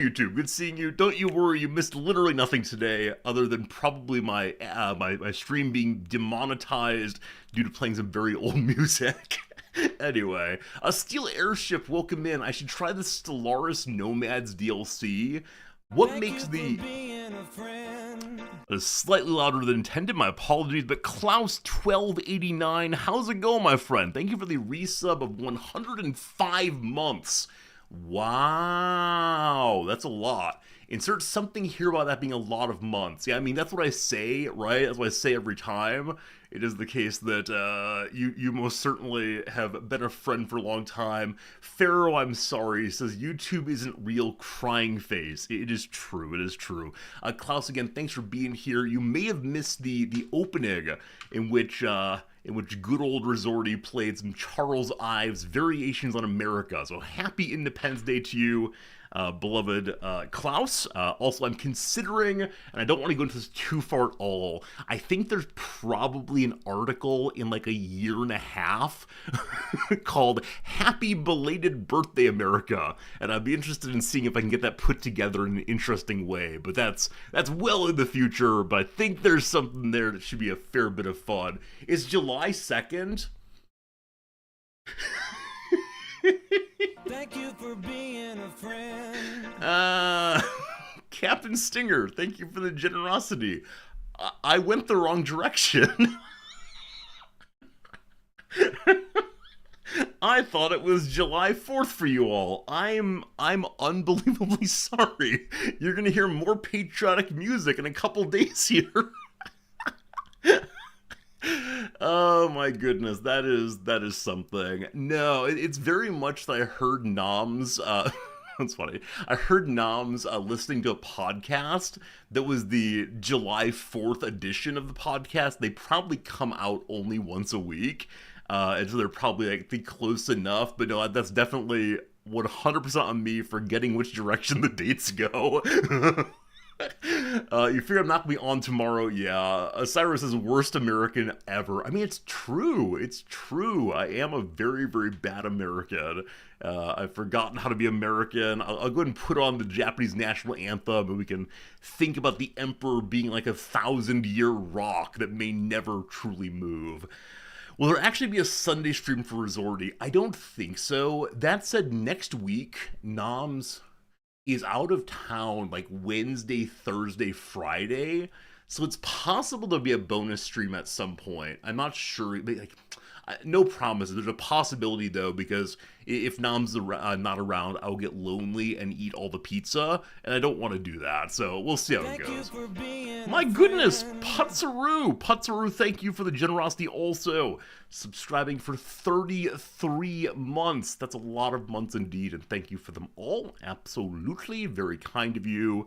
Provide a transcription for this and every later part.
YouTube, good seeing you. Don't you worry, you missed literally nothing today, other than probably my stream being demonetized due to playing some very old music. Anyway, a Steel Airship, welcome in. I should try the Stellaris Nomads DLC. What Thank makes you for the being a friend. slightly louder than intended? My apologies, but Klaus1289, how's it going, my friend? Thank you for the resub of 105 months. Wow, that's a lot. Insert something here about that being a lot of months. Yeah, I mean, that's what I say, right? That's what I say every time. It is the case that you most certainly have been a friend for a long time. Pharaoh, I'm sorry, he says YouTube isn't real, crying face. It is true, it is true. Klaus, again, thanks for being here. You may have missed the opening in which good old Resorty played some Charles Ives Variations on America. So happy Independence Day to you, beloved Klaus. Also, I'm considering, and I don't want to go into this too far at all, I think there's probably an article in like a year and a half called Happy Belated Birthday America, and I'd be interested in seeing if I can get that put together in an interesting way. But that's well in the future, but I think there's something there that should be a fair bit of fun. It's July 2nd. Thank you for being a friend. Captain Stinger, thank you for the generosity. I went the wrong direction. I thought it was July 4th for you all. I'm unbelievably sorry. You're gonna hear more patriotic music in a couple days here. Oh my goodness, that is something. No, it's very much that I heard Noms. That's funny. I heard Noms listening to a podcast that was the July 4th edition of the podcast. They probably come out only once a week, and so they're probably like close enough. But no, that's definitely 100% on me forgetting which direction the dates go. You figure I'm not gonna be on tomorrow? Yeah. Cyrus is worst American ever. I mean, it's true. It's true. I am a very, very bad American. I've forgotten how to be American. I'll go ahead and put on the Japanese national anthem, and we can think about the emperor being like a 1,000-year rock that may never truly move. Will there actually be a Sunday stream for Resorty? I don't think so. That said, next week, Noms is out of town like Wednesday, Thursday, Friday. So it's possible there'll be a bonus stream at some point. I'm not sure. Like, no promises. There's a possibility though, because if Nam's not around, I'll get lonely and eat all the pizza, and I don't want to do that. So we'll see how it goes. My goodness, Putsaru, thank you for the generosity also. Subscribing for 33 months. That's a lot of months indeed, and thank you for them all. Absolutely, very kind of you.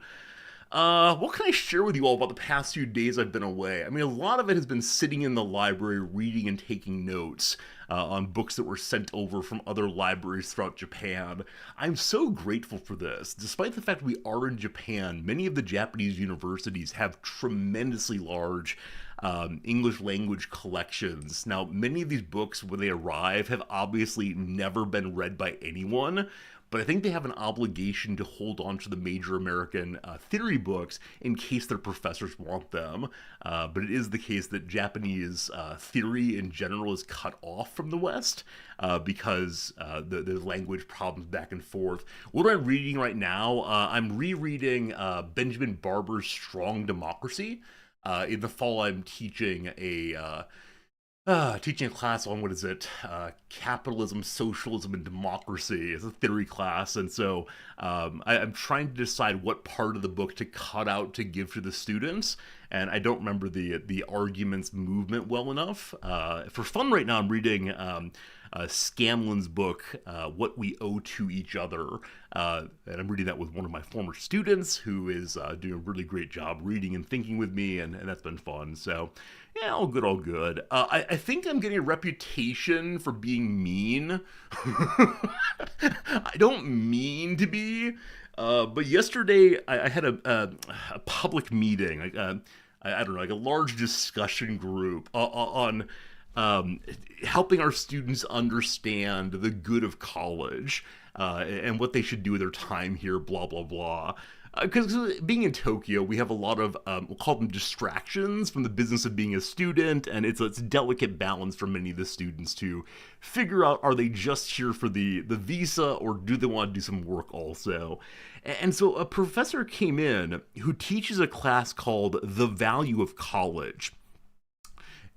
What can I share with you all about the past few days I've been away? I mean, a lot of it has been sitting in the library, reading and taking notes on books that were sent over from other libraries throughout Japan. I'm so grateful for this. Despite the fact we are in Japan, many of the Japanese universities have tremendously large English language collections. Now, many of these books, when they arrive, have obviously never been read by anyone, but I think they have an obligation to hold on to the major American theory books in case their professors want them. But it is the case that Japanese theory in general is cut off from the West because the language problems back and forth. What am I reading right now? I'm rereading Benjamin Barber's Strong Democracy. In the fall, I'm teaching a class on, what is it, capitalism, socialism, and democracy. It's a theory class, and so I'm trying to decide what part of the book to cut out to give to the students, and I don't remember the arguments movement well enough. For fun right now, I'm reading Scanlon's book, What We Owe to Each Other, and I'm reading that with one of my former students who is doing a really great job reading and thinking with me, and that's been fun. So yeah, all good, all good. I think I'm getting a reputation for being mean. I don't mean to be, but yesterday I had a public meeting, I don't know, like a large discussion group on um, helping our students understand the good of college and what they should do with their time here, blah, blah, blah. Because being in Tokyo, we have a lot of, we'll call them distractions from the business of being a student, and it's a delicate balance for many of the students to figure out, are they just here for the visa, or do they want to do some work also? And so a professor came in who teaches a class called The Value of College.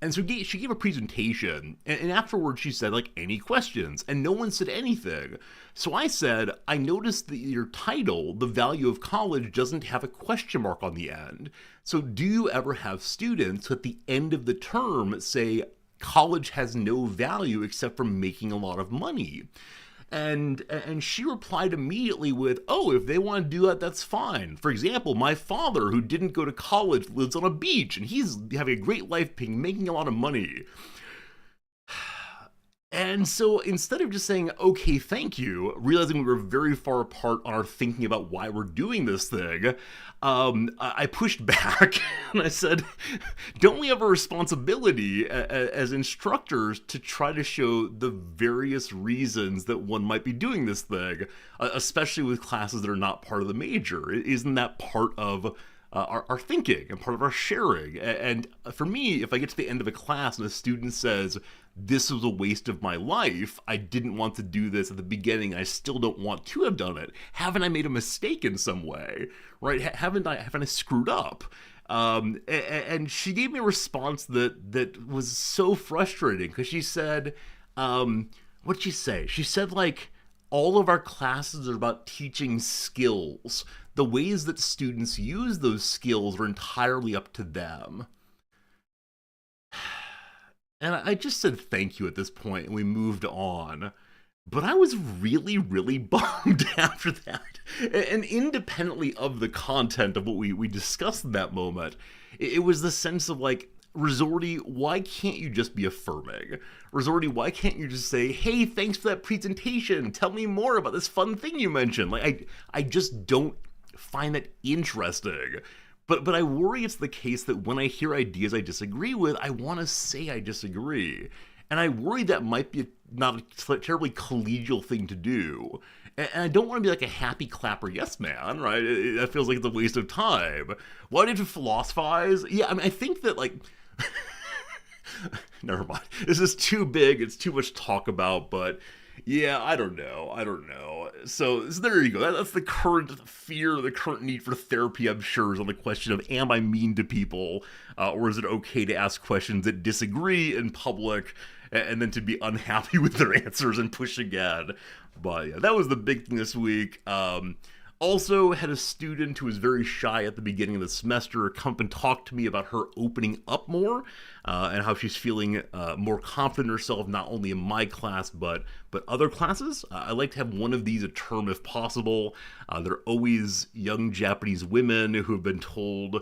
And so she gave a presentation, and afterwards she said, like, any questions? And no one said anything. So I said, I noticed that your title, The Value of College, doesn't have a question mark on the end. So do you ever have students at the end of the term say, college has no value except for making a lot of money? And she replied immediately with, oh, if they want to do that, that's fine. For example, my father, who didn't go to college, lives on a beach, and he's having a great life making a lot of money. And so instead of just saying, okay, thank you, realizing we were very far apart on our thinking about why we're doing this thing, I pushed back and I said, don't we have a responsibility as instructors to try to show the various reasons that one might be doing this thing, especially with classes that are not part of the major? Isn't that part of our thinking and part of our sharing? And for me, if I get to the end of a class and a student says, this was a waste of my life, I didn't want to do this at the beginning, I still don't want to have done it, haven't I made a mistake in some way, right? Haven't I screwed up? And she gave me a response that was so frustrating, because she said, what'd she say? She said, like, all of our classes are about teaching skills. The ways that students use those skills are entirely up to them. And I just said thank you at this point, and we moved on. But I was really, really bummed after that. And independently of the content of what we discussed in that moment, it was the sense of, like, Resorti, why can't you just be affirming? Resorti, why can't you just say, hey, thanks for that presentation, tell me more about this fun thing you mentioned? Like, I just don't find that interesting. But I worry it's the case that when I hear ideas I disagree with, I want to say I disagree. And I worry that might be not a terribly collegial thing to do. And I don't want to be like a happy clapper yes man, right? That feels like it's a waste of time. Why did you philosophize? Yeah, I mean, I think that, like... Never mind. This is too big. It's too much to talk about, but... Yeah, I don't know. So there you go. That's the current fear, the current need for therapy, I'm sure, is on the question of, am I mean to people? Or is it okay to ask questions that disagree in public and then to be unhappy with their answers and push again? But yeah, that was the big thing this week. Also had a student who was very shy at the beginning of the semester come and talk to me about her opening up more and how she's feeling more confident in herself, not only in my class, but other classes. I like to have one of these a term if possible. They're always young Japanese women who have been told,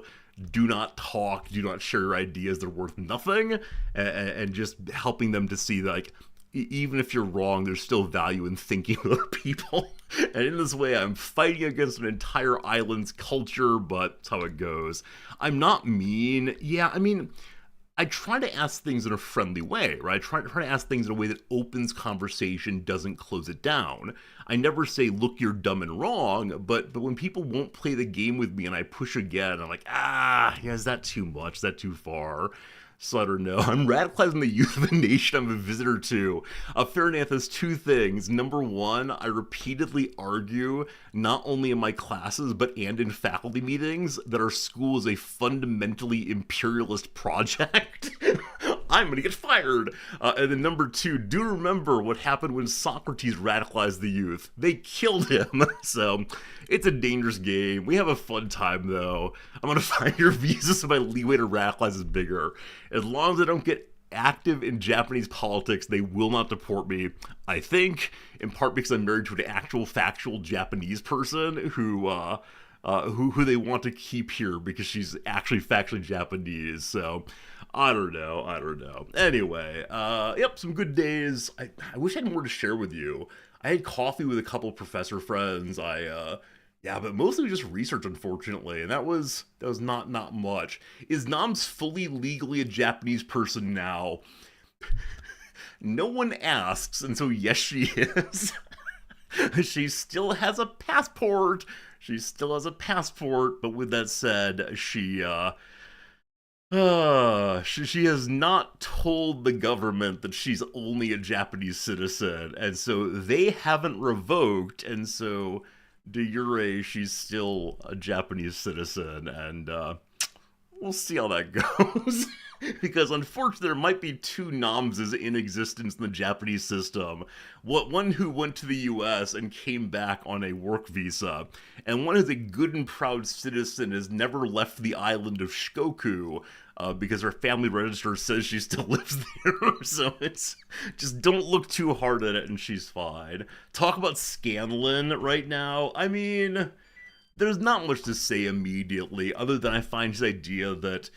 do not talk, do not share your ideas, they're worth nothing, and just helping them to see, like, even if you're wrong, there's still value in thinking with other people. And in this way, I'm fighting against an entire island's culture, but that's how it goes. I'm not mean. Yeah, I mean, I try to ask things in a friendly way, right? I try to ask things in a way that opens conversation, doesn't close it down. I never say, look, you're dumb and wrong, but when people won't play the game with me and I push again, I'm like, yeah, is that too much? Is that too far? So I don't know. I'm radicalizing the youth of the nation I'm a visitor to. Fahrenheit has two things. Number one, I repeatedly argue, not only in my classes, and in faculty meetings, that our school is a fundamentally imperialist project. I'm going to get fired. And then number two, do remember what happened when Socrates radicalized the youth. They killed him. So it's a dangerous game. We have a fun time, though. I'm going to find your visa so my leeway to radicalize is bigger. As long as I don't get active in Japanese politics, they will not deport me. I think, in part because I'm married to an actual factual Japanese person who they want to keep here because she's actually factually Japanese. So I don't know. Anyway, yep, some good days. I wish I had more to share with you. I had coffee with a couple of professor friends. Yeah, but mostly just research, unfortunately, and that was not much. Is Noms fully legally a Japanese person now? No one asks, and so yes, she is. She still has a passport. She still has a passport, but with that said, she has not told the government that she's only a Japanese citizen, and so they haven't revoked, and so de jure, she's still a Japanese citizen, and we'll see how that goes. Because unfortunately, there might be two Namses in existence in the Japanese system. One who went to the US and came back on a work visa, and one is a good and proud citizen, has never left the island of Shikoku. Because her family register says she still lives there, so it's just don't look too hard at it and she's fine. Talk about Scanlan right now. I mean, there's not much to say immediately, other than I find his idea that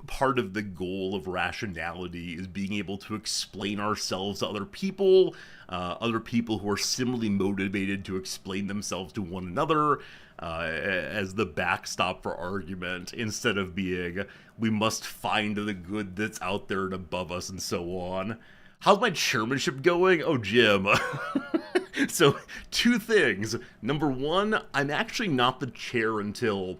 part of the goal of rationality is being able to explain ourselves to other people who are similarly motivated to explain themselves to one another, as the backstop for argument, instead of being, we must find the good that's out there and above us and so on. How's my chairmanship going? Oh, Jim. So, two things. Number one, I'm actually not the chair until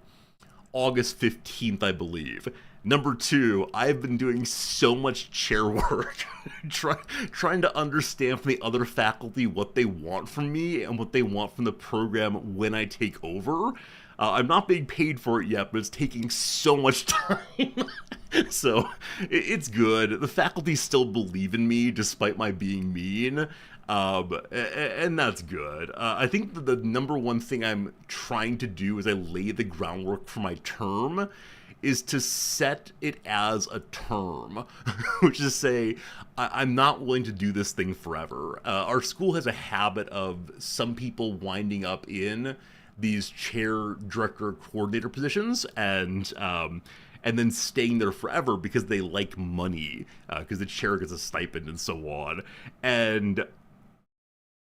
August 15th, I believe. Number two, I've been doing so much chair work, trying to understand from the other faculty what they want from me and what they want from the program when I take over. I'm not being paid for it yet, but it's taking so much time. So it's good. The faculty still believe in me despite my being mean. And that's good. I think that the number one thing I'm trying to do as I lay the groundwork for my term is to set it as a term, which is to say, I'm not willing to do this thing forever. Our school has a habit of some people winding up in these chair, director, coordinator positions, and then staying there forever because they like money, because the chair gets a stipend and so on. And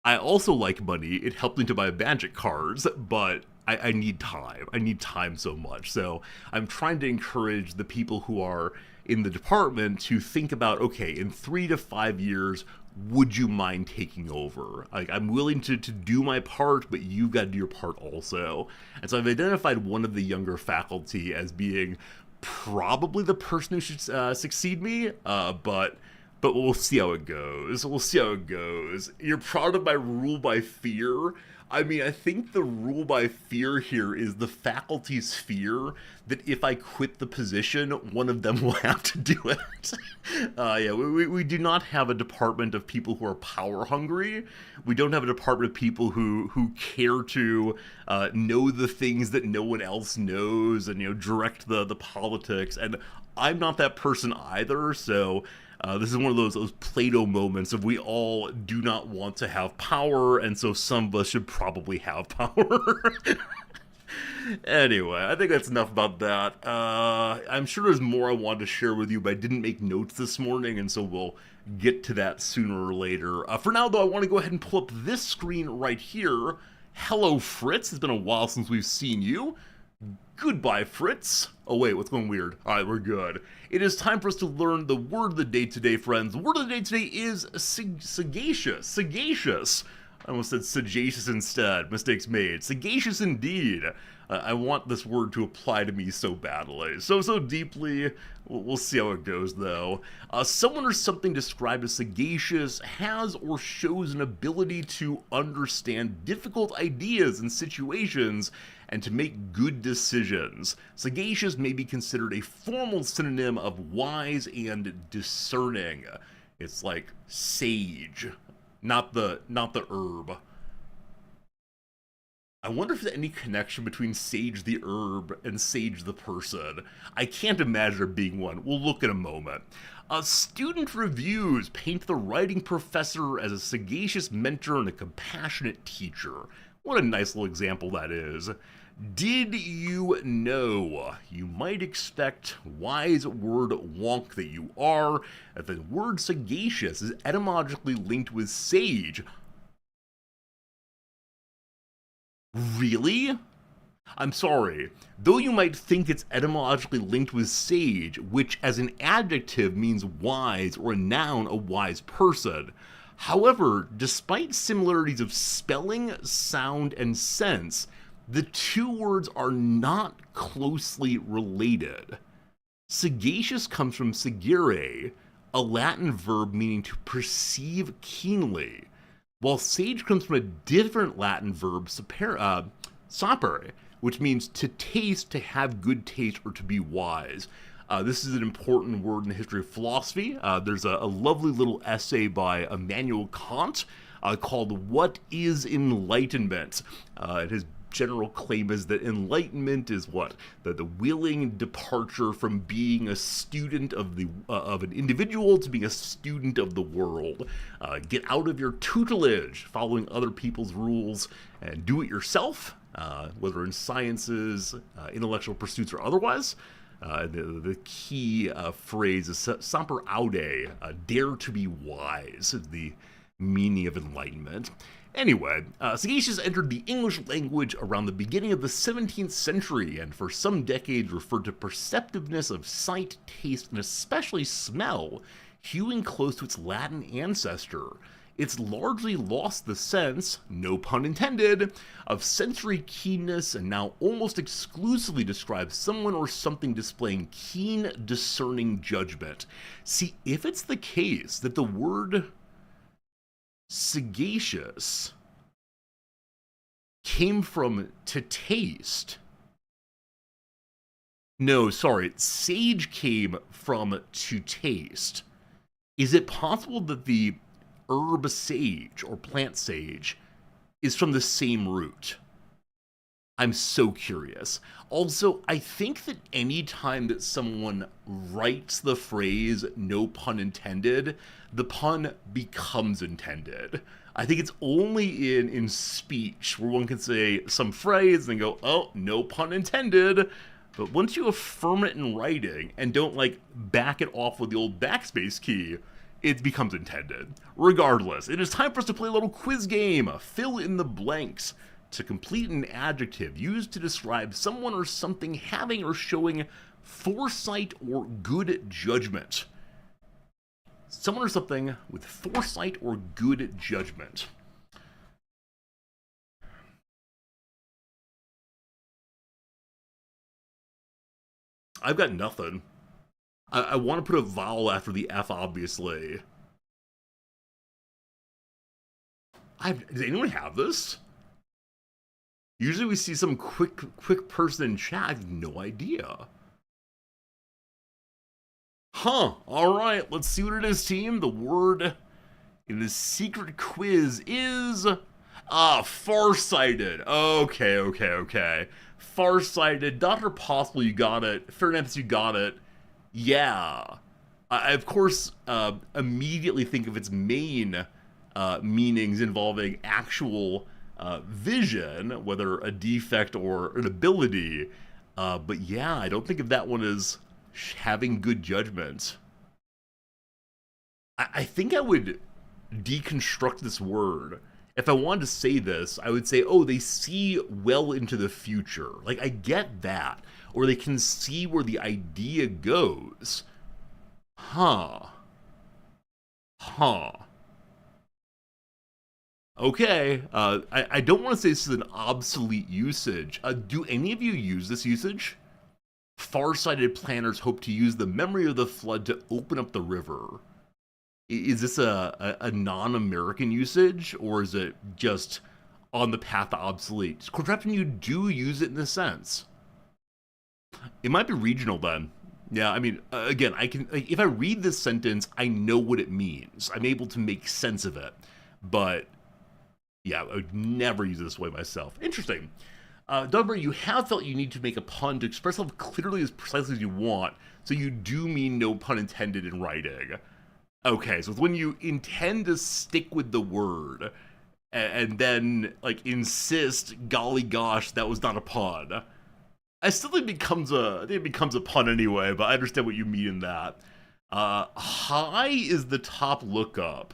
I also like money. It helped me to buy magic cards, but I need time. I need time so much. So I'm trying to encourage the people who are in the department to think about, okay, in 3 to 5 years, would you mind taking over? Like, I'm willing to do my part, but you've got to do your part also. And so I've identified one of the younger faculty as being probably the person who should succeed me, but we'll see how it goes. We'll see how it goes. You're proud of my rule by fear? I mean, I think the rule by fear here is the faculty's fear that if I quit the position, one of them will have to do it. Yeah, we do not have a department of people who are power hungry. We don't have a department of people who care to know the things that no one else knows and, direct the politics. And I'm not that person either, so this is one of those Plato moments of we all do not want to have power, and so some of us should probably have power. Anyway, I think that's enough about that. I'm sure there's more I wanted to share with you, but I didn't make notes this morning, and so we'll get to that sooner or later. For now, though, I want to go ahead and pull up this screen right here. Hello, Fritz. It's been a while since we've seen you. Goodbye, Fritz. Oh wait, what's going weird? Alright, we're good. It is time for us to learn the word of the day today, friends. The word of the day today is sagacious. Sagacious. I almost said sagacious instead. Mistakes made. Sagacious indeed. I want this word to apply to me so badly. So deeply. We'll see how it goes, though. Someone or something described as sagacious has or shows an ability to understand difficult ideas and situations and to make good decisions. Sagacious may be considered a formal synonym of wise and discerning. It's like sage, not the herb. I wonder if there's any connection between Sage the herb and Sage the person. I can't imagine there being one. We'll look in a moment. Student reviews paint the writing professor as a sagacious mentor and a compassionate teacher. What a nice little example that is. Did you know? You might expect, wise word wonk that you are, that the word sagacious is etymologically linked with sage. Really? I'm sorry. Though you might think it's etymologically linked with sage, which as an adjective means wise, or a noun, a wise person. However, despite similarities of spelling, sound, and sense, the two words are not closely related. Sagacious comes from sagere, a Latin verb meaning to perceive keenly, while sage comes from a different Latin verb, sapere, which means to taste, to have good taste, or to be wise. This is an important word in the history of philosophy. There's a lovely little essay by Immanuel Kant called What is Enlightenment? And his general claim is that enlightenment is what? The willing departure from being a student of an individual to being a student of the world. Get out of your tutelage, following other people's rules, and do it yourself, whether in sciences, intellectual pursuits, or otherwise. The key phrase is sapere aude, dare to be wise, is the meaning of enlightenment. Anyway, sagacious entered the English language around the beginning of the 17th century, and for some decades referred to perceptiveness of sight, taste, and especially smell, hewing close to its Latin ancestor. It's largely lost the sense, no pun intended, of sensory keenness, and now almost exclusively describes someone or something displaying keen, discerning judgment. See, if it's the case that the word sagacious came from to taste. No, sorry, sage came from to taste. Is it possible that the herb sage or plant sage is from the same root? I'm so curious. Also, I think that any time that someone writes the phrase, no pun intended, the pun becomes intended. I think it's only in speech where one can say some phrase and go, oh, no pun intended. But once you affirm it in writing and don't back it off with the old backspace key, it becomes intended. Regardless, it is time for us to play a little quiz game. Fill in the blanks. To complete an adjective used to describe someone or something having or showing foresight or good judgment. Someone or something with foresight or good judgment. I've got nothing. I want to put a vowel after the F, obviously. Does anyone have this? Usually we see some quick person in chat. I have no idea. Huh, alright, let's see what it is, team. The word in the secret quiz is... farsighted. Okay. Farsighted. Dr. Possible, you got it. Fairness, you got it. Yeah. I of course, immediately think of its main meanings involving actual... vision, whether a defect or an ability. But yeah, I don't think of that one as having good judgment. I think I would deconstruct this word. If I wanted to say this, I would say, oh, they see well into the future. I get that. Or they can see where the idea goes. Huh. Okay, I don't want to say this is an obsolete usage. Do any of you use this usage? Farsighted planners hope to use the memory of the flood to open up the river. Is this a non-American usage, or is it just on the path to obsolete? Corruption, you do use it in this sense. It might be regional then. Yeah, I mean, again, I can if I read this sentence, I know what it means. I'm able to make sense of it, but. Yeah, I would never use it this way myself. Interesting. Dugber, you have felt you need to make a pun to express yourself clearly as precisely as you want, so you do mean no pun intended in writing. Okay, so it's when you intend to stick with the word, and then, insist, golly gosh, that was not a pun. I still think it becomes a pun anyway, but I understand what you mean in that. High is the top lookup.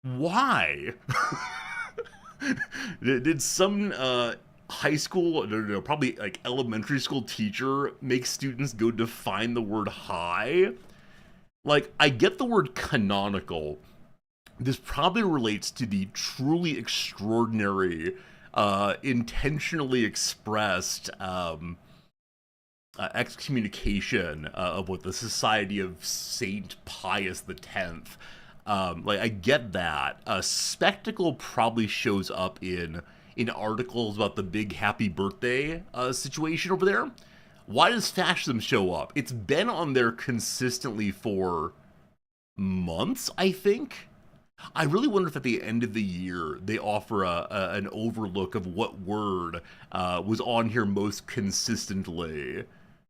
Why? Did some high school, no, probably like elementary school teacher makes students go define the word high. Like, I get the word canonical. This probably relates to the truly extraordinary, intentionally expressed excommunication of what the Society of Saint Pius X. Like, I get that. Spectacle probably shows up in articles about the big happy birthday situation over there. Why does fascism show up? It's been on there consistently for months, I think. I really wonder if at the end of the year they offer an overlook of what word was on here most consistently.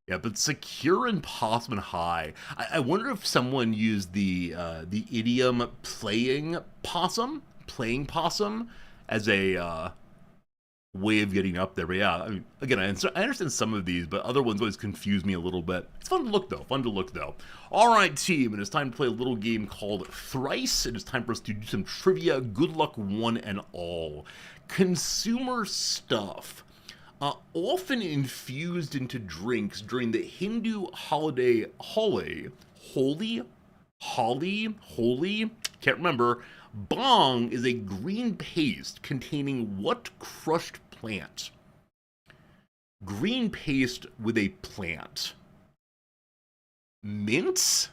Yeah, but secure and possum and high. I wonder if someone used the idiom playing possum, as a way of getting up there. But yeah, I mean, again, I understand some of these, but other ones always confuse me a little bit. It's fun to look though. All right, team, it is time to play a little game called Thrice. It is time for us to do some trivia. Good luck, one and all. Consumer stuff. Often infused into drinks during the Hindu holiday Holi, can't remember. Bhang is a green paste containing what crushed plant? Green paste with a plant. Mint?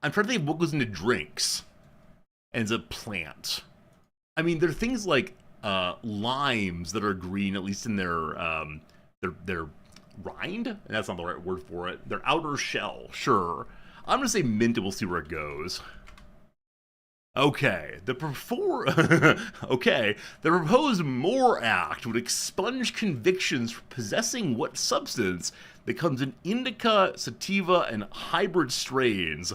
I'm trying to think of what goes into drinks and it's a plant. I mean, there are things like limes that are green, at least in their rind. That's not the right word for it. Their outer shell. Sure. I'm gonna say mint, and we'll see where it goes. Okay, the proposed MORE Act would expunge convictions for possessing what substance that comes in indica, sativa, and hybrid strains.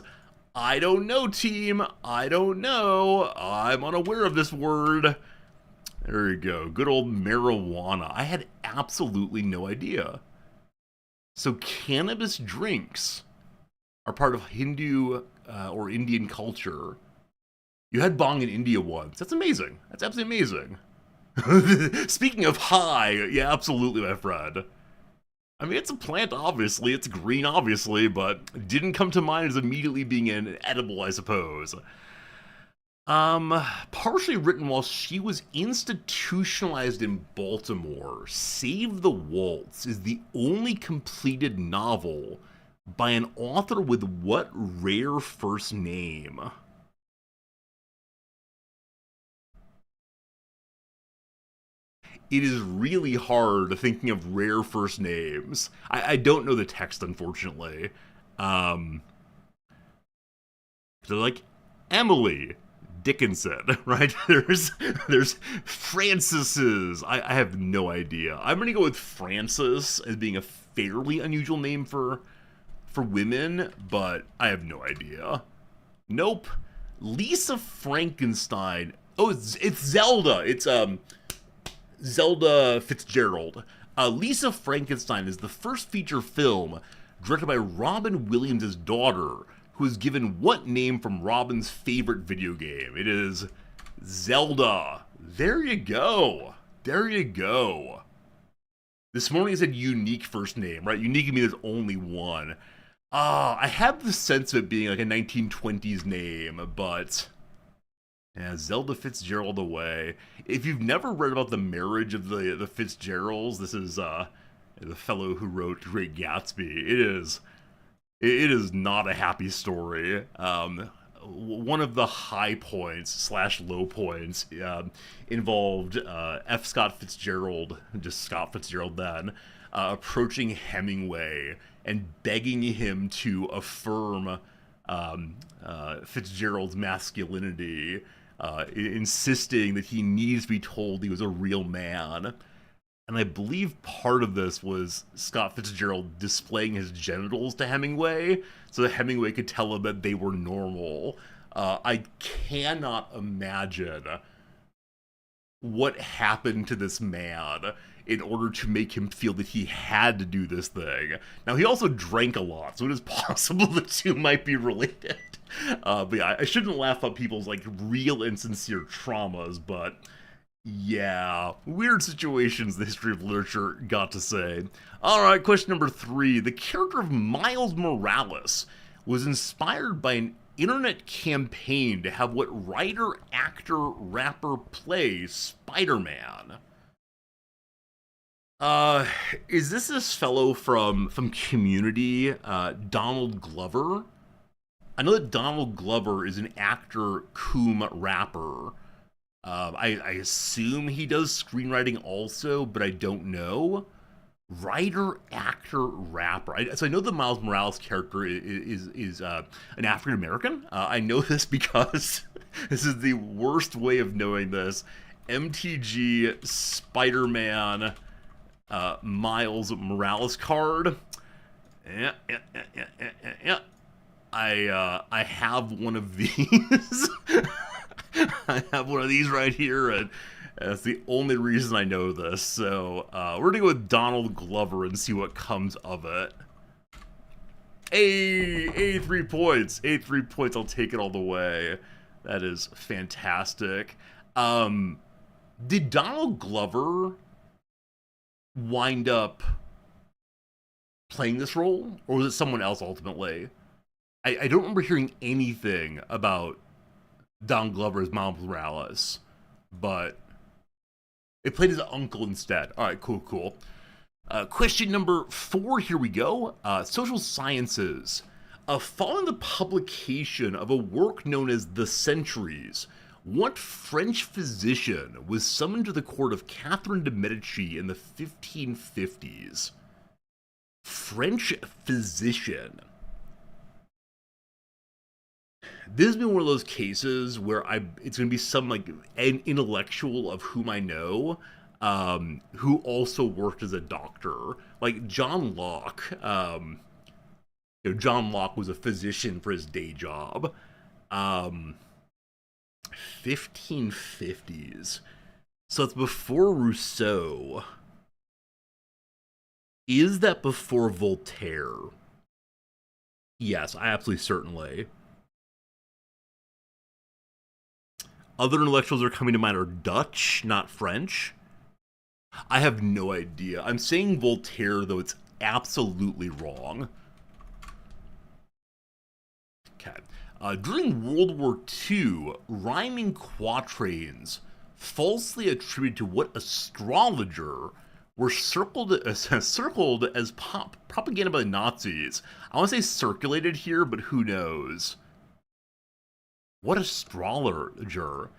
I don't know, team. I don't know. I'm unaware of this word. There you go. Good old marijuana. I had absolutely no idea. So cannabis drinks are part of Hindu or Indian culture. You had bong in India once. That's amazing. That's absolutely amazing. Speaking of high, yeah, absolutely, my friend. I mean, it's a plant, obviously. It's green, obviously, but didn't come to mind as immediately being an edible, I suppose. Partially written while she was institutionalized in Baltimore, Save the Waltz is the only completed novel by an author with what rare first name? It is really hard thinking of rare first names. I don't know the text, unfortunately. They're like Emily Dickinson, right? There's Francis's. I have no idea. I'm gonna go with Francis as being a fairly unusual name for women, but I have no idea. Nope. Lisa Frankenstein. Oh, it's Zelda. It's Zelda Fitzgerald. Lisa Frankenstein is the first feature film directed by Robin Williams' daughter, who is given what name from Robin's favorite video game? It is Zelda. There you go. There you go. This morning I said unique first name, right? Unique means there's only one. I have the sense of it being like a 1920s name, but yeah, Zelda Fitzgerald away. If you've never read about the marriage of the Fitzgeralds, this is the fellow who wrote Great Gatsby. It is not a happy story. One of the high points / low points involved F. Scott Fitzgerald, just Scott Fitzgerald then, approaching Hemingway and begging him to affirm Fitzgerald's masculinity, insisting that he needs to be told he was a real man. And I believe part of this was Scott Fitzgerald displaying his genitals to Hemingway so that Hemingway could tell him that they were normal. I cannot imagine what happened to this man in order to make him feel that he had to do this thing. Now, he also drank a lot, so it is possible the two might be related. But yeah, I shouldn't laugh at people's like real and sincere traumas, but Yeah, weird situations the history of literature got to say. Alright, question number 3. The character of Miles Morales was inspired by an internet campaign to have what writer, actor, rapper play Spider-Man? Uh, is this fellow from Community, Donald Glover? I know that Donald Glover is an actor cum rapper. I assume he does screenwriting also, but I don't know. Writer, actor, rapper. So I know the Miles Morales character is an African American. I know this because this is the worst way of knowing this. MTG Spider-Man Miles Morales card. Yeah. I have one of these. I have one of these right here, and that's the only reason I know this. So we're gonna go with Donald Glover and see what comes of it. Hey, 3 points. 3 points. I'll take it all the way. That is fantastic. Did Donald Glover wind up playing this role, or was it someone else ultimately? I don't remember hearing anything about Donald Glover as Miles Morales, but it played his uncle instead. All right, cool. Question number 4, here we go. Social sciences. Following the publication of a work known as The Centuries, what French physician was summoned to the court of Catherine de' Medici in the 1550s? French physician. This has been one of those cases where it's going to be some like an intellectual of whom I know, who also worked as a doctor, like John Locke. John Locke was a physician for his day job. 1550s, so it's before Rousseau. Is that before Voltaire? Yes, absolutely, certainly. Other intellectuals that are coming to mind are Dutch, not French. I have no idea. I'm saying Voltaire, though it's absolutely wrong. Okay. During World War II, rhyming quatrains falsely attributed to what astrologer were circled as propaganda by the Nazis. I want to say circulated here, but who knows? What astrologer?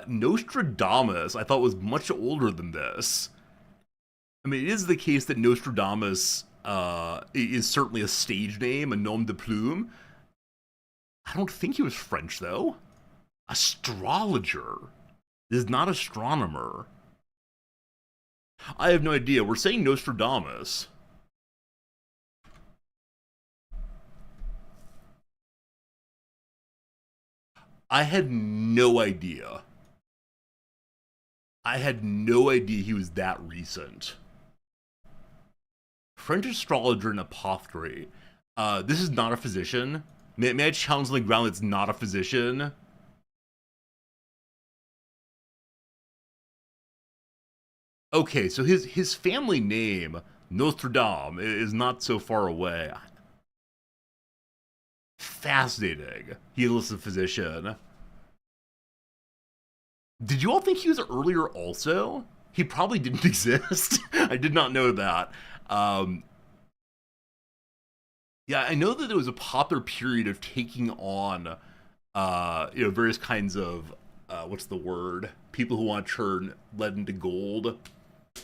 Nostradamus, I thought was much older than this. I mean, it is the case that Nostradamus is certainly a stage name, a nom de plume. I don't think he was French, though. Astrologer. This is not astronomer. I have no idea. We're saying Nostradamus. I had no idea. I had no idea he was that recent. French astrologer and apothecary. This is not a physician. May I challenge on the ground it's not a physician? Okay, so his family name, Notre Dame, is not so far away. Fascinating. He was a physician. Did you all think he was earlier also? He probably didn't exist. I did not know that. Yeah, I know that there was a popular period of taking on, various kinds of, what's the word? People who want to turn lead into gold.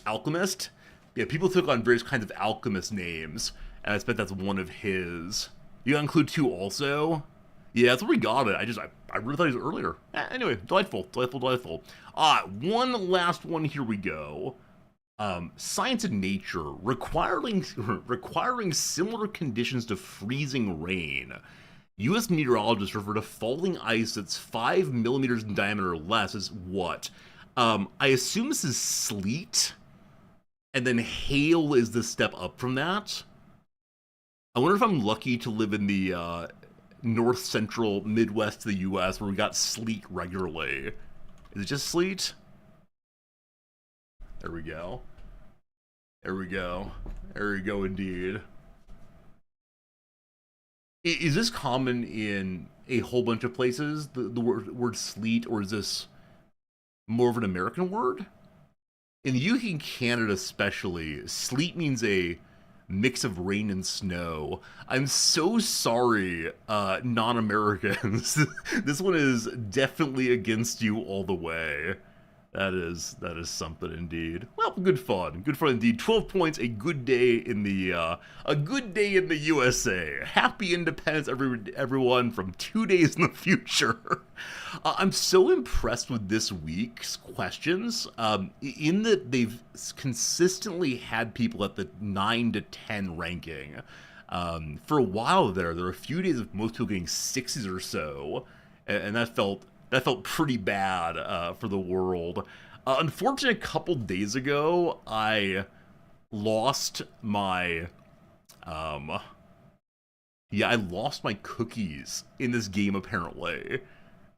Alchemist? Yeah, people took on various kinds of alchemist names, and I expect that's one of his. You gotta include 2 also? Yeah, that's where we got it. I really thought he was earlier. Anyway, delightful. One last one, here we go. Science and nature, requiring similar conditions to freezing rain. U.S. meteorologists refer to falling ice that's 5 millimeters in diameter or less as what? I assume this is sleet, and then hail is the step up from that. I wonder if I'm lucky to live in the north central Midwest of the U.S. where we got sleet regularly. Is it just sleet? There we go. There we go. There we go, indeed. Is this common in a whole bunch of places, the word sleet, or is this more of an American word? In the UK and Canada especially, sleet means a mix of rain and snow. I'm so sorry, non-Americans. This one is definitely against you all the way. That is something indeed. Well, good fun indeed. 12 points, a good day in the USA. Happy Independence, everyone, from 2 days in the future. I'm so impressed with this week's questions. In that they've consistently had people at the 9 to 10 ranking. For a while there were a few days of most people getting sixes or so, and that felt pretty bad for the world. Unfortunately, a couple days ago, I lost my I lost my cookies in this game apparently.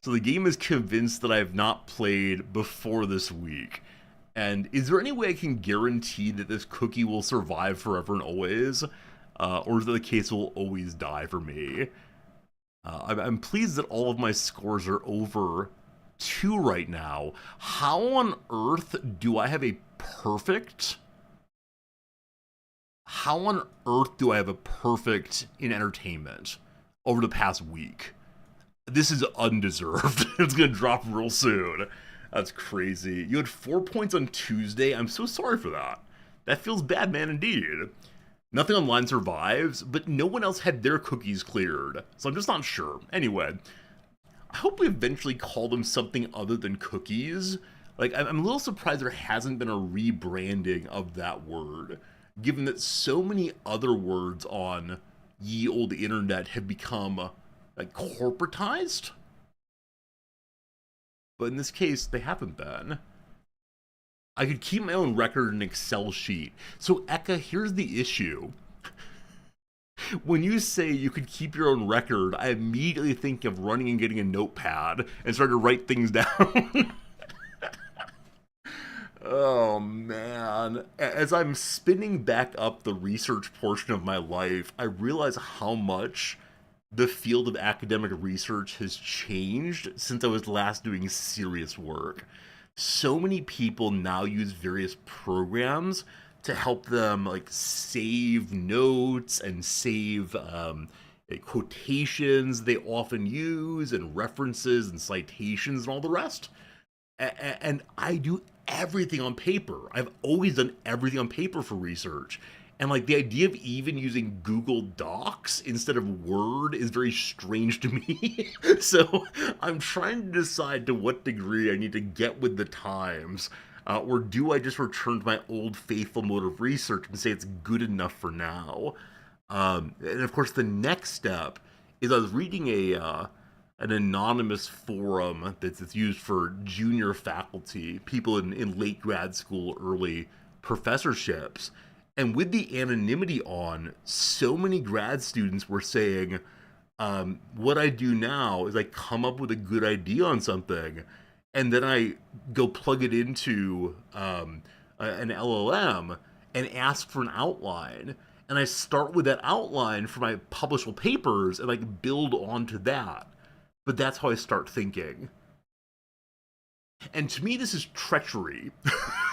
So the game is convinced that I have not played before this week. And is there any way I can guarantee that this cookie will survive forever and always? Or is it the case it will always die for me? I'm pleased that all of my scores are over 2 right now. How on earth do I have a perfect? How on earth do I have a perfect in entertainment over the past week? This is undeserved. It's gonna drop real soon. That's crazy. You had 4 points on Tuesday. I'm so sorry for that. That feels bad, man, indeed. Nothing online survives, but no one else had their cookies cleared, so I'm just not sure. Anyway, I hope we eventually call them something other than cookies. Like, I'm a little surprised there hasn't been a rebranding of that word, given that so many other words on ye olde internet have become, like, corporatized. But in this case, they haven't been. I could keep my own record in an Excel sheet. So, Eka, here's the issue. When you say you could keep your own record, I immediately think of running and getting a notepad and starting to write things down. Oh, man. As I'm spinning back up the research portion of my life, I realize how much the field of academic research has changed since I was last doing serious work. So many people now use various programs to help them like save notes and save quotations they often use and references and citations and all the rest. And I do everything on paper. I've always done everything on paper for research. And like the idea of even using Google Docs instead of Word is very strange to me. So I'm trying to decide to what degree I need to get with the times. Or do I just return to my old faithful mode of research and say it's good enough for now? And of course, the next step is I was reading an anonymous forum that's used for junior faculty, people in late grad school, early professorships. And with the anonymity on, so many grad students were saying, what I do now is I come up with a good idea on something, and then I go plug it into an LLM and ask for an outline. And I start with that outline for my publishable papers and like build onto that. But that's how I start thinking. And to me, this is treachery.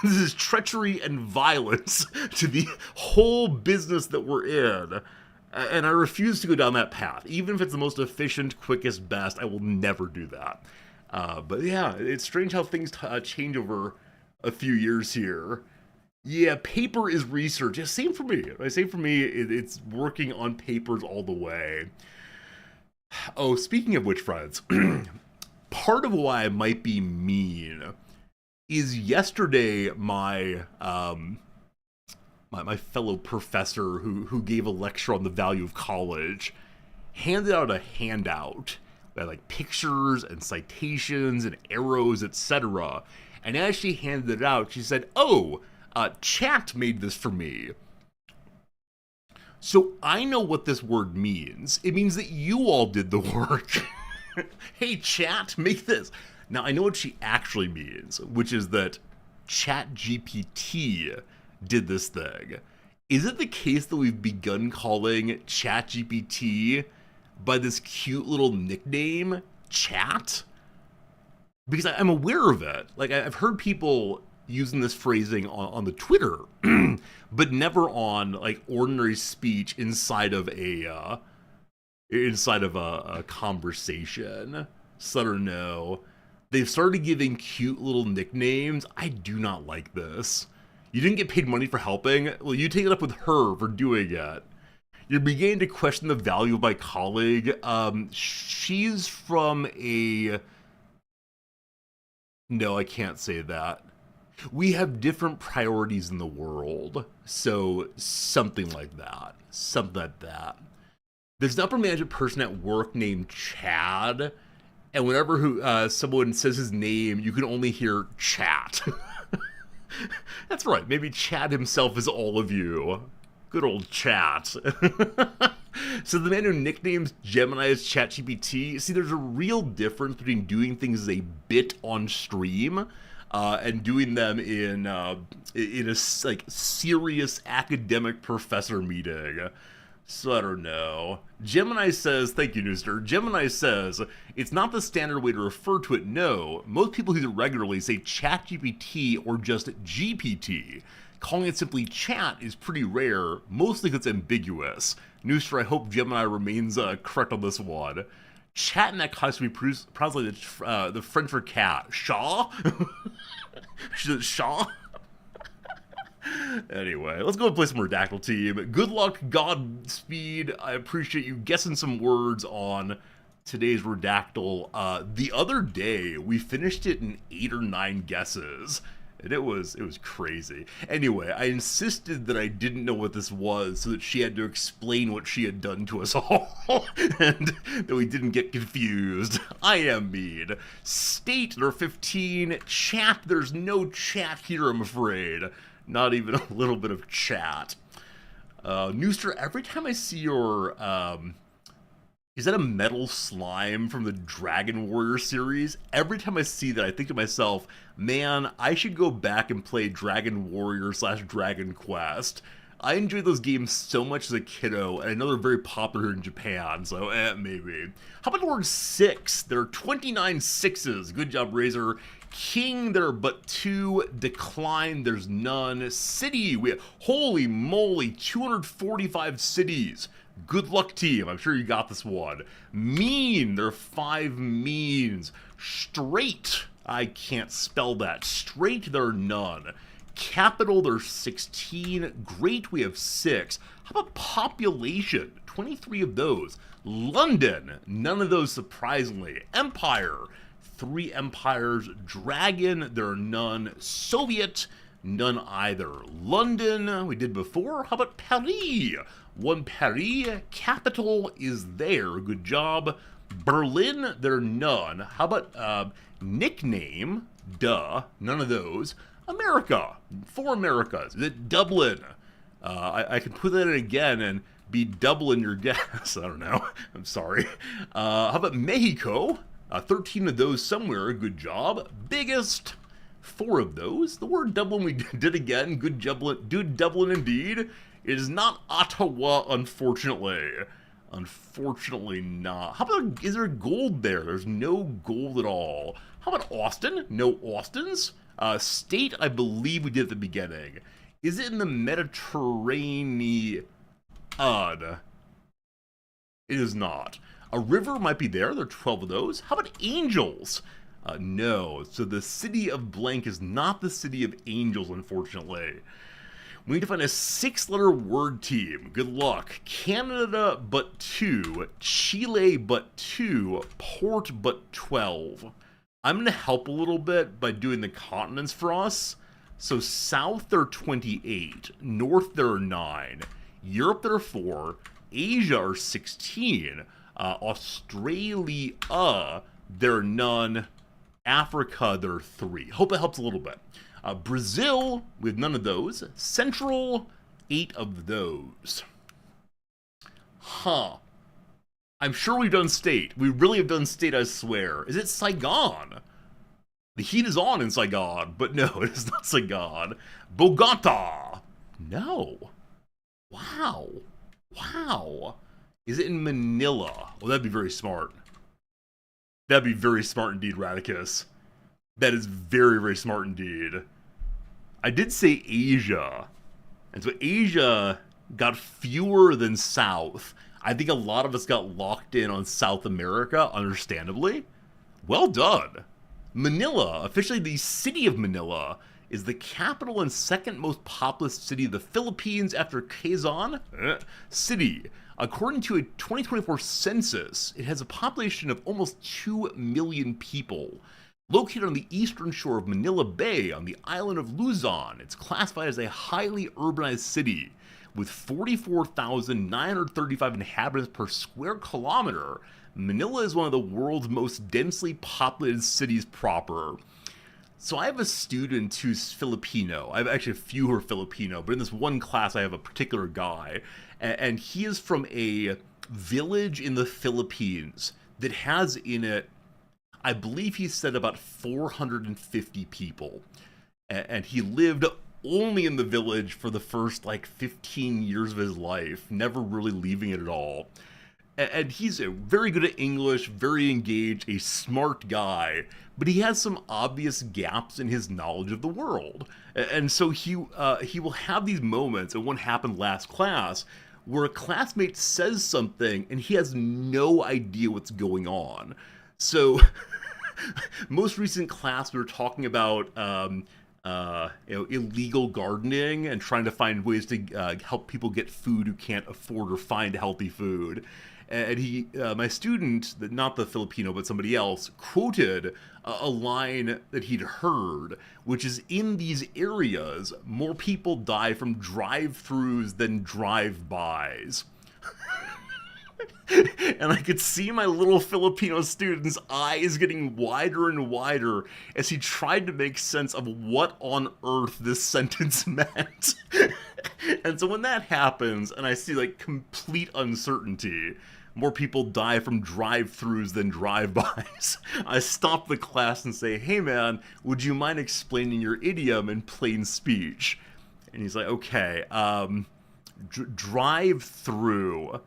This is treachery and violence to the whole business that we're in. And I refuse to go down that path. Even if it's the most efficient, quickest, best, I will never do that. But yeah, it's strange how things change over a few years here. Yeah, paper is research. Yeah, same for me. Same for me, it's working on papers all the way. Oh, speaking of which, friends, part of why I might be mean is yesterday my my fellow professor who gave a lecture on the value of college handed out a handout that had like pictures and citations and arrows, etc. And as she handed it out, she said, "Oh, chat made this for me." So I know what this word means. It means that you all did the work. Hey, chat, make this. Now, I know what she actually means, which is that ChatGPT did this thing. Is it the case that we've begun calling ChatGPT by this cute little nickname, Chat? Because I'm aware of it. Like, I've heard people using this phrasing on the Twitter, but never on like ordinary speech inside of a conversation. So I don't know. They've started giving cute little nicknames. I do not like this. You didn't get paid money for helping? Well, you take it up with her for doing it. You're beginning to question the value of my colleague. She's from a... No, I can't say that. We have different priorities in the world. So, something like that. Something like that. There's an upper management person at work named Chad, and whenever someone says his name, you can only hear chat. That's right, maybe Chad himself is all of you. Good old Chat. So the man who nicknames Gemini as ChatGPT, see, there's a real difference between doing things as a bit on stream and doing them in a like serious academic professor meeting. So I don't know. Gemini says, thank you, Nooster. Gemini says, it's not the standard way to refer to it, no. Most people use it regularly say ChatGPT or just GPT. Calling it simply chat is pretty rare, mostly because it's ambiguous. Nooster, I hope Gemini remains correct on this one. Chat in that context would be translated the French for cat. Shaw? Shaw? Anyway, let's go and play some Redactyl Team. Good luck, Godspeed. I appreciate you guessing some words on today's Redactyl. The other day, we finished it in 8 or 9 guesses. And it was crazy. Anyway, I insisted that I didn't know what this was so that she had to explain what she had done to us all. And that we didn't get confused. I am mean. State, there are 15. Chat, there's no chat here, I'm afraid. Not even a little bit of chat. Nooster, every time I see your, is that a metal slime from the Dragon Warrior series? Every time I see that, I think to myself, man, I should go back and play Dragon Warrior / Dragon Quest. I enjoyed those games so much as a kiddo, and I know they're very popular in Japan, so maybe. How about the word 6? There are 29 sixes. Good job, Razor. King, there are but 2. Decline, there's none. City, holy moly, 245 cities. Good luck, team. I'm sure you got this one. Mean, there are 5 means. Straight, I can't spell that. Straight, there are none. Capital, there's 16. Great, we have 6. How about population? 23 of those. London, none of those surprisingly. Empire, 3 empires. Dragon, there are none. Soviet, none either. London, we did before. How about Paris? 1 Paris. Capital is there. Good job. Berlin, there are none. How about nickname? Duh, none of those. America, 4 Americas. Is it Dublin? I can put that in again and be doubling your guess. I don't know. I'm sorry. How about Mexico? 13 of those somewhere. Good job. Biggest, 4 of those. The word Dublin we did again. Good Dublin indeed. It is not Ottawa, unfortunately. Unfortunately not. How about, is there gold there? There's no gold at all. How about Austin? No Austins. State, I believe we did at the beginning. Is it in the Mediterranean? It is not. A river might be there. There are 12 of those. How about angels? No. So the city of blank is not the city of angels, unfortunately. We need to find a 6-letter word, team. Good luck. Canada, but 2. Chile, but 2. Port, but 12. I'm going to help a little bit by doing the continents for us. So south, there are 28. North, there are 9. Europe, there are 4. Asia are 16. Australia, there are none. Africa, there are 3. Hope it helps a little bit. Brazil, we have none of those. Central, 8 of those. Huh. I'm sure we've done state. We really have done state, I swear. Is it Saigon? The heat is on in Saigon, but no, it is not Saigon. Bogota. No. Wow. Wow. Is it in Manila? Well, that'd be very smart. That'd be very smart indeed, Radicus. That is very, very smart indeed. I did say Asia. And so Asia got fewer than South. I think a lot of us got locked in on South America, understandably. Well done. Manila, officially the city of Manila, is the capital and second most populous city of the Philippines after Quezon City. According to a 2024 census, it has a population of almost 2 million people. Located on the eastern shore of Manila Bay on the island of Luzon, it's classified as a highly urbanized city with 44,935 inhabitants per square kilometer. Manila is one of the world's most densely populated cities proper. So I have a student who's Filipino. I have actually a few who are Filipino, but in this one class I have a particular guy, and he is from a village in the Philippines that has in it, I believe he said, about 450 people. And he lived only in the village for the first, 15 years of his life, never really leaving it at all. And he's very good at English, very engaged, a smart guy, but he has some obvious gaps in his knowledge of the world. And so he will have these moments, and one happened last class, where a classmate says something and he has no idea what's going on. So, most recent class we were talking about illegal gardening and trying to find ways to help people get food who can't afford or find healthy food. And he, my student, not the Filipino, but somebody else, quoted a line that he'd heard, which is, in these areas, more people die from drive-thrus than drive-bys. And I could see my little Filipino student's eyes getting wider and wider as he tried to make sense of what on earth this sentence meant. And so when that happens, and I see complete uncertainty, more people die from drive-thrus than drive-bys, I stop the class and say, hey man, would you mind explaining your idiom in plain speech? And he's like, okay, drive-through.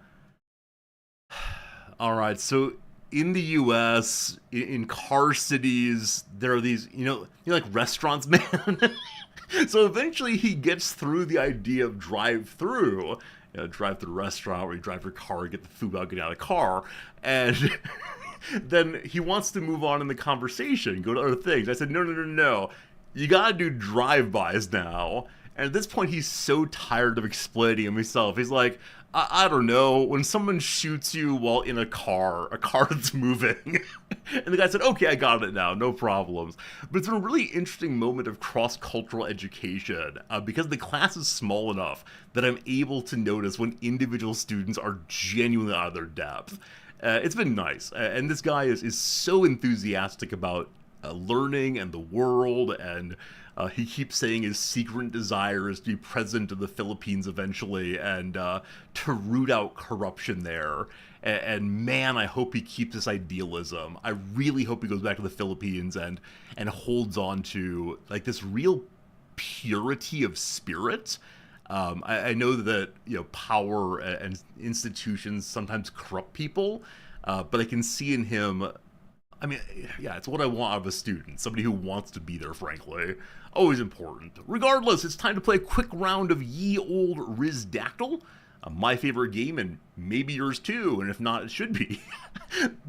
Alright, so in the US, in car cities, there are these, like restaurants, man? So eventually he gets through the idea of drive-through. Drive-through restaurant where you drive your car, get the food out, get out of the car, and then he wants to move on in the conversation, go to other things. I said, no. You gotta do drive-bys now. And at this point, he's so tired of explaining himself. He's like, I don't know, when someone shoots you while in a car that's moving. And the guy said, okay, I got it now, no problems. But it's been a really interesting moment of cross-cultural education, because the class is small enough that I'm able to notice when individual students are genuinely out of their depth. It's been nice. And this guy is so enthusiastic about learning and the world, and he keeps saying his secret desire is to be president of the Philippines eventually, and to root out corruption there. And man, I hope he keeps this idealism. I really hope he goes back to the Philippines and holds on to this real purity of spirit. I know that power and institutions sometimes corrupt people, but I can see in him. I mean, yeah, it's what I want out of a student. Somebody who wants to be there, frankly. Always important. Regardless, it's time to play a quick round of Ye Old Rizdactyl. My favorite game, and maybe yours too, and if not, it should be.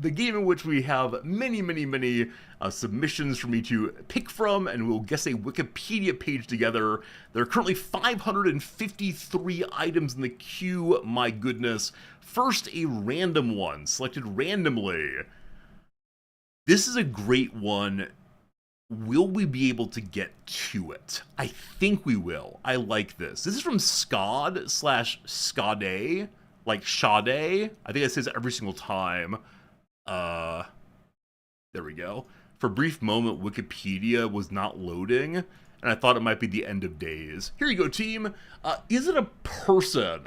The game in which we have many submissions for me to pick from, and we'll guess a Wikipedia page together. There are currently 553 items in the queue, my goodness. First, a random one, selected randomly. This is a great one. Will we be able to get to it? I think we will. I like this. This is from Scod/Skade, like Sade. I think it says every single time. There we go. For a brief moment, Wikipedia was not loading, and I thought it might be the end of days. Here you go, team. Is it a person?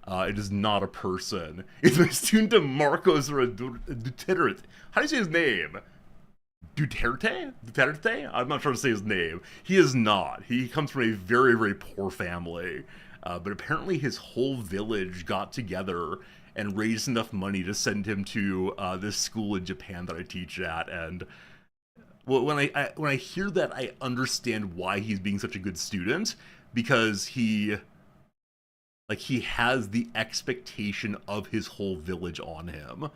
It is not a person. It's my student Marcos or a Duterte. How do you say his name? Duterte? I'm not trying to say his name. He is not. He comes from a very, very poor family. But apparently his whole village got together and raised enough money to send him to this school in Japan that I teach at. And when I hear that, I understand why he's being such a good student, because he has the expectation of his whole village on him.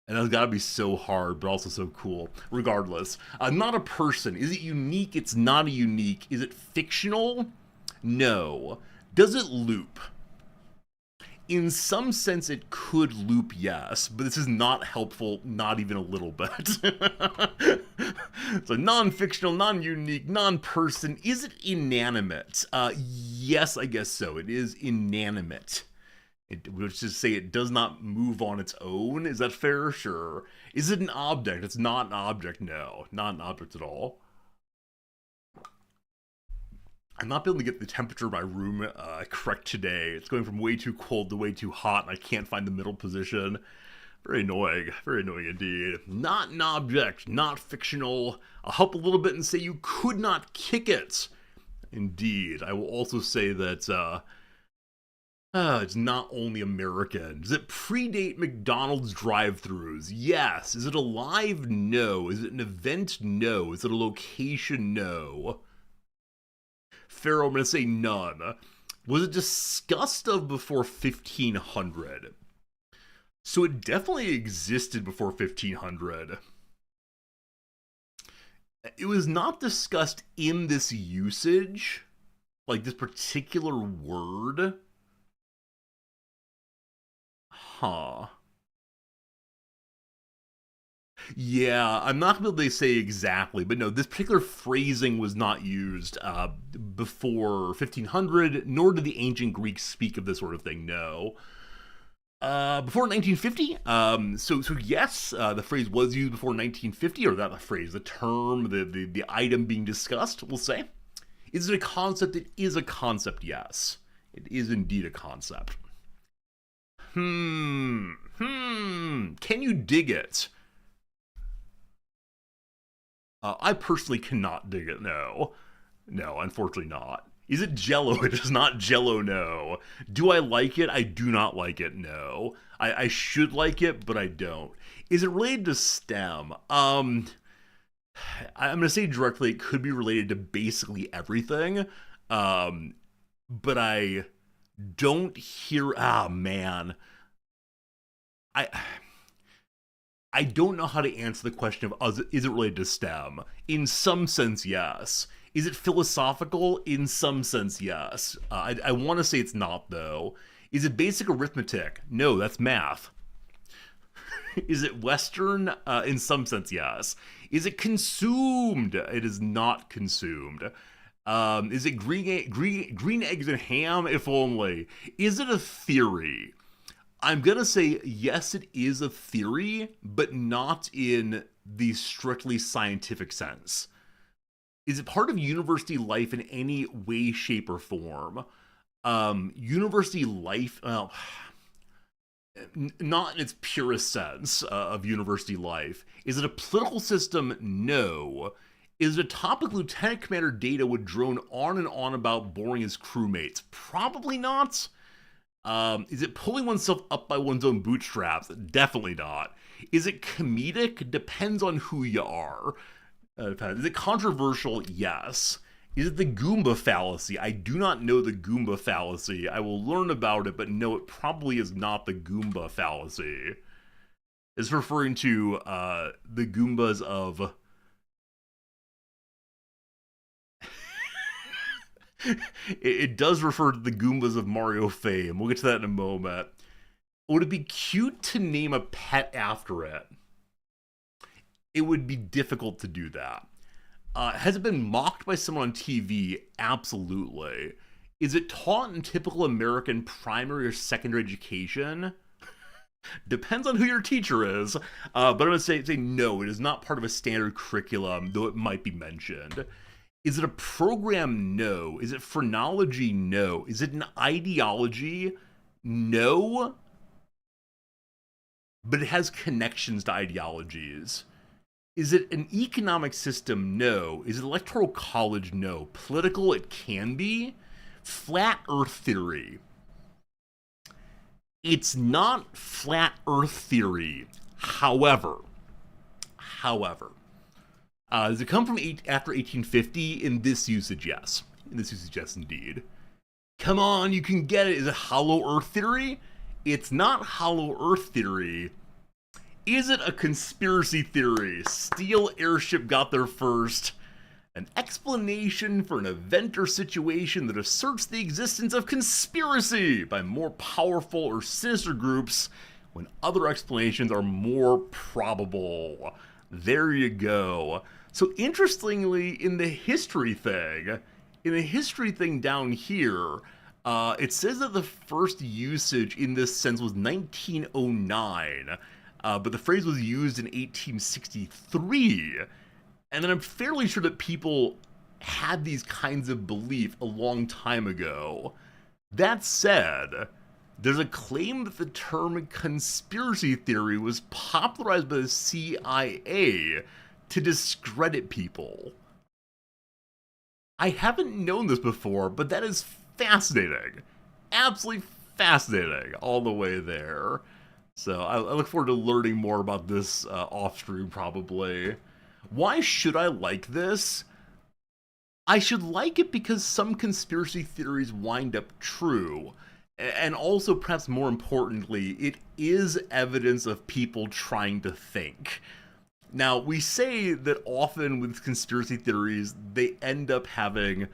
And that's gotta be so hard, but also so cool. Regardless, not a person. Is it unique? It's not a unique. Is it fictional? No. Does it loop? In some sense, it could loop, yes, but this is not helpful, not even a little bit. So non-fictional, non-unique, non-person. Is it inanimate? Yes, I guess so. It is inanimate. Which is to say it does not move on its own. Is that fair? Sure. Is it an object? It's not an object, no. Not an object at all. I'm not able to get the temperature of my room correct today. It's going from way too cold to way too hot, and I can't find the middle position. Very annoying indeed. Not an object, not fictional. I'll help a little bit and say you could not kick it. Indeed. I will also say that it's not only American. Does it predate McDonald's drive-thrus? Yes. Is it alive? No. Is it an event? No. Is it a location? No. Pharaoh, I'm going to say none. Was it discussed of before 1500? So it definitely existed before 1500. It was not discussed in this usage, like this particular word. Huh. Yeah, I'm not going to be able to say exactly, but no, this particular phrasing was not used before 1500, nor did the ancient Greeks speak of this sort of thing, no. Before 1950, so yes, the phrase was used before 1950, or not the phrase, the term, the item being discussed, we'll say. Is it a concept? It is a concept, yes. It is indeed a concept. Can you dig it? I personally cannot dig it, no. No, unfortunately not. Is it Jello? It is not Jello, no. Do I like it? I do not like it, no. I should like it, but I don't. Is it related to STEM? I'm going to say directly it could be related to basically everything, but I don't hear... man. I don't know how to answer the question of is it related to STEM? In some sense, yes. Is it philosophical? In some sense, yes. I want to say it's not, though. Is it basic arithmetic? No, that's math. Is it Western? In some sense, yes. Is it consumed? It is not consumed. Is it green eggs and ham? If only. Is it a theory? I'm going to say yes, it is a theory, but not in the strictly scientific sense. Is it part of university life in any way, shape, or form? University life, well, not in its purest sense of university life. Is it a political system? No. Is it a topic Lieutenant Commander Data would drone on and on about boring his crewmates? Probably not. Is it pulling oneself up by one's own bootstraps? Definitely not. Is it comedic? Depends on who you are. Is it controversial? Yes. Is it the Goomba fallacy? I do not know the Goomba fallacy. I will learn about it, but no, it probably is not the Goomba fallacy. It's referring to the Goombas of... It does refer to the Goombas of Mario fame. We'll get to that in a moment. Would it be cute to name a pet after it? It would be difficult to do that. Has it been mocked by someone on TV? Absolutely. Is it taught in typical American primary or secondary education? Depends on who your teacher is. But I'm going to say no, it is not part of a standard curriculum, though it might be mentioned. Is it a program? No. Is it phrenology? No. Is it an ideology? No. But it has connections to ideologies. Is it an economic system? No. Is it electoral college? No. Political? It can be. Flat Earth theory. It's not flat Earth theory. However, does it come from after 1850? In this usage, yes. In this usage, yes, indeed. Come on, you can get it. Is it hollow Earth theory? It's not hollow Earth theory. Is it a conspiracy theory? Steel airship got there first. An explanation for an event or situation that asserts the existence of conspiracy by more powerful or sinister groups when other explanations are more probable. There you go. So interestingly, in the history thing down here, it says that the first usage in this sense was 1909, but the phrase was used in 1863. And then I'm fairly sure that people had these kinds of belief a long time ago. That said, there's a claim that the term conspiracy theory was popularized by the CIA to discredit people. I haven't known this before, but that is fascinating. Absolutely fascinating all the way there. So I look forward to learning more about this off stream probably. Why should I like this? I should like it because some conspiracy theories wind up true. And also, perhaps more importantly, it is evidence of people trying to think. Now, we say that often with conspiracy theories, they end up having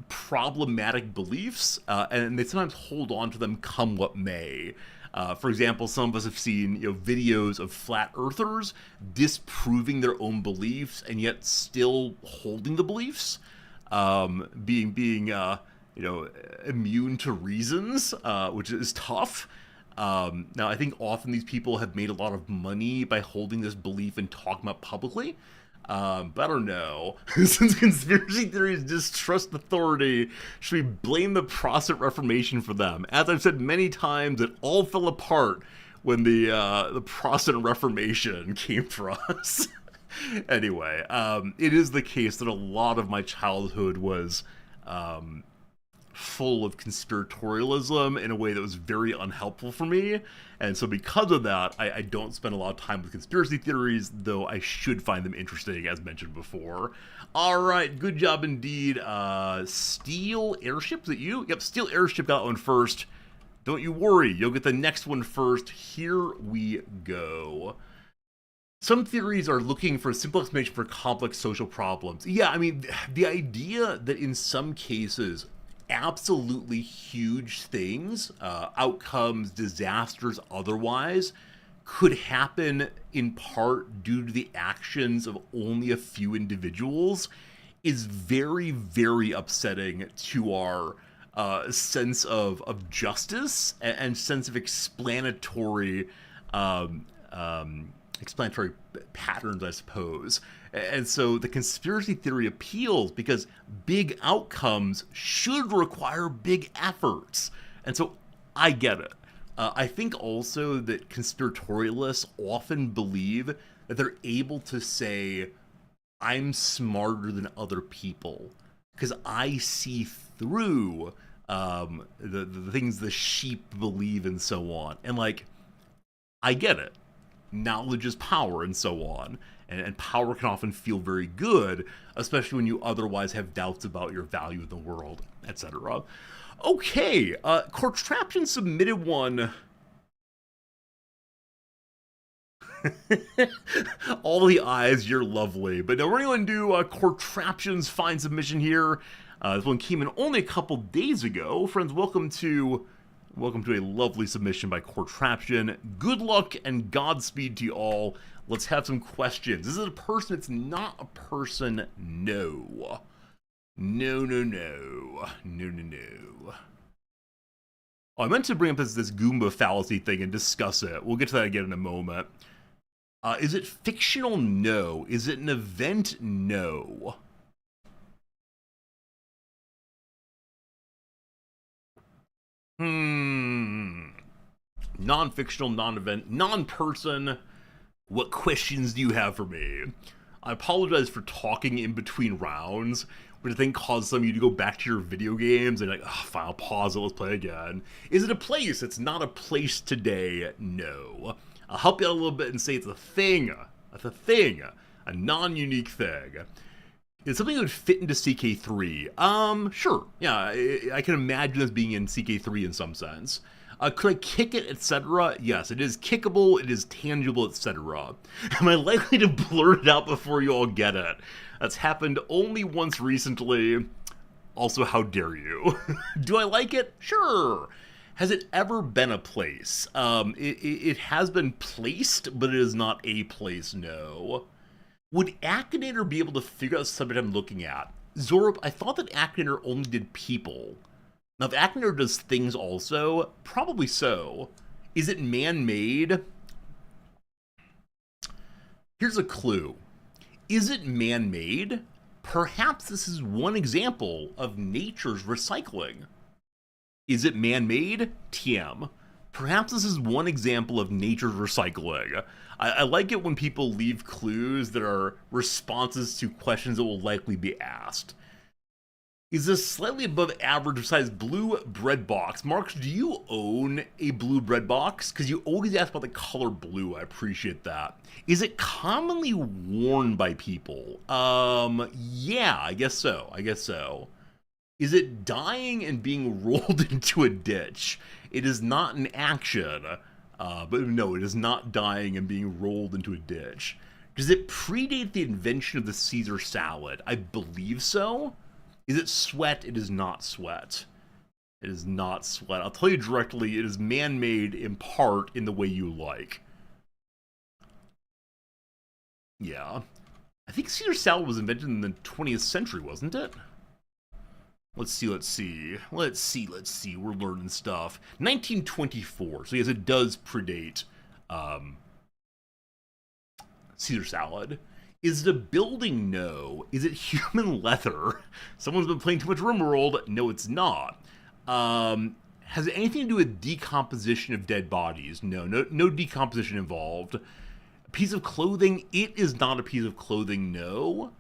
problematic beliefs, and they sometimes hold on to them come what may. For example, some of us have seen videos of flat earthers disproving their own beliefs and yet still holding the beliefs, being immune to reasons, which is tough. Now, I think often these people have made a lot of money by holding this belief and talking about publicly. But I don't know. Since conspiracy theories distrust authority, should we blame the Protestant Reformation for them? As I've said many times, it all fell apart when the Protestant Reformation came for us. Anyway, it is the case that a lot of my childhood was full of conspiratorialism in a way that was very unhelpful for me. And so because of that, I don't spend a lot of time with conspiracy theories, though I should find them interesting, as mentioned before. All right, good job indeed. Steel Airship, is it you? Yep, Steel Airship got one first. Don't you worry, you'll get the next one first. Here we go. Some theories are looking for a simple explanation for complex social problems. Yeah, I mean, the idea that in some cases, absolutely huge things, outcomes, disasters otherwise, could happen in part due to the actions of only a few individuals is very, very upsetting to our sense of justice and sense of explanatory patterns, I suppose. And so the conspiracy theory appeals because big outcomes should require big efforts. And so I get it. I think also that conspiratorialists often believe that they're able to say, I'm smarter than other people because I see through the things the sheep believe and so on. And I get it. Knowledge is power and so on. And power can often feel very good, especially when you otherwise have doubts about your value in the world, etc. Okay, Cortraption submitted one. All the eyes, you're lovely. But now we're going to do Cortraption's fine submission here. This one came in only a couple days ago. Friends, welcome to a lovely submission by Cortraption. Good luck and Godspeed to you all. Let's have some questions. Is it a person? It's not a person. No. No. Oh, I meant to bring up this Goomba fallacy thing and discuss it. We'll get to that again in a moment. Is it fictional? No. Is it an event? No. Non-fictional, non-event, non-person. What questions do you have for me? I apologize for talking in between rounds, which I think caused some of you to go back to your video games and like, oh, fine, I'll pause it, let's play again. Is it a place? It's not a place today, no. I'll help you out a little bit and say it's a thing. It's a thing. A non-unique thing. It's something that would fit into CK3. Sure. Yeah, I can imagine this being in CK3 in some sense. Could I kick it, etc.? Yes, it is kickable, it is tangible, etc. Am I likely to blurt it out before you all get it? That's happened only once recently. Also, how dare you? Do I like it? Sure. Has it ever been a place? It has been placed, but it is not a place, no. Would Akinator be able to figure out the subject I'm looking at? Zorup, I thought that Akinator only did people. Now, if Akinator does things also, probably so. Is it man-made? Here's a clue. Is it man-made? Perhaps this is one example of nature's recycling. Is it man-made? TM. Perhaps this is one example of nature's recycling. I like it when people leave clues that are responses to questions that will likely be asked. Is this slightly above average size blue bread box? Marks, do you own a blue bread box? Because you always ask about the color blue. I appreciate that. Is it commonly worn by people? Yeah, I guess so. Is it dying and being rolled into a ditch? It is not an action. But no, it is not dying and being rolled into a ditch. Does it predate the invention of the Caesar salad? I believe so. Is it sweat? It is not sweat. It is not sweat. I'll tell you directly, it is man-made in part in the way you like. Yeah. I think Caesar salad was invented in the 20th century, wasn't it? Let's see. We're learning stuff. 1924. So yes, it does predate Caesar salad. Is it a building? No. Is it human leather? Someone's been playing too much RimWorld. No, it's not. Has it anything to do with decomposition of dead bodies? No decomposition involved. A piece of clothing? It is not a piece of clothing, no.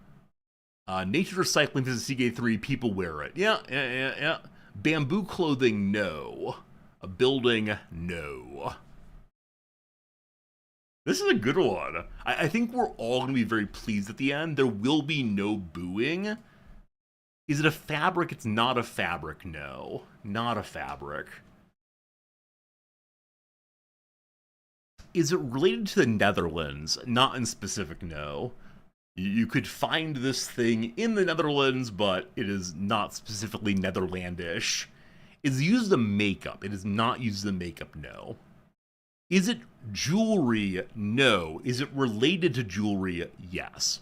Nature recycling is CK3, people wear it. Yeah. Bamboo clothing, no. A building, no. This is a good one. I think we're all going to be very pleased at the end. There will be no booing. Is it a fabric? It's not a fabric, no. Not a fabric. Is it related to the Netherlands? Not in specific, no. You could find this thing in the Netherlands, but it is not specifically Netherlandish. Is it used as makeup? It is not used as makeup, no. Is it jewelry? No. Is it related to jewelry? Yes.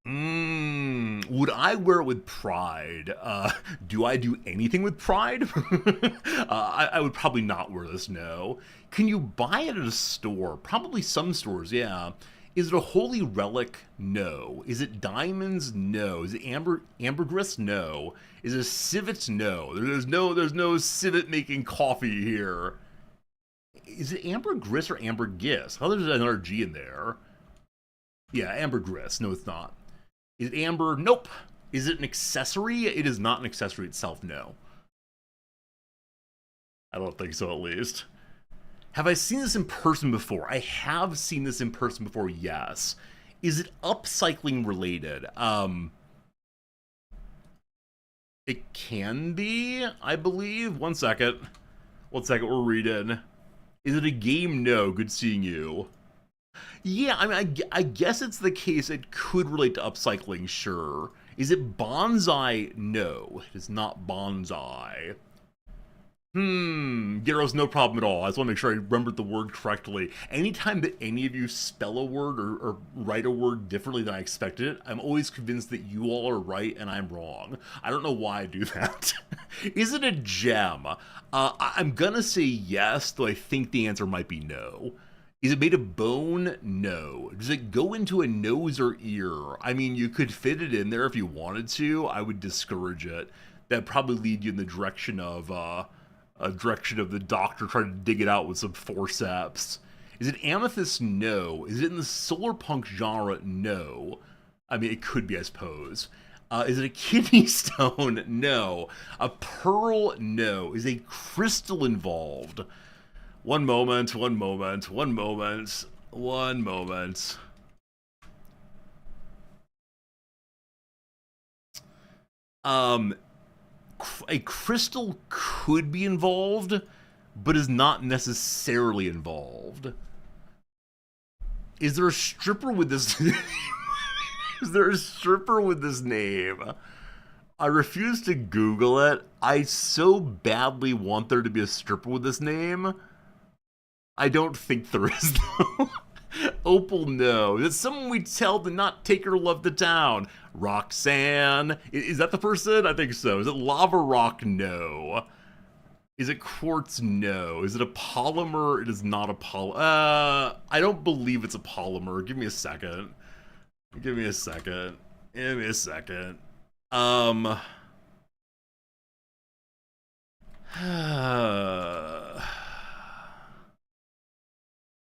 Would I wear it with pride? Do I do anything with pride? I would probably not wear this, no. Can you buy it at a store? Probably some stores, yeah. Is it a holy relic? No. Is it diamonds? No. Is it ambergris? No. Is it civet? No. There's no civet making coffee here. Is it ambergris or ambergris? Oh, there's another G in there. Yeah, ambergris. No, it's not. Is it amber? Nope. Is it an accessory? It is not an accessory itself, no. I don't think so, at least. Have I seen this in person before? I have seen this in person before, yes. Is it upcycling related? It can be, I believe. One second, we're reading. Is it a game? No. Good seeing you. Yeah, I mean, I guess it's the case it could relate to upcycling, sure. Is it bonsai? No, it is not bonsai. Gyros, no problem at all. I just want to make sure I remembered the word correctly. Anytime that any of you spell a word or write a word differently than I expected it, I'm always convinced that you all are right and I'm wrong. I don't know why I do that. Is it a gem? I'm gonna say yes, though I think the answer might be no. Is it made of bone? No. Does it go into a nose or ear? I mean, you could fit it in there if you wanted to. I would discourage it. That'd probably lead you in the direction of the doctor trying to dig it out with some forceps. Is it amethyst? No. Is it in the solar punk genre? No. I mean, it could be, I suppose. Is it a kidney stone? No. A pearl? No. Is a crystal involved? One moment, one moment, one moment, one moment. A crystal could be involved, but is not necessarily involved. Is there a stripper with this? Is there a stripper with this name? I refuse to Google it. I so badly want there to be a stripper with this name. I don't think there is, though. Opal, no. It's someone we tell to not take her love to town. Roxanne. Is that the person? I think so. Is it lava rock? No. Is it quartz? No. Is it a polymer? It is not a polymer. I don't believe it's a polymer. Give me a second. Give me a second. Give me a second.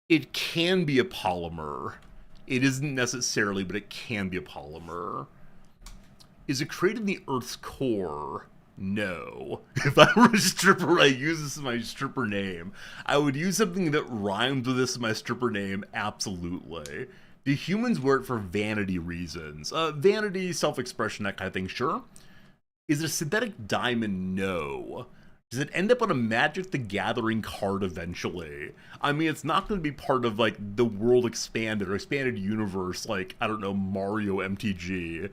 It can be a polymer. It isn't necessarily, but it can be a polymer. Is it created in the Earth's core? No. If I were a stripper, I use this as my stripper name. I would use something that rhymes with this as my stripper name, absolutely. Do humans wear it for vanity reasons? Vanity, self-expression, that kind of thing, sure. Is it a synthetic diamond? No. Does it end up on a Magic the Gathering card eventually? I mean, it's not going to be part of, like, the World Expanded or Expanded Universe, like, I don't know, Mario MTG.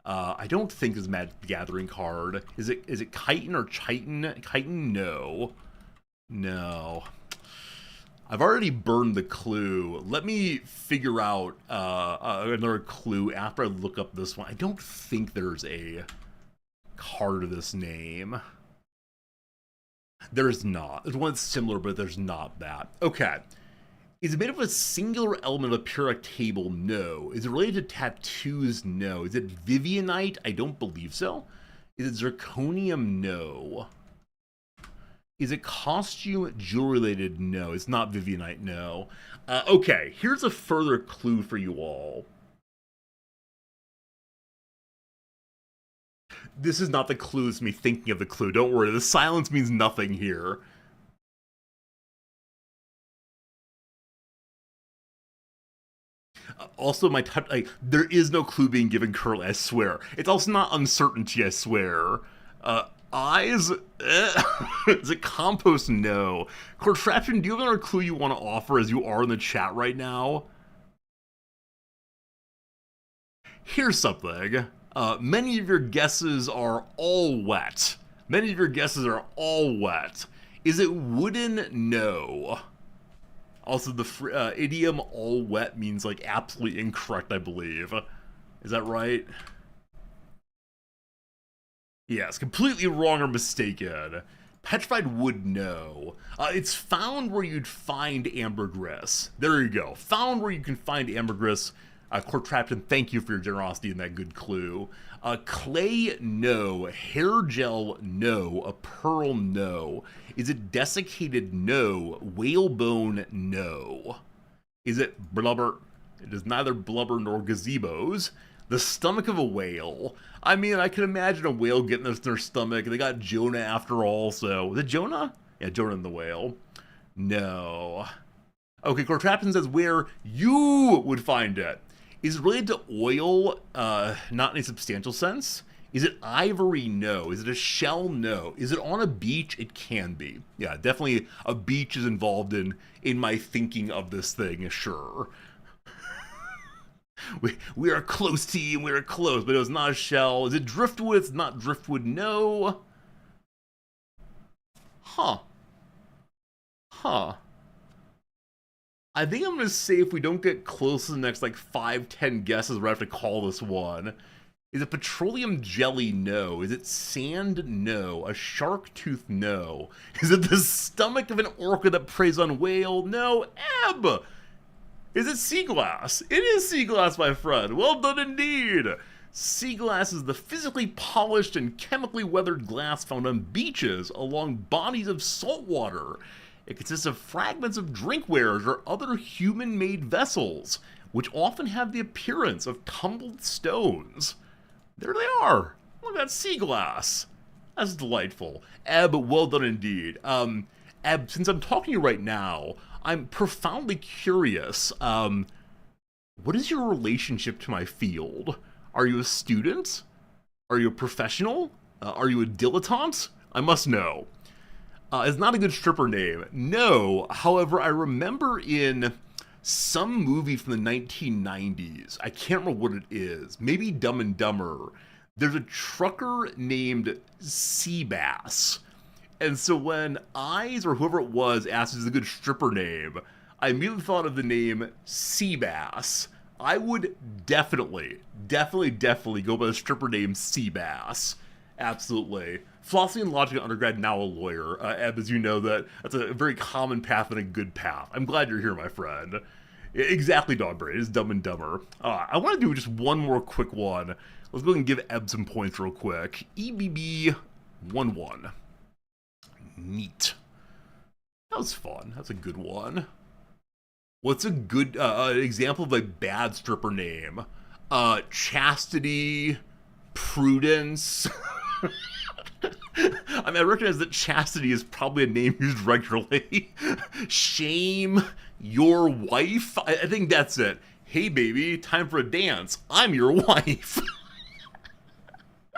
I don't think it's a Magic the Gathering card. Is it Chitin or Chitin? Chitin? No. No. I've already burned the clue. Let me figure out another clue after I look up this one. I don't think there's a card of this name. There's not. There's one that's similar, but there's not that. Okay. Is it made of a singular element of a periodic table? No. Is it related to tattoos? No. Is it Vivianite? I don't believe so. Is it zirconium? No. Is it costume jewelry related? No. It's not Vivianite? No. Okay, here's a further clue for you all. This is not the clue, it's me thinking of the clue. Don't worry, the silence means nothing here. Also, my touch, there is no clue being given currently, I swear. It's also not uncertainty, I swear. Eyes? Is it compost? No. Contraption, do you have another clue you want to offer as you are in the chat right now? Here's something. Many of your guesses are all wet. Many of your guesses are all wet. Is it wooden? No. Also, the idiom all wet means, like, absolutely incorrect, I believe. Is that right? Yes, completely wrong or mistaken. Petrified wood, no. It's found where you'd find ambergris. There you go. Found where you can find ambergris. Cortraption, thank you for your generosity in that good clue. Clay, no. Hair gel, no. A pearl, no. Is it desiccated? No. Whalebone, no. Is it blubber? It is neither blubber nor gazebos. The stomach of a whale. I mean, I can imagine a whale getting this in their stomach. They got Jonah after all, so... Was it Jonah? Yeah, Jonah and the whale. No. Okay, Cortraption says where you would find it. Is it related to oil? Not in a substantial sense. Is it ivory? No. Is it a shell? No. Is it on a beach? It can be. Yeah, definitely a beach is involved in my thinking of this thing, sure. We are close, team. We are close, but it was not a shell. Is it driftwood? It's not driftwood. No. Huh. I think I'm going to say if we don't get close to the next, like, 5-10 guesses, we're going to have to call this one. Is it petroleum jelly? No. Is it sand? No. A shark tooth? No. Is it the stomach of an orca that preys on whale? No. Ebb! Is it sea glass? It is sea glass, my friend. Well done indeed. Sea glass is the physically polished and chemically weathered glass found on beaches along bodies of salt water. It consists of fragments of drinkwares or other human-made vessels, which often have the appearance of tumbled stones. There they are. Look at that sea glass. That's delightful. Eb, well done indeed. Eb, since I'm talking to you right now, I'm profoundly curious. What is your relationship to my field? Are you a student? Are you a professional? Are you a dilettante? I must know. It's not a good stripper name. No, however, I remember in some movie from the 1990s, I can't remember what it is, maybe Dumb and Dumber, there's a trucker named Seabass. And so when Eyes or whoever it was asked is a good stripper name, I immediately thought of the name Seabass. I would definitely go by the stripper name Seabass. Absolutely. Philosophy and logic undergrad, now a lawyer. Eb, as you know, that's a very common path and a good path. I'm glad you're here, my friend. Exactly, Dogberry. It is Dumb and Dumber. I want to do just one more quick one. Let's go ahead and give Eb some points real quick. EBB 1-1. Neat. That was fun. That's a good one. What's a good example of a bad stripper name? Chastity, Prudence. I mean, I recognize that chastity is probably a name used regularly. Shame, your wife. I think that's it. Hey, baby, time for a dance. I'm your wife.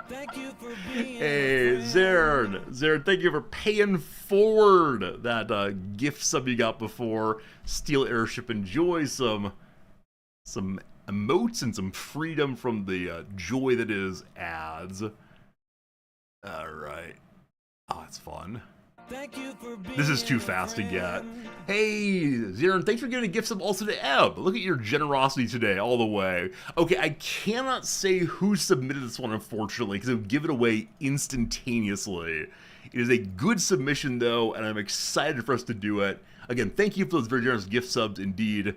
Thank you for being Hey, Zern, thank you for paying forward that gift sub you got before. Steel Airship enjoys some emotes and some freedom from the joy that is ads. All right. Oh, it's fun. Thank you for being This is too fast to get. Hey, Zeren, thanks for giving a gift sub also to Eb. Look at your generosity today, all the way. Okay, I cannot say who submitted this one, unfortunately, because it would give it away instantaneously. It is a good submission, though, and I'm excited for us to do it. Again, thank you for those very generous gift subs, indeed.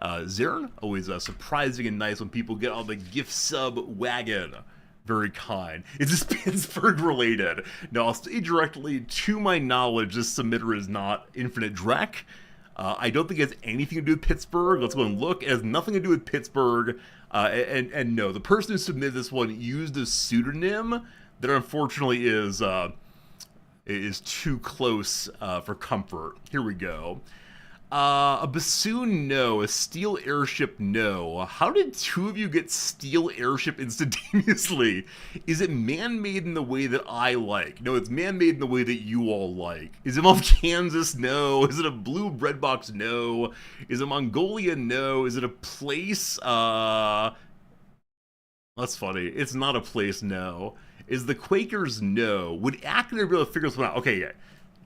Zeren, always surprising and nice when people get on the gift sub wagon. Very kind. Is this Pittsburgh related? No, I'll say directly, to my knowledge, this submitter is not Infinite Drek. I don't think it has anything to do with Pittsburgh. Let's go and look. It has nothing to do with Pittsburgh. And no, the person who submitted this one used a pseudonym that unfortunately is too close for comfort. Here we go. A bassoon, no. A steel airship, no. How did two of you get steel airship instantaneously? Is it man-made in the way that I like? No, it's man-made in the way that you all like. Is it off Kansas? No. Is it a blue bread box? No. Is it Mongolia? No. Is it a place? That's funny. It's not a place, no. Is the Quakers? No. Would Akinator be able to figure this one out? Okay, yeah.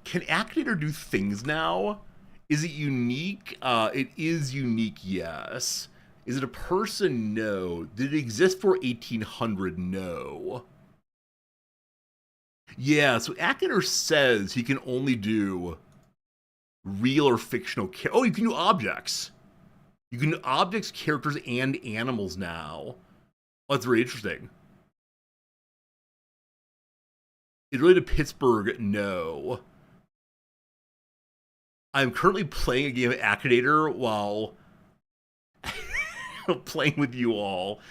Can Akinator do things now? Is it unique? It is unique, yes. Is it a person? No. Did it exist for 1800? No. Yeah, so Akinator says he can only do real or fictional oh, you can do objects. You can do objects, characters, and animals now. Oh, that's very interesting. Is it related to Pittsburgh? No. I'm currently playing a game of Akinator while playing with you all.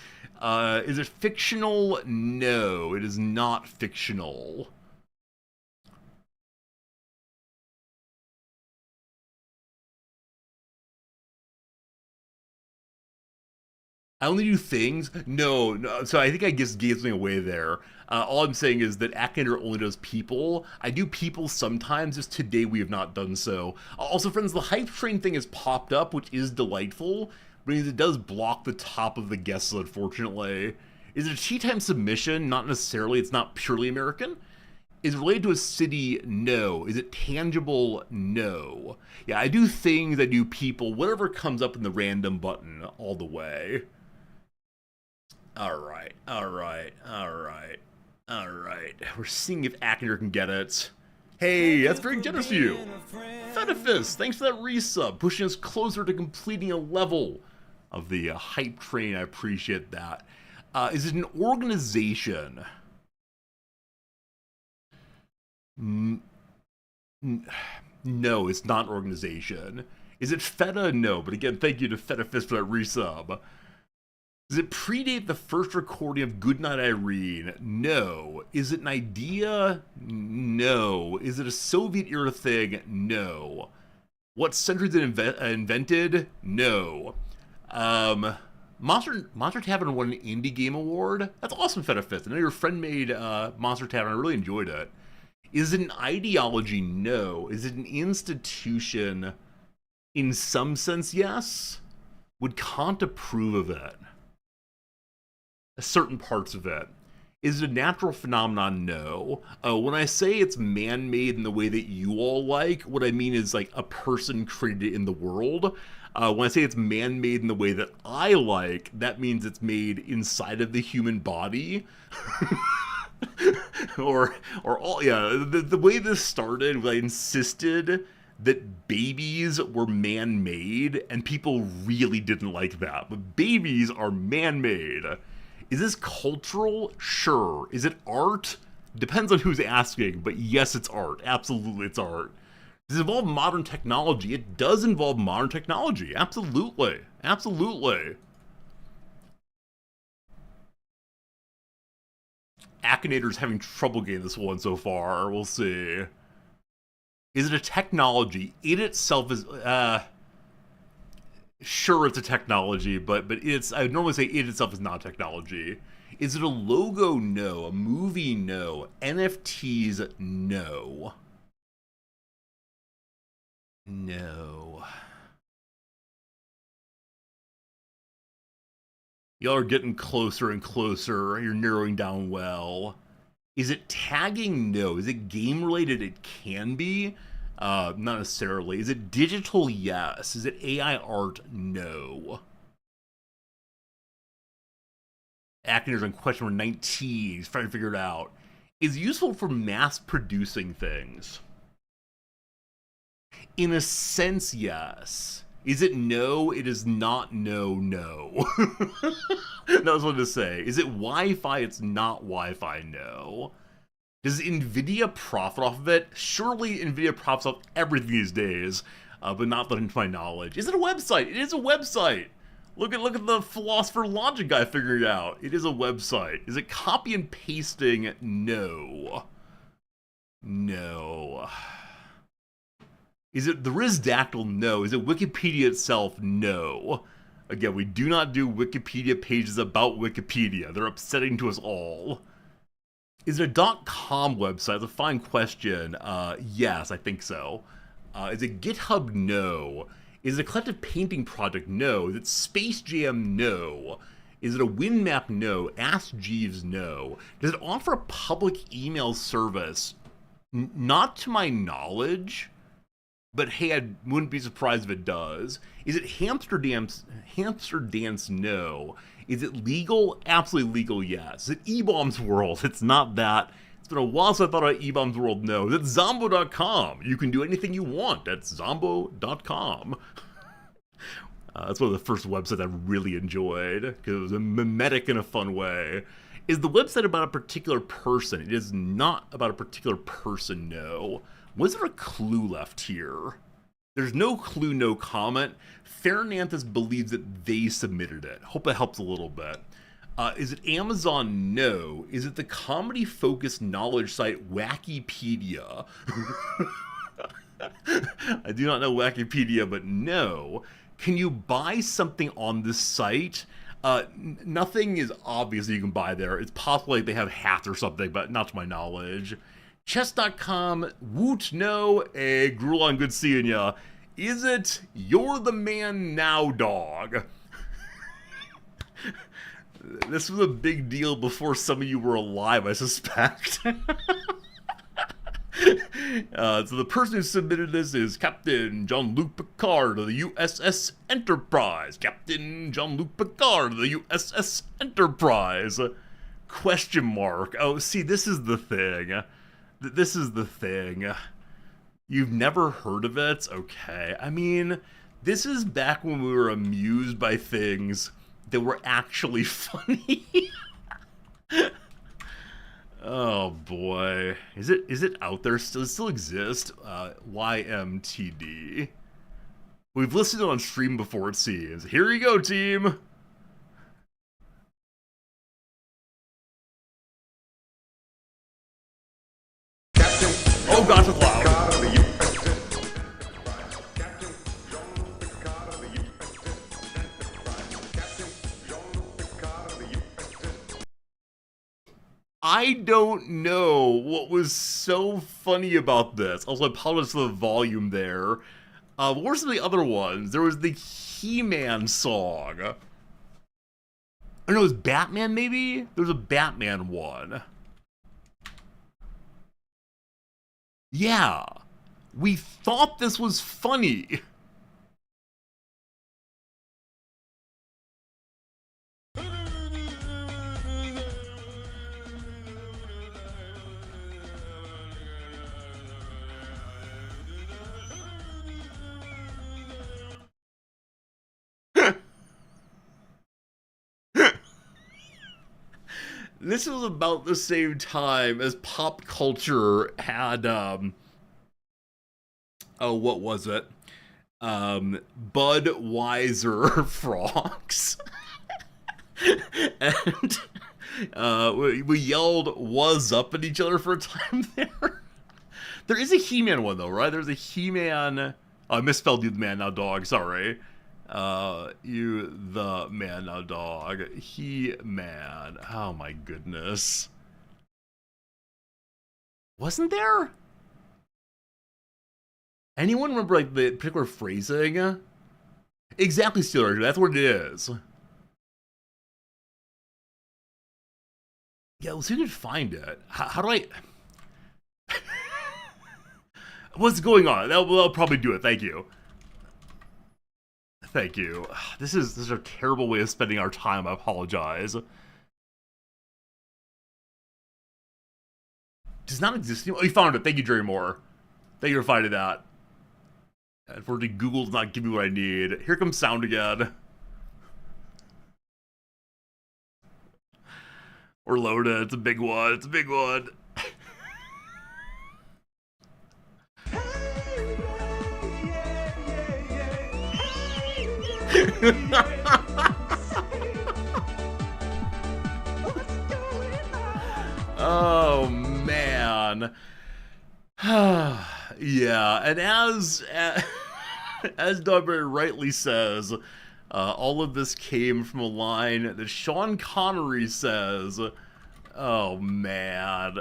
Is it fictional? No, it is not fictional. I only do things? No. So I think I just gave something away there. All I'm saying is that Akinator only does people. I do people sometimes, just today we have not done so. Also, friends, the hype train thing has popped up, which is delightful, but it does block the top of the guesses, unfortunately. Is it a tea time submission? Not necessarily. It's not purely American. Is it related to a city? No. Is it tangible? No. Yeah, I do things, I do people, whatever comes up in the random button all the way. Alright. We're seeing if Akinator can get it. Hey, that's very generous of you. Fedifis, thanks for that resub, pushing us closer to completing a level of the hype train. I appreciate that. Is it an organization? No, it's not an organization. Is it Feta? No, but again, thank you to Feta Fist for that resub. Does it predate the first recording of Goodnight Irene? No. Is it an idea? No. Is it a Soviet era thing? No. What century is it invented? No. Monster Tavern won an Indie Game Award? That's awesome, Feta Fist. I know your friend made Monster Tavern. I really enjoyed it. Is it an ideology? No. Is it an institution? In some sense, yes. Would Kant approve of it? Certain parts of it. Is it a natural phenomenon? No. When I say it's man-made in the way that you all like, what I mean is like a person created in the world. When I say it's man-made in the way that I like, that means it's made inside of the human body. or all, yeah, the way this started, I insisted that babies were man-made, and people really didn't like that. But babies are man-made. Is this cultural? Sure. Is it art? Depends on who's asking, but yes, it's art. Absolutely, it's art. Does it involve modern technology? It does involve modern technology. Absolutely. Absolutely. Akinator's having trouble getting this one so far. We'll see. Is it a technology? It itself is... Sure, it's a technology, but it's... I would normally say it itself is not technology. Is it a logo? No. A movie? No. NFTs? No. No. Y'all are getting closer and closer. You're narrowing down well. Is it tagging? No. Is it game related? It can be. Not necessarily. Is it digital? Yes. Is it AI art? No. Actors on question number 19. He's trying to figure it out. Is it useful for mass producing things? In a sense, yes. Is it no? It is not no. That was what to say. Is it Wi-Fi? It's not Wi-Fi, no. Does NVIDIA profit off of it? Surely NVIDIA profits off everything these days, but not that into my knowledge. Is it a website? It is a website. Look at the philosopher logic guy figured it out. It is a website. Is it copy and pasting? No. No. Is it the Rizdactyl? No. Is it Wikipedia itself? No. Again, we do not do Wikipedia pages about Wikipedia. They're upsetting to us all. Is it a .com website? That's a fine question. Yes, I think so. Is it GitHub? No. Is it a collective painting project? No. Is it Space Jam? No. Is it a WinMap? No. Ask Jeeves? No. Does it offer a public email service? Not to my knowledge. But hey, I wouldn't be surprised if it does. Is it Hamster Dance? No. Is it legal? Absolutely legal, yes. Is it eBaum's World? It's not that. It's been a while since I thought about eBaum's World, no. Is it Zombo.com? You can do anything you want at Zombo.com. That's one of the first websites I really enjoyed, because it was mimetic in a fun way. Is the website about a particular person? It is not about a particular person, no. Was there a clue left here? There's no clue, no comment. Fairnanthus believes that they submitted it. Hope that helps a little bit. Is it Amazon? No. Is it the comedy-focused knowledge site Wackipedia? I do not know Wackipedia, but no. Can you buy something on this site? Nothing is obvious that you can buy there. It's possible like they have hats or something, but not to my knowledge. Chess.com, woot no, Grulon, good seeing ya. Is it You're the Man Now, dog? This was a big deal before some of you were alive, I suspect. So the person who submitted this is Captain Jean-Luc Picard of the USS Enterprise. Captain Jean-Luc Picard of the USS Enterprise. Question mark. Oh, see, this is the thing. This is the thing. You've never heard of it? Okay. I mean, this is back when we were amused by things that were actually funny. Oh boy, is it out there still? Does it still exist? YMTD. We've listed it on stream before, it seems. Here you go, team. Oh gosh, it's loud. I don't know what was so funny about this. Also, I apologize for the volume there. What were some of the other ones? There was the He-Man song. I don't know, it was Batman maybe? There was a Batman one. Yeah. We thought this was funny. This was about the same time as pop culture had, oh, what was it? Budweiser frogs. And we yelled "was up" at each other for a time there. There is a He-Man one though, right? There's a He-Man. I misspelled you, the man now dog. Sorry. You the man now dog. He-Man. Oh my goodness. Wasn't there? Anyone remember like the particular phrasing? Exactly, Steeler. That's what it is. Yeah, let's see if we can find it. How do I? What's going on? That'll probably do it. Thank you. Thank you. This is a terrible way of spending our time. I apologize. Does not exist anymore. Oh, you found it. Thank you, Jerry Moore. Thank you for finding that. Unfortunately, Google does not give me what I need. Here comes sound again. We're loaded. It's a big one. It's a big one. Oh man. Yeah, and as Dogberry rightly says, all of this came from a line that Sean Connery says. Oh man.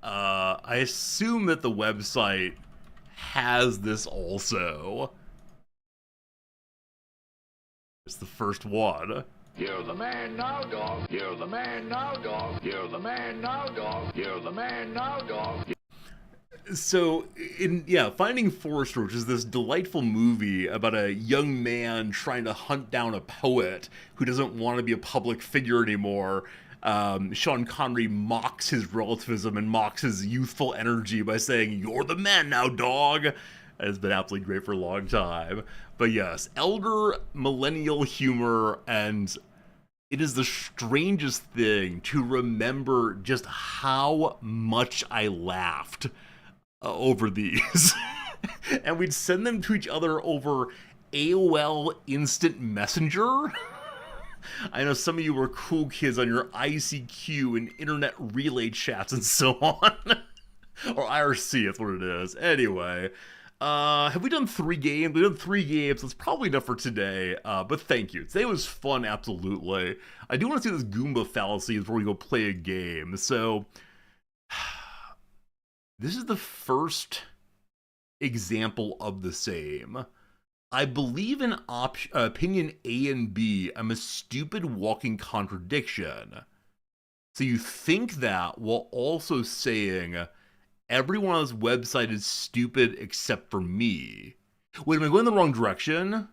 I assume that the website has this also. It's the first one. You're the man now, dog. You're the man now, dog. You're the man now, dog. You're the man now, dog. So, Finding Forrester, which is this delightful movie about a young man trying to hunt down a poet who doesn't want to be a public figure anymore. Sean Connery mocks his relativism and mocks his youthful energy by saying, "You're the man now, dog." That has been absolutely great for a long time. But yes, elder millennial humor, and it is the strangest thing to remember just how much I laughed over these. And we'd send them to each other over AOL Instant Messenger. I know some of you were cool kids on your ICQ and internet relay chats and so on. Or IRC, that's what it is. Anyway, have we done 3 games? We've done 3 games. That's probably enough for today. But thank you. Today was fun, absolutely. I do want to see this Goomba fallacy before we go play a game. So, this is the first example of the same. I believe in opinion A and B, I'm a stupid walking contradiction. So you think that while also saying everyone on this website is stupid except for me. Wait, am I going in the wrong direction?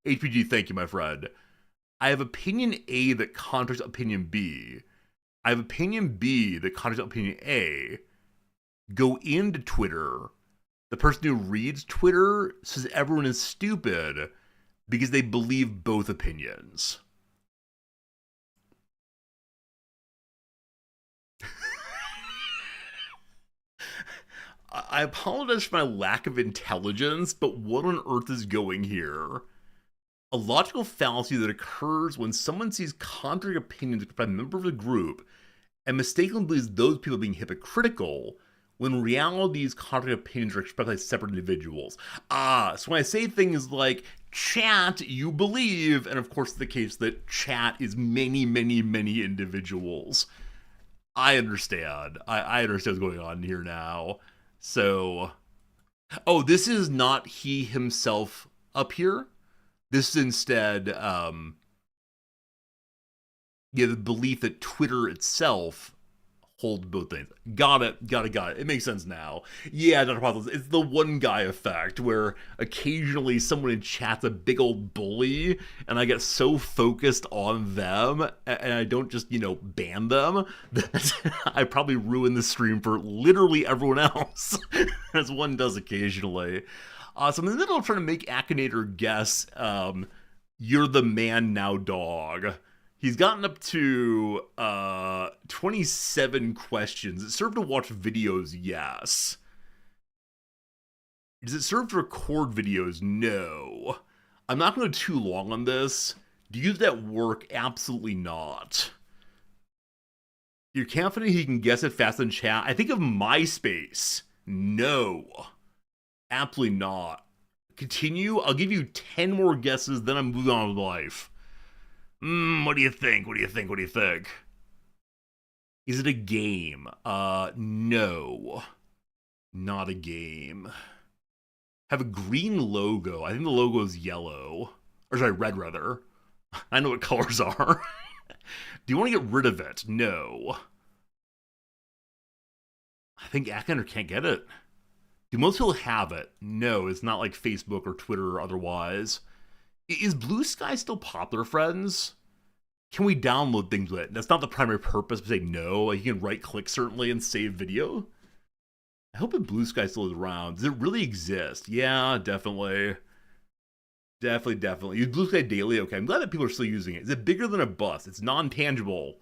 HPG, thank you, my friend. I have opinion A that contradicts opinion B. I have opinion B that contradicts opinion A. Go into Twitter. The person who reads Twitter says everyone is stupid because they believe both opinions. I apologize for my lack of intelligence, but what on earth is going here? A logical fallacy that occurs when someone sees contrary opinions by a member of the group and mistakenly believes those people being hypocritical, when in reality these contrary opinions are expressed by separate individuals. So when I say things like, chat, you believe, and of course the case that chat is many, many, many individuals, I understand. I understand what's going on here now. So, this is not he himself up here. This is instead, the belief that Twitter itself holds both things. Got it. It makes sense now. Yeah, Dr. Pothos, it's the one guy effect where occasionally someone in chat's a big old bully and I get so focused on them and I don't just, ban them that I probably ruin the stream for literally everyone else, as one does occasionally. So I'm in the middle of trying to make Akinator guess, you're the man now, dog. He's gotten up to 27 questions. It served to watch videos? Yes. Does it serve to record videos? No. I'm not going to go too long on this. Do you use that work? Absolutely not. You're confident he can guess it fast in chat? I think of MySpace. No. Absolutely not. Continue. I'll give you 10 more guesses, then I'm moving on with life. What do you think? Is it a game? No. Not a game. Have a green logo. I think the logo is yellow. Or sorry, red rather. I know what colors are. Do you want to get rid of it? No. I think Akinator can't get it. Do most people have it? No, it's not like Facebook or Twitter or otherwise. Is Blue Sky still popular, friends? Can we download things with it? That's not the primary purpose, but say no. You can right-click, certainly, and save video. I hope that Blue Sky still is around. Does it really exist? Yeah, definitely. Definitely. Use Blue Sky daily? Okay, I'm glad that people are still using it. Is it bigger than a bus? It's non-tangible.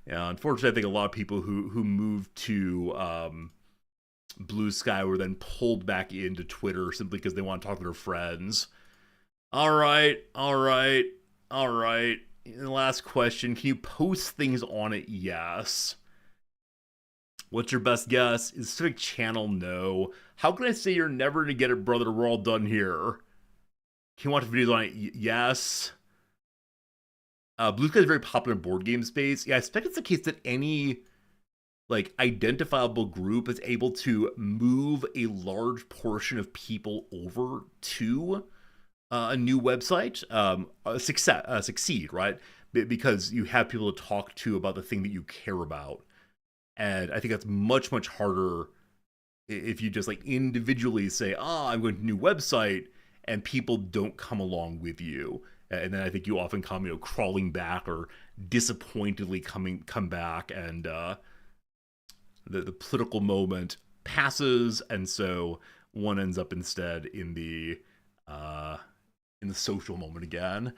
Yeah, unfortunately, I think a lot of people who moved to Blue Sky were then pulled back into Twitter simply because they want to talk to their friends. All right. And the last question, can you post things on it? Yes. What's your best guess? Is specific channel? No. How can I say you're never gonna get it, brother? We're all done here. Can you watch videos on it? Yes. Blue Sky is very popular in board game space. Yeah, I expect it's the case that any identifiable group is able to move a large portion of people over to a new website, succeed, right? Because you have people to talk to about the thing that you care about. And I think that's much, much harder if you just individually say, I'm going to a new website, and people don't come along with you. And then I think you often come, crawling back or disappointedly come back, and the political moment passes, and so one ends up instead in the social moment again.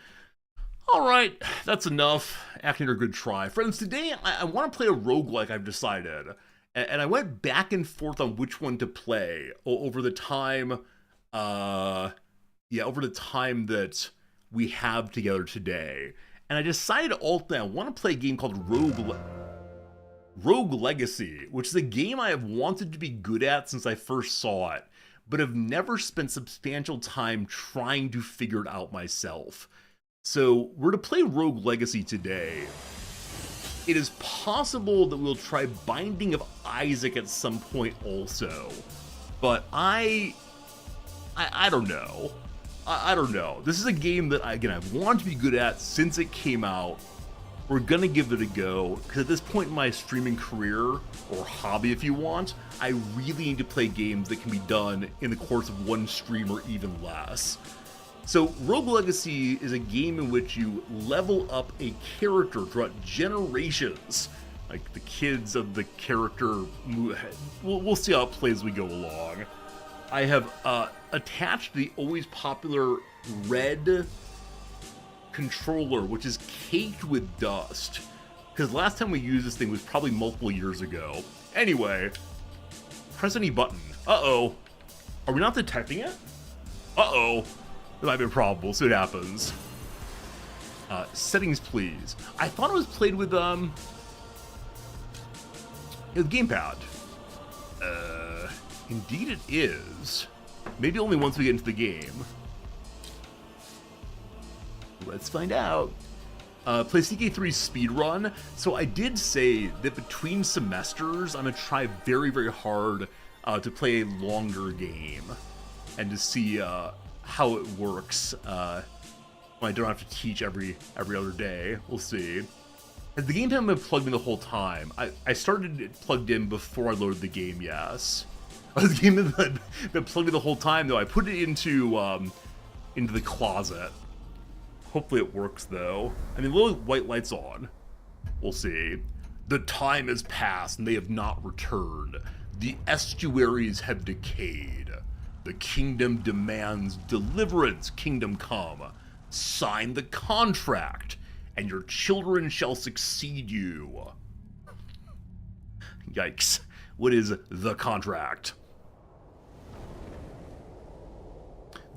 All right, that's enough. Akinator, good try. Friends, today I want to play a roguelike, I've decided. And I went back and forth on which one to play over the time, that we have together today. And I decided ultimately I want to play a game called Rogue Legacy, which is a game I have wanted to be good at since I first saw it, but have never spent substantial time trying to figure it out myself. So we're to play Rogue Legacy today. It is possible that we'll try Binding of Isaac at some point also, but I don't know. I don't know. This is a game that, I've wanted to be good at since it came out. We're gonna give it a go, because at this point in my streaming career, or hobby if you want, I really need to play games that can be done in the course of one stream or even less. So Rogue Legacy is a game in which you level up a character throughout generations. Like the kids of the character, we'll see how it plays as we go along. I have attached the always popular red controller, which is caked with dust, because last time we used this thing was probably multiple years ago. Anyway, press any button. Uh-oh. Are we not detecting it? Uh-oh. There might be a problem. We'll see what happens. Settings, please. I thought it was played with gamepad. Indeed it is. Maybe only once we get into the game. Let's find out. Play CK3 speedrun. So I did say that between semesters, I'm going to try very, very hard to play a longer game and to see how it works when I don't have to teach every other day. We'll see. Has the game been plugged in the whole time? I started it plugged in before I loaded the game, yes. The game has been plugged in the whole time, though. I put it into the closet. Hopefully it works, though. I mean, little white lights on. We'll see. The time has passed, and they have not returned. The estuaries have decayed. The kingdom demands deliverance, kingdom come. Sign the contract, and your children shall succeed you. Yikes. What is the contract?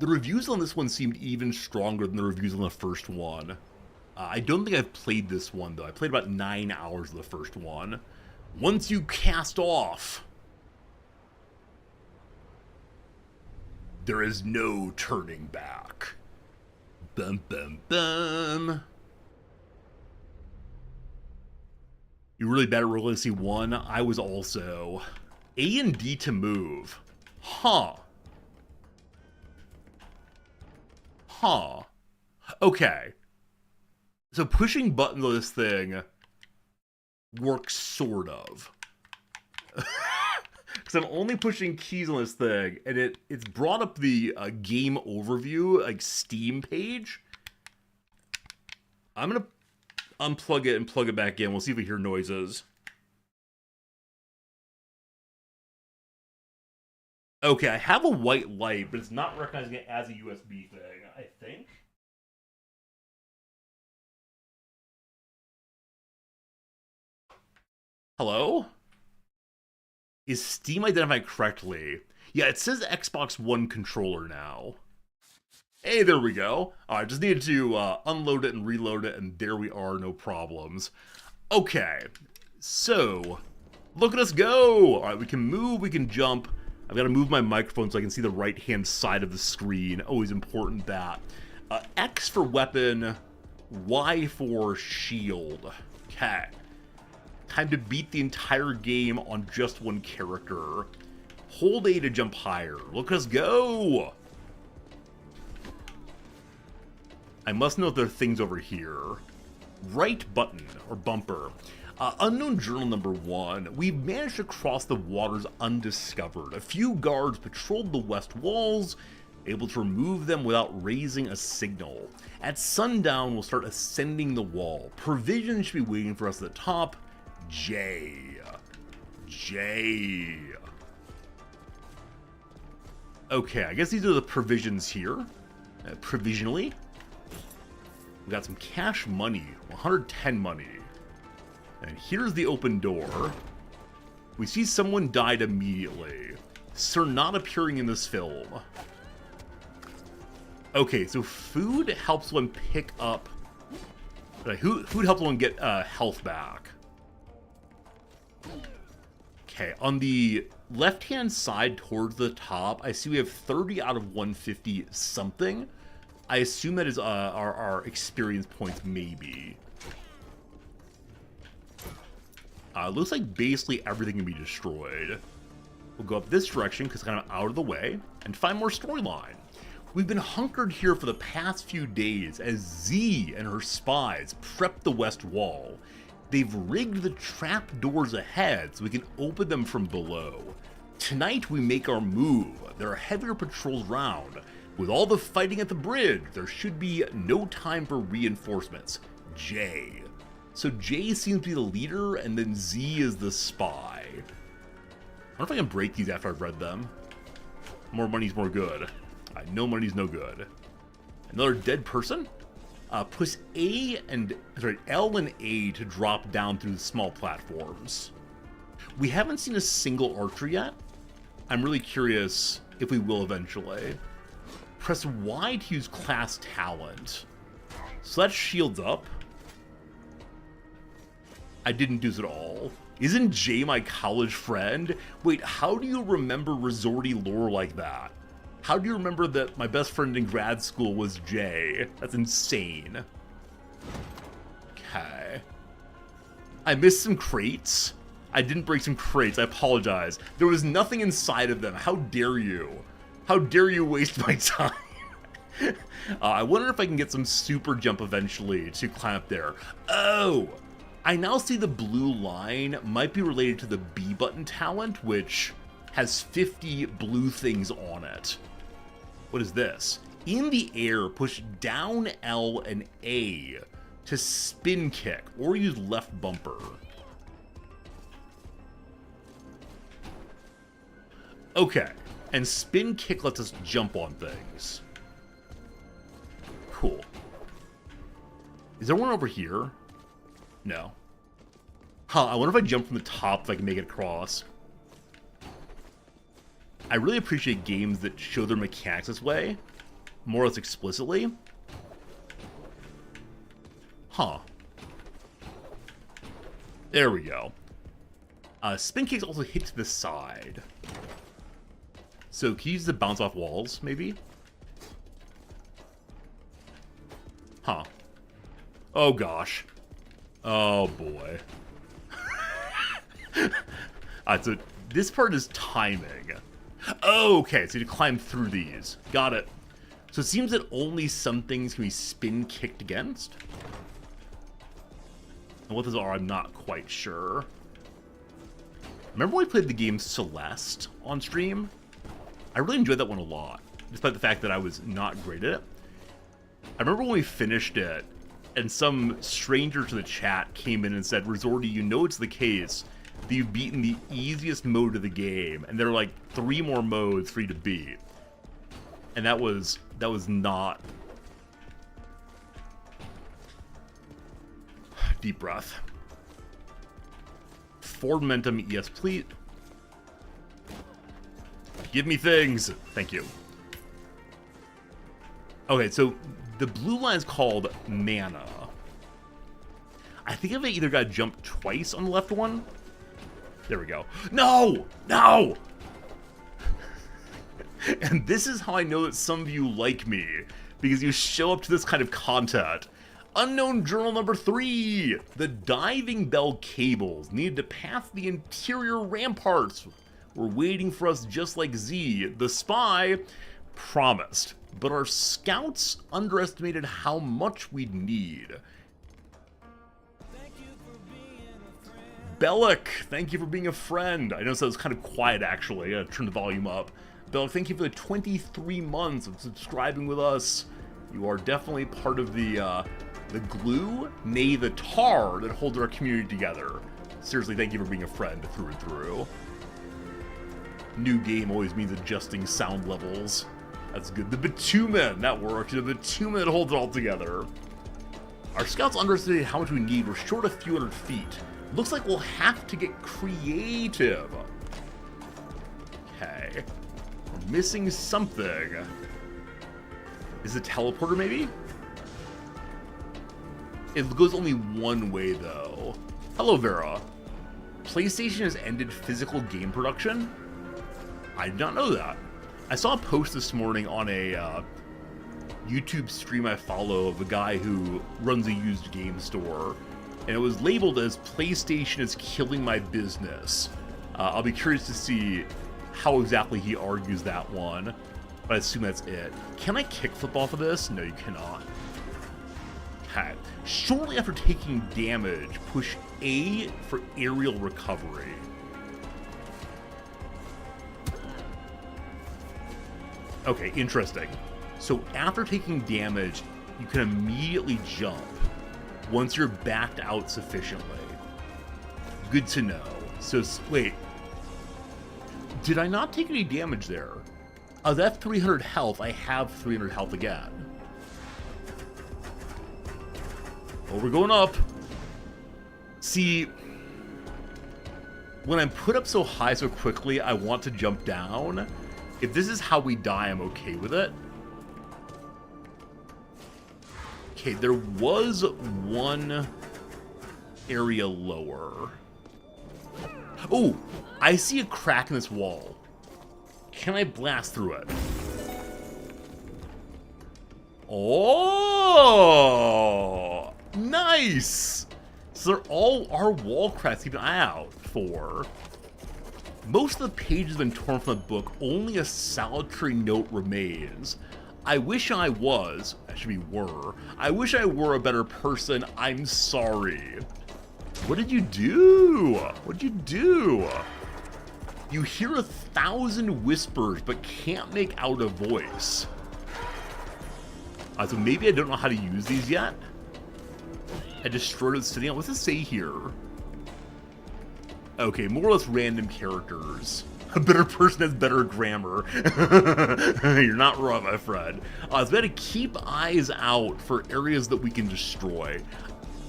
The reviews on this one seemed even stronger than the reviews on the first one. I don't think I've played this one, though. I played about 9 hours of the first one. Once you cast off, there is no turning back. Bum, bum, bum. You're really bad at Roller Legacy 1? I was also. A and D to move. Huh. Huh. Okay. So pushing buttons on this thing works sort of. Because I'm only pushing keys on this thing, and it's brought up the game overview, like Steam page. I'm gonna unplug it and plug it back in. We'll see if we hear noises. Okay, I have a white light, but it's not recognizing it as a USB thing, I think. Hello? Is Steam identified correctly? Yeah, it says Xbox One controller now. Hey, there we go. I just needed to unload it and reload it, and there we are, no problems. Okay, so look at us go. All right, we can move, we can jump. I've got to move my microphone so I can see the right-hand side of the screen. Always important that. X for weapon, Y for shield. Okay. Time to beat the entire game on just one character. Hold A to jump higher. Look at us go! I must know if there are things over here. Right button, or bumper. Unknown Journal number 1. We've managed to cross the waters undiscovered. A few guards patrolled the west walls, able to remove them without raising a signal. At sundown, we'll start ascending the wall. Provisions should be waiting for us at the top. J. Okay, I guess these are the provisions here. Provisionally. We got some cash money, 110 money. And here's the open door. We see someone died immediately. Sir not appearing in this film. Okay, so food helps one pick up... Food helps one get health back. Okay, on the left-hand side towards the top, I see we have 30 out of 150 something. I assume that is our experience points, maybe. Looks like basically everything can be destroyed. We'll go up this direction because it's kind of out of the way and find more storyline. We've been hunkered here for the past few days as Z and her spies prep the west wall. They've rigged the trap doors ahead so we can open them from below. Tonight we make our move. There are heavier patrols round. With all the fighting at the bridge, there should be no time for reinforcements. J. So J seems to be the leader, and then Z is the spy. I wonder if I can break these after I've read them. More money's more good. No money's no good. Another dead person? Push L and A to drop down through the small platforms. We haven't seen a single archer yet. I'm really curious if we will eventually. Press Y to use class talent. So that shields up. I didn't do it at all. Isn't Jay my college friend? Wait, how do you remember Resorty lore like that? How do you remember that my best friend in grad school was Jay? That's insane. Okay. I missed some crates. I didn't break some crates. I apologize. There was nothing inside of them. How dare you? How dare you waste my time? I wonder if I can get some super jump eventually to climb up there. Oh! I now see the blue line might be related to the B button talent, which has 50 blue things on it. What is this? In the air, push down L and A to spin kick, or use left bumper. Okay, and spin kick lets us jump on things. Cool. Is there one over here? No. Huh, I wonder if I jump from the top if I can make it across. I really appreciate games that show their mechanics this way, more or less explicitly. Huh. There we go. Spin kicks also hit to the side. So can you use the bounce off walls, maybe? Huh. Oh gosh. Oh boy. So this part is timing. Oh, okay, so you climb through these. Got it. So it seems that only some things can be spin kicked against. And what those are, I'm not quite sure. Remember when we played the game Celeste on stream? I really enjoyed that one a lot, despite the fact that I was not great at it. I remember when we finished it, and some stranger to the chat came in and said, Resorty, you know it's the case that you've beaten the easiest mode of the game, and there are like 3 more modes for you to beat. And that was not... Deep breath. Forward momentum, yes please. Give me things! Thank you. Okay, so the blue line is called mana. I think I've either got to jump twice on the left one. There we go. No! No! And this is how I know that some of you like me, because you show up to this kind of content. Unknown Journal number 3! The diving bell cables needed to pass the interior ramparts were waiting for us just like Z, the spy, promised. But our scouts underestimated how much we'd need. Bellic, thank you for being a friend. I noticed that was kind of quiet, actually. I gotta turn the volume up. Bellic, thank you for the 23 months of subscribing with us. You are definitely part of the glue, nay, the tar that holds our community together. Seriously, thank you for being a friend through and through. New game always means adjusting sound levels. That's good. The bitumen, that works. The bitumen that holds it all together. Our scouts underestimated how much we need. We're short a few hundred feet. Looks like we'll have to get creative. Okay. We're missing something. Is it a teleporter, maybe? It goes only one way, though. Hello, Vera. PlayStation has ended physical game production? I did not know that. I saw a post this morning on a YouTube stream I follow of a guy who runs a used game store, and it was labeled as PlayStation is killing my business. I'll be curious to see how exactly he argues that one, but I assume that's it. Can I kickflip off of this? No, you cannot. Okay. Shortly after taking damage, push A for aerial recovery. Okay, interesting. So after taking damage, you can immediately jump once you're backed out sufficiently. Good to know. So, wait. Did I not take any damage there? That's 300 health. I have 300 health again. Oh, we're going up. See, when I'm put up so high so quickly, I want to jump down. If this is how we die, I'm okay with it. Okay, there was one area lower. Oh, I see a crack in this wall. Can I blast through it? Oh, nice. So they're all our wall cracks. Keep an eye out for. Most of the pages have been torn from the book. Only a solitary note remains. I wish I was. That should be were. I wish I were a better person. I'm sorry. What did you do? What did you do? You hear 1,000 whispers, but can't make out a voice. So maybe I don't know how to use these yet. I destroyed it sitting out. What's it say here? Okay, more or less random characters. A better person has better grammar. You're not wrong, my friend. So we gotta keep eyes out for areas that we can destroy.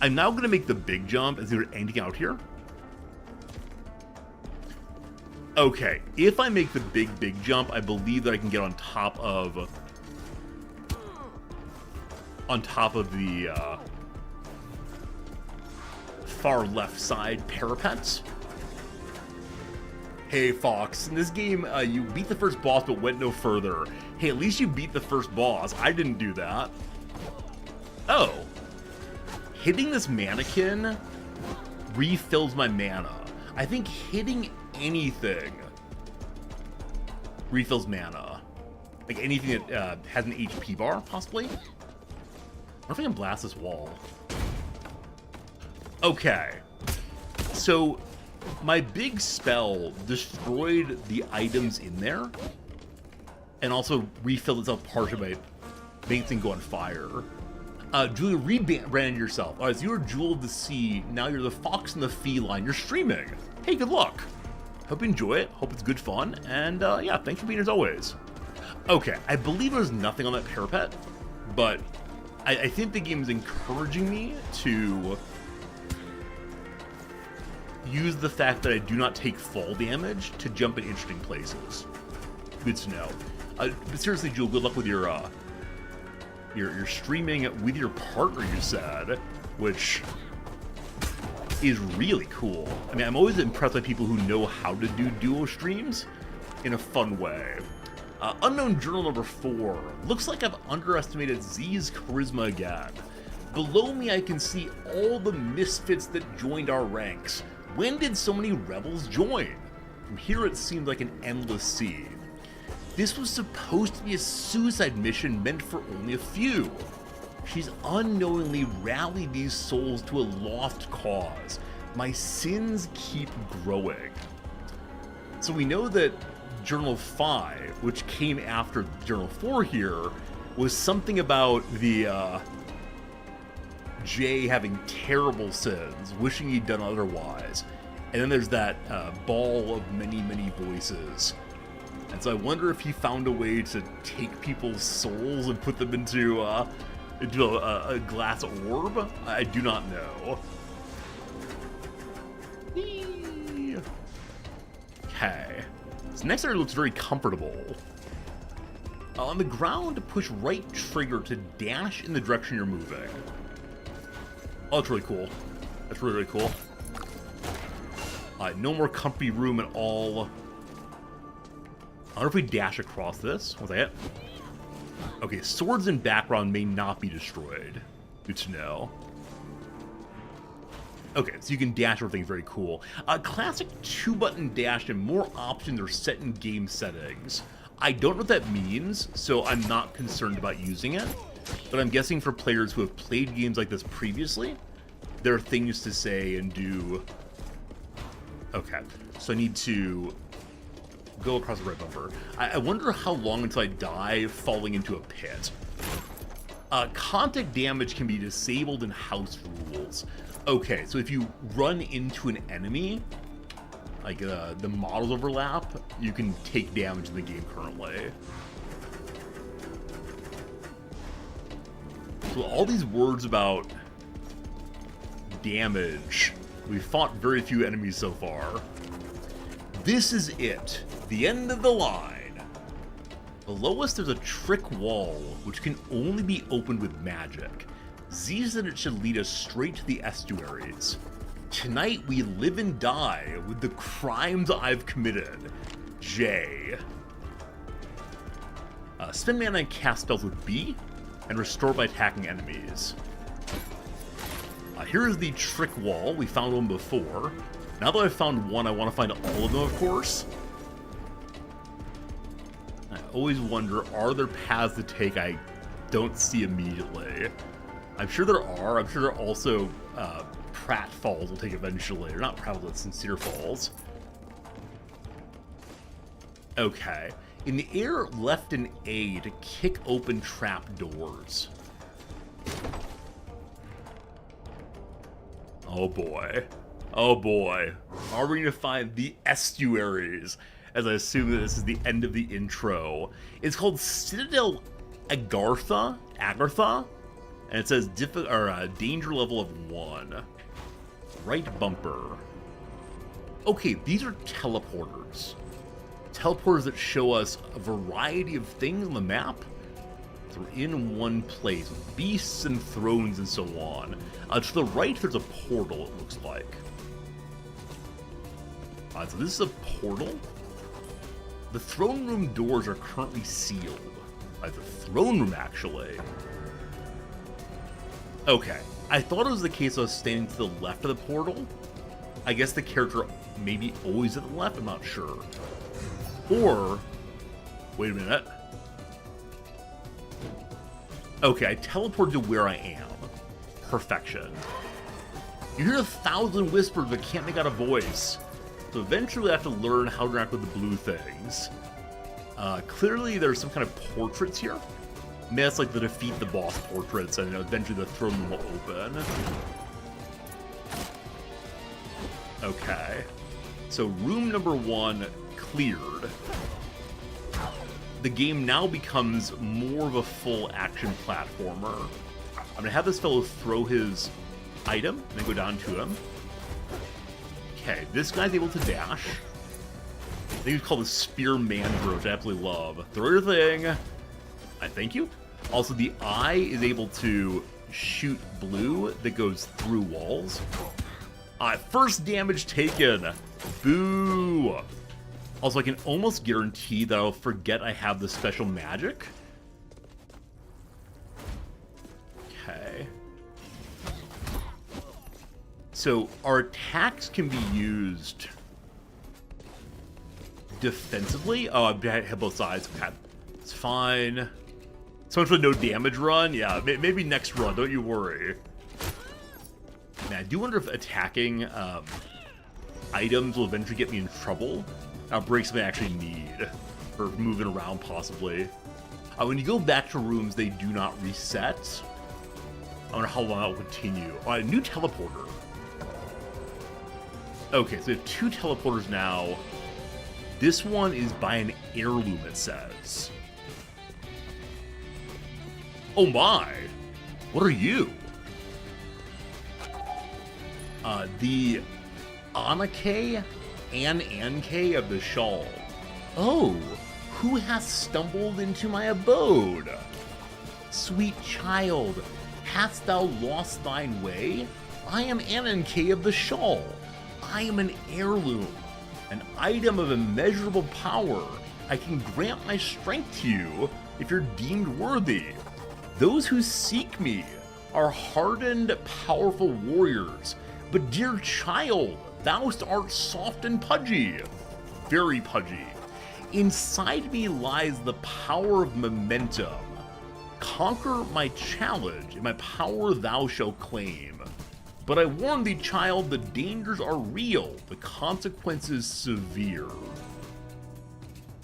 I'm now gonna make the big jump. Is there anything out here? Okay, if I make the big jump, I believe that I can get on top of the far left side parapets. Hey Fox, in this game you beat the first boss but went no further. Hey, at least you beat the first boss. I didn't do that. Oh, hitting this mannequin refills my mana. I think hitting anything refills mana. Like anything that has an HP bar, possibly? I wonder if I can blast this wall. Okay. So, my big spell destroyed the items in there, and also refilled itself partially by making things go on fire. Julia, rebranded yourself. As you were Jewel of the Sea, now you're the Fox and the Feline. You're streaming. Hey, good luck. Hope you enjoy it. Hope it's good fun. And yeah, thanks for being here as always. Okay, I believe there's nothing on that parapet, but I think the game is encouraging me to use the fact that I do not take fall damage to jump in interesting places. Good to know. But seriously, Jewel, good luck with your streaming with your partner, you said, which is really cool. I mean, I'm always impressed by people who know how to do duo streams in a fun way. Unknown Journal number 4. Looks like I've underestimated Z's charisma again. Below me I can see all the misfits that joined our ranks. When did so many rebels join? From here it seemed like an endless sea. This was supposed to be a suicide mission meant for only a few. She's unknowingly rallied these souls to a lost cause. My sins keep growing. So we know that Journal 5, which came after Journal 4 here, was something about the Jay having terrible sins, wishing he'd done otherwise. And then there's that ball of many, many voices. And so I wonder if he found a way to take people's souls and put them into a glass orb? I do not know. Okay. This next area looks very comfortable. On the ground, push right trigger to dash in the direction you're moving. Oh, that's really cool. That's really, really cool. No more comfy room at all. I wonder if we dash across this. What's that? Okay, swords in background may not be destroyed. Good to know. Okay, so you can dash over things, very cool. Classic 2-button dash and more options are set in game settings. I don't know what that means, so I'm not concerned about using it. But I'm guessing for players who have played games like this previously, there are things to say and do. Okay, so I need to go across the red bumper. I wonder how long until I die falling into a pit. Contact damage can be disabled in house rules. Okay, so if you run into an enemy, like the models overlap, you can take damage in the game currently. So all these words about damage, we've fought very few enemies so far. this is it. The end of the line. Below us there's a trick wall, which can only be opened with magic. Z said it should lead us straight to the estuaries. Tonight we live and die with the crimes I've committed. J. Spend mana and cast spells with B, and restore by attacking enemies. Here is the trick wall. We found one before. Now that I've found one, I want to find all of them, of course. I always wonder, are there paths to take I don't see immediately? I'm sure there are. I'm sure there are also pratfalls we'll take eventually. Or not pratfalls, but sincere falls. Okay. In the air, left an A to kick open trap doors. Oh boy. Oh boy. Are we going to find the estuaries? As I assume that this is the end of the intro. It's called Citadel Agartha, and it says danger level of 1. Right bumper. Okay, these are teleporters. Teleporters that show us a variety of things on the map. So we're in one place with beasts and thrones and so on. To the right, there's a portal, it looks like. So this is a portal. The throne room doors are currently sealed. The throne room, actually. Okay. I thought it was the case I was standing to the left of the portal. I guess the character may be always at the left, I'm not sure. Or, wait a minute. Okay, I teleported to where I am. Perfection. You hear 1,000 whispers but can't make out a voice. So eventually I have to learn how to interact with the blue things. Clearly there's some kind of portraits here. Maybe that's like the defeat the boss portraits, and eventually the throne room will open. Okay. So room number 1 cleared. The game now becomes more of a full action platformer. I'm gonna have this fellow throw his item, and then go down to him. Okay, this guy's able to dash. I think it's called the Spear Mandra, which I absolutely love. Throw your thing. Thank you. Also, the eye is able to shoot blue that goes through walls. First damage taken. Boo. Also, I can almost guarantee that I'll forget I have the special magic. Okay. So, our attacks can be used defensively. Oh, I hit both sides. Okay. It's fine. So much for no damage run? Yeah, maybe next run, don't you worry. Man, I do wonder if attacking items will eventually get me in trouble. I'll break something I actually need. Or moving around, possibly. When you go back to rooms, they do not reset. I wonder how long that will continue. A new teleporter. Okay, so we have 2 teleporters now. This one is by an heirloom, it says. Oh my! What are you? The Anake and Anke of the Shawl. Oh, who hath stumbled into my abode? Sweet child, hast thou lost thine way? I am Ananke of the Shawl. I am an heirloom, an item of immeasurable power. I can grant my strength to you if you're deemed worthy. Those who seek me are hardened, powerful warriors. But dear child, thou art soft and pudgy. Very pudgy. Inside me lies the power of momentum. Conquer my challenge, and my power thou shalt claim. But I warn thee, child, the dangers are real, the consequences severe.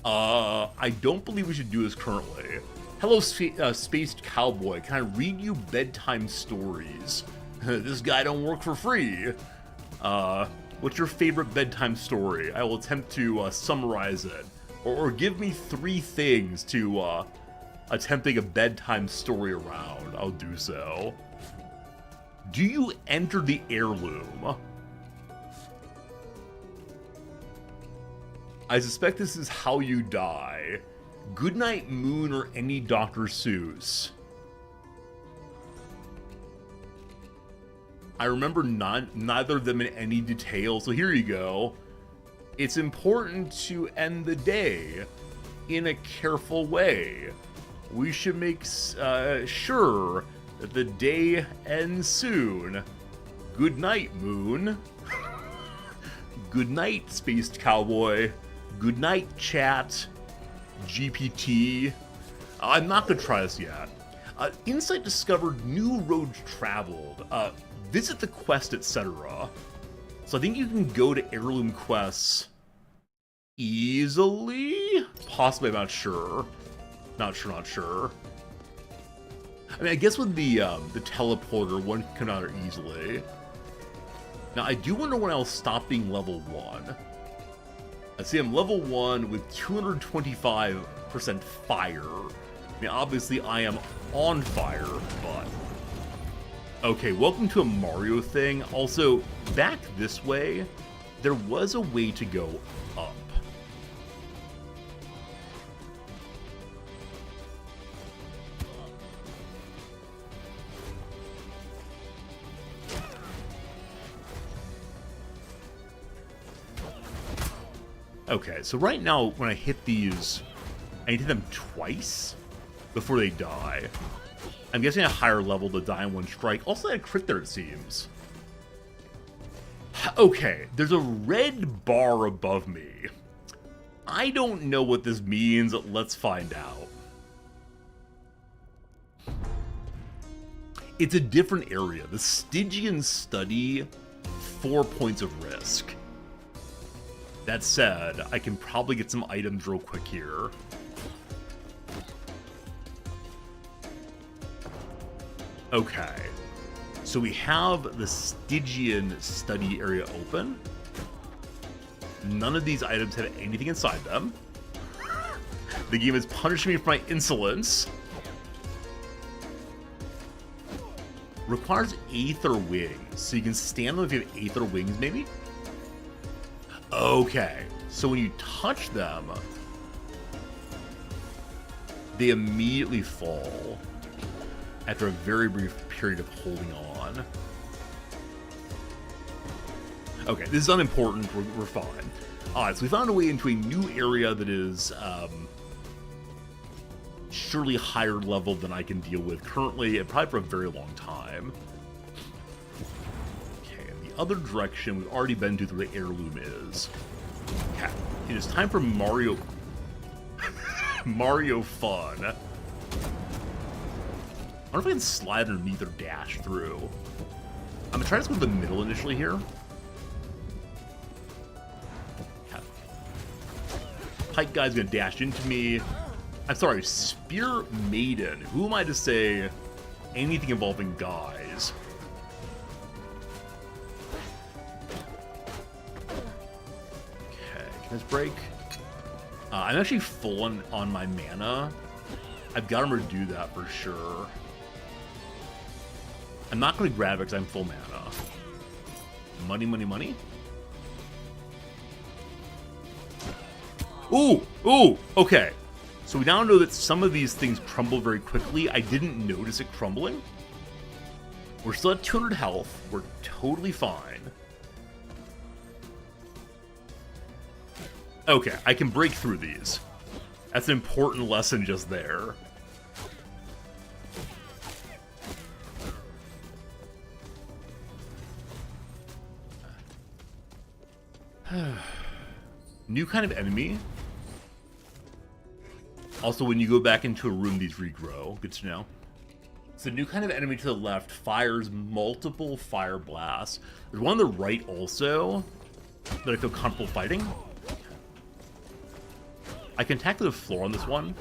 I don't believe we should do this currently. Hello, Spaced Cowboy. Can I read you bedtime stories? This guy don't work for free. What's your favorite bedtime story? I will attempt to summarize it. Or give me 3 things to attempting a bedtime story around. I'll do so. Do you enter the heirloom? I suspect this is how you die. Goodnight Moon or any Dr. Seuss. I remember neither of them in any detail, so here you go. It's important to end the day in a careful way. We should make sure that the day ends soon. Good night, Moon. Good night, Spaced Cowboy. Good night, chat. GPT. I'm not gonna try this yet. Insight discovered new roads traveled. Visit the quest, etc. So I think you can go to heirloom quests easily? Possibly, I'm not sure. Not sure. I mean, I guess with the teleporter, one can come out easily. Now, I do wonder when I'll stop being level 1. I see I'm level 1 with 225% fire. I mean, obviously I am on fire, but... Okay, welcome to a Mario thing. Also, back this way, there was a way to go up. Okay, so right now, when I hit these, I need to hit them twice before they die. I'm guessing a higher level to die in one strike. Also, I had a crit there, it seems. Okay, there's a red bar above me. I don't know what this means. Let's find out. It's a different area. The Stygian Study, 4 points of risk. That said, I can probably get some items real quick here. Okay, so we have the Stygian Study area open. None of these items have anything inside them. The game is punishing me for my insolence. Requires Aether Wings, so you can stand them if you have Aether Wings, maybe? Okay, so when you touch them, they immediately fall after a very brief period of holding on. Okay, this is unimportant, we're fine. Alright, so we found a way into a new area that is surely higher level than I can deal with currently, and probably for a very long time. Okay, and the other direction we've already been to where the heirloom is. Okay, it is time for Mario... Mario fun. I wonder if I can slide underneath or dash through. I'm gonna try to go to the middle initially here. Okay. Pike guy's gonna dash into me. I'm sorry, Spear Maiden. Who am I to say anything involving guys? Okay, can this break? I'm actually full on my mana. I've got to do that for sure. I'm not going to grab it because I'm full mana. Money, money, money. Ooh, ooh, okay. So we now know that some of these things crumble very quickly. I didn't notice it crumbling. We're still at 200 health. We're totally fine. Okay, I can break through these. That's an important lesson just there. New kind of enemy. Also, when you go back into a room, these regrow. Good to know. So, new kind of enemy to the left fires multiple fire blasts. There's one on the right also that I feel comfortable fighting. I can attack to the floor on this one,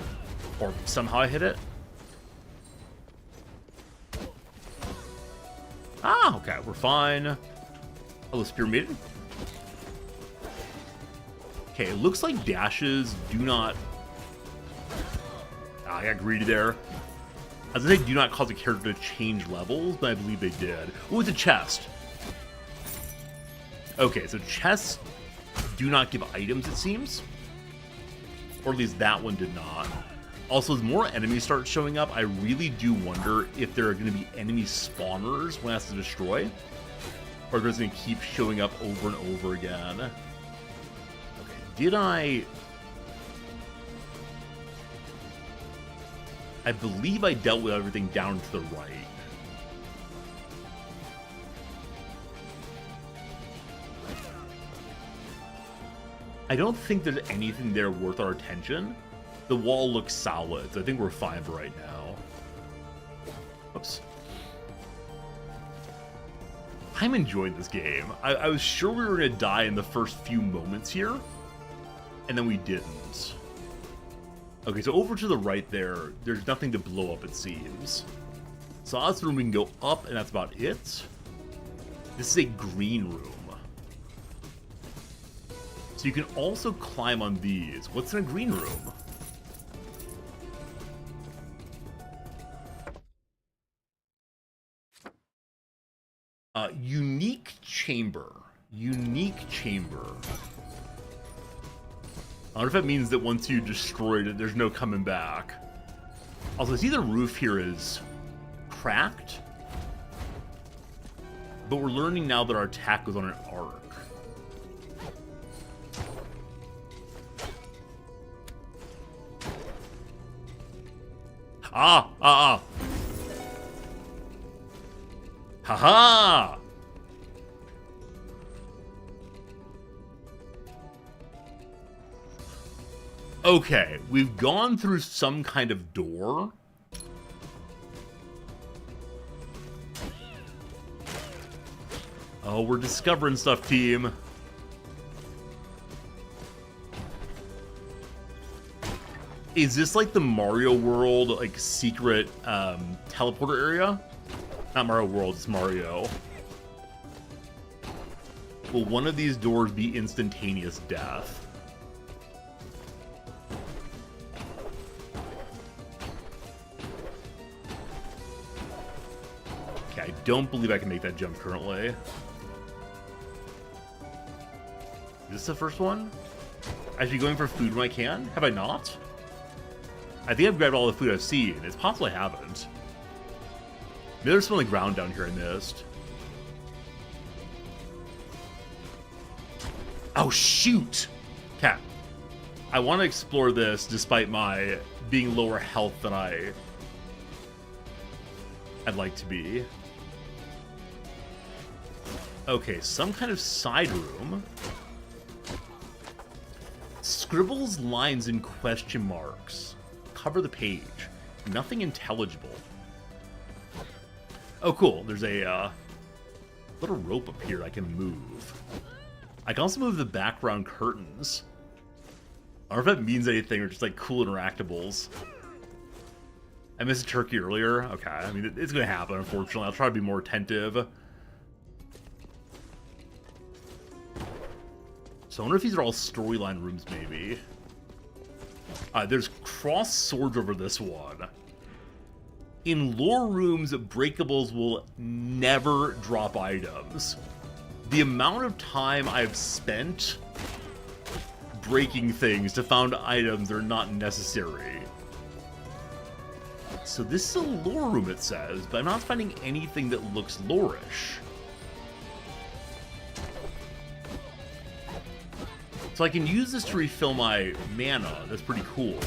or somehow I hit it. Ah, okay, we're fine. Hello, Spear Maiden. Okay, it looks like dashes do not... I got greedy there. I was gonna say do not cause a character to change levels, but I believe they did. Ooh, it's a chest. Okay, so chests do not give items, it seems. Or at least that one did not. Also, as more enemies start showing up, I really do wonder if there are going to be enemy spawners when it has to destroy. Or if it's going to keep showing up over and over again. Okay, did I believe I dealt with everything down to the right. I don't think there's anything there worth our attention. The wall looks solid, so I think we're fine for right now. Oops. I'm enjoying this game. I was sure we were going to die in the first few moments here, and then we didn't. Okay, so over to the right there, there's nothing to blow up, it seems. So that's the room we can go up, and that's about it. This is a green room. So you can also climb on these. What's in a green room? Unique chamber. Unique chamber. I wonder if that means that once you destroyed it, there's no coming back. Also, I see the roof here is cracked. But we're learning now that our attack goes on an arc. Haha! Okay, we've gone through some kind of door. Oh, we're discovering stuff, team. Is this like the Mario World, like, secret teleporter area? Not Mario World, it's Mario. Will one of these doors be instantaneous death? Okay, I don't believe I can make that jump currently. Is this the first one? Actually going for food when I can? Have I not? I think I've grabbed all the food I've seen. It's possible I haven't. Maybe there's some on the ground down here I missed. Oh, shoot! Okay. I want to explore this despite my being lower health than I'd like to be. Okay, some kind of side room. Scribbles lines and question marks. Cover the page. Nothing intelligible. Oh, cool. There's a little rope up here I can move. I can also move the background curtains. I don't know if that means anything or just like cool interactables. I missed a turkey earlier. Okay, I mean, it's going to happen, unfortunately. I'll try to be more attentive. So I wonder if these are all storyline rooms, maybe. There's cross swords over this one. In lore rooms, breakables will never drop items. The amount of time I've spent breaking things to found items that are not necessary. So this is a lore room, it says, but I'm not finding anything that looks lore-ish. So I can use this to refill my mana. That's pretty cool.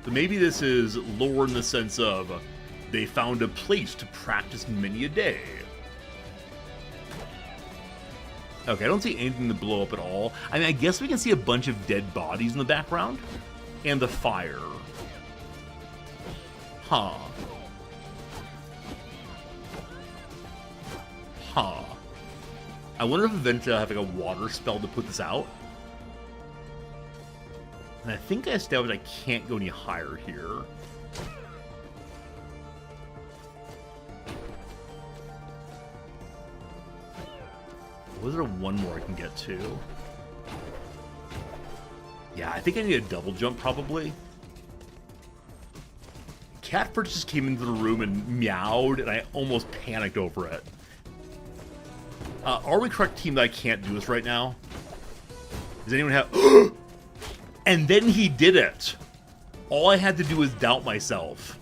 So maybe this is lore in the sense of they found a place to practice many a day. Okay, I don't see anything to blow up at all. I mean, I guess we can see a bunch of dead bodies in the background. And the fire. Huh. Huh. I wonder if eventually I'll have like a water spell to put this out. And I think I established I can't go any higher here. Was there one more I can get to? Yeah, I think I need a double jump probably. Catford just came into the room and meowed, and I almost panicked over it. Are we correct, team, that I can't do this right now? Does anyone have... And then he did it. All I had to do was doubt myself.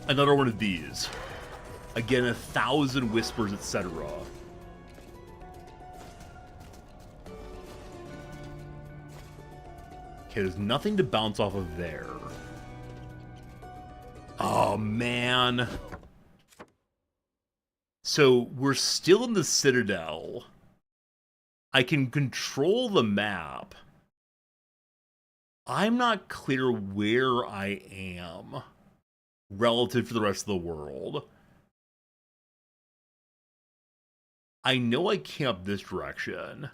Another one of these. Again, 1,000 whispers, etc. Okay, there's nothing to bounce off of there. Oh, man. So, we're still in the Citadel. I can control the map. I'm not clear where I am relative to the rest of the world. I know I came up this direction.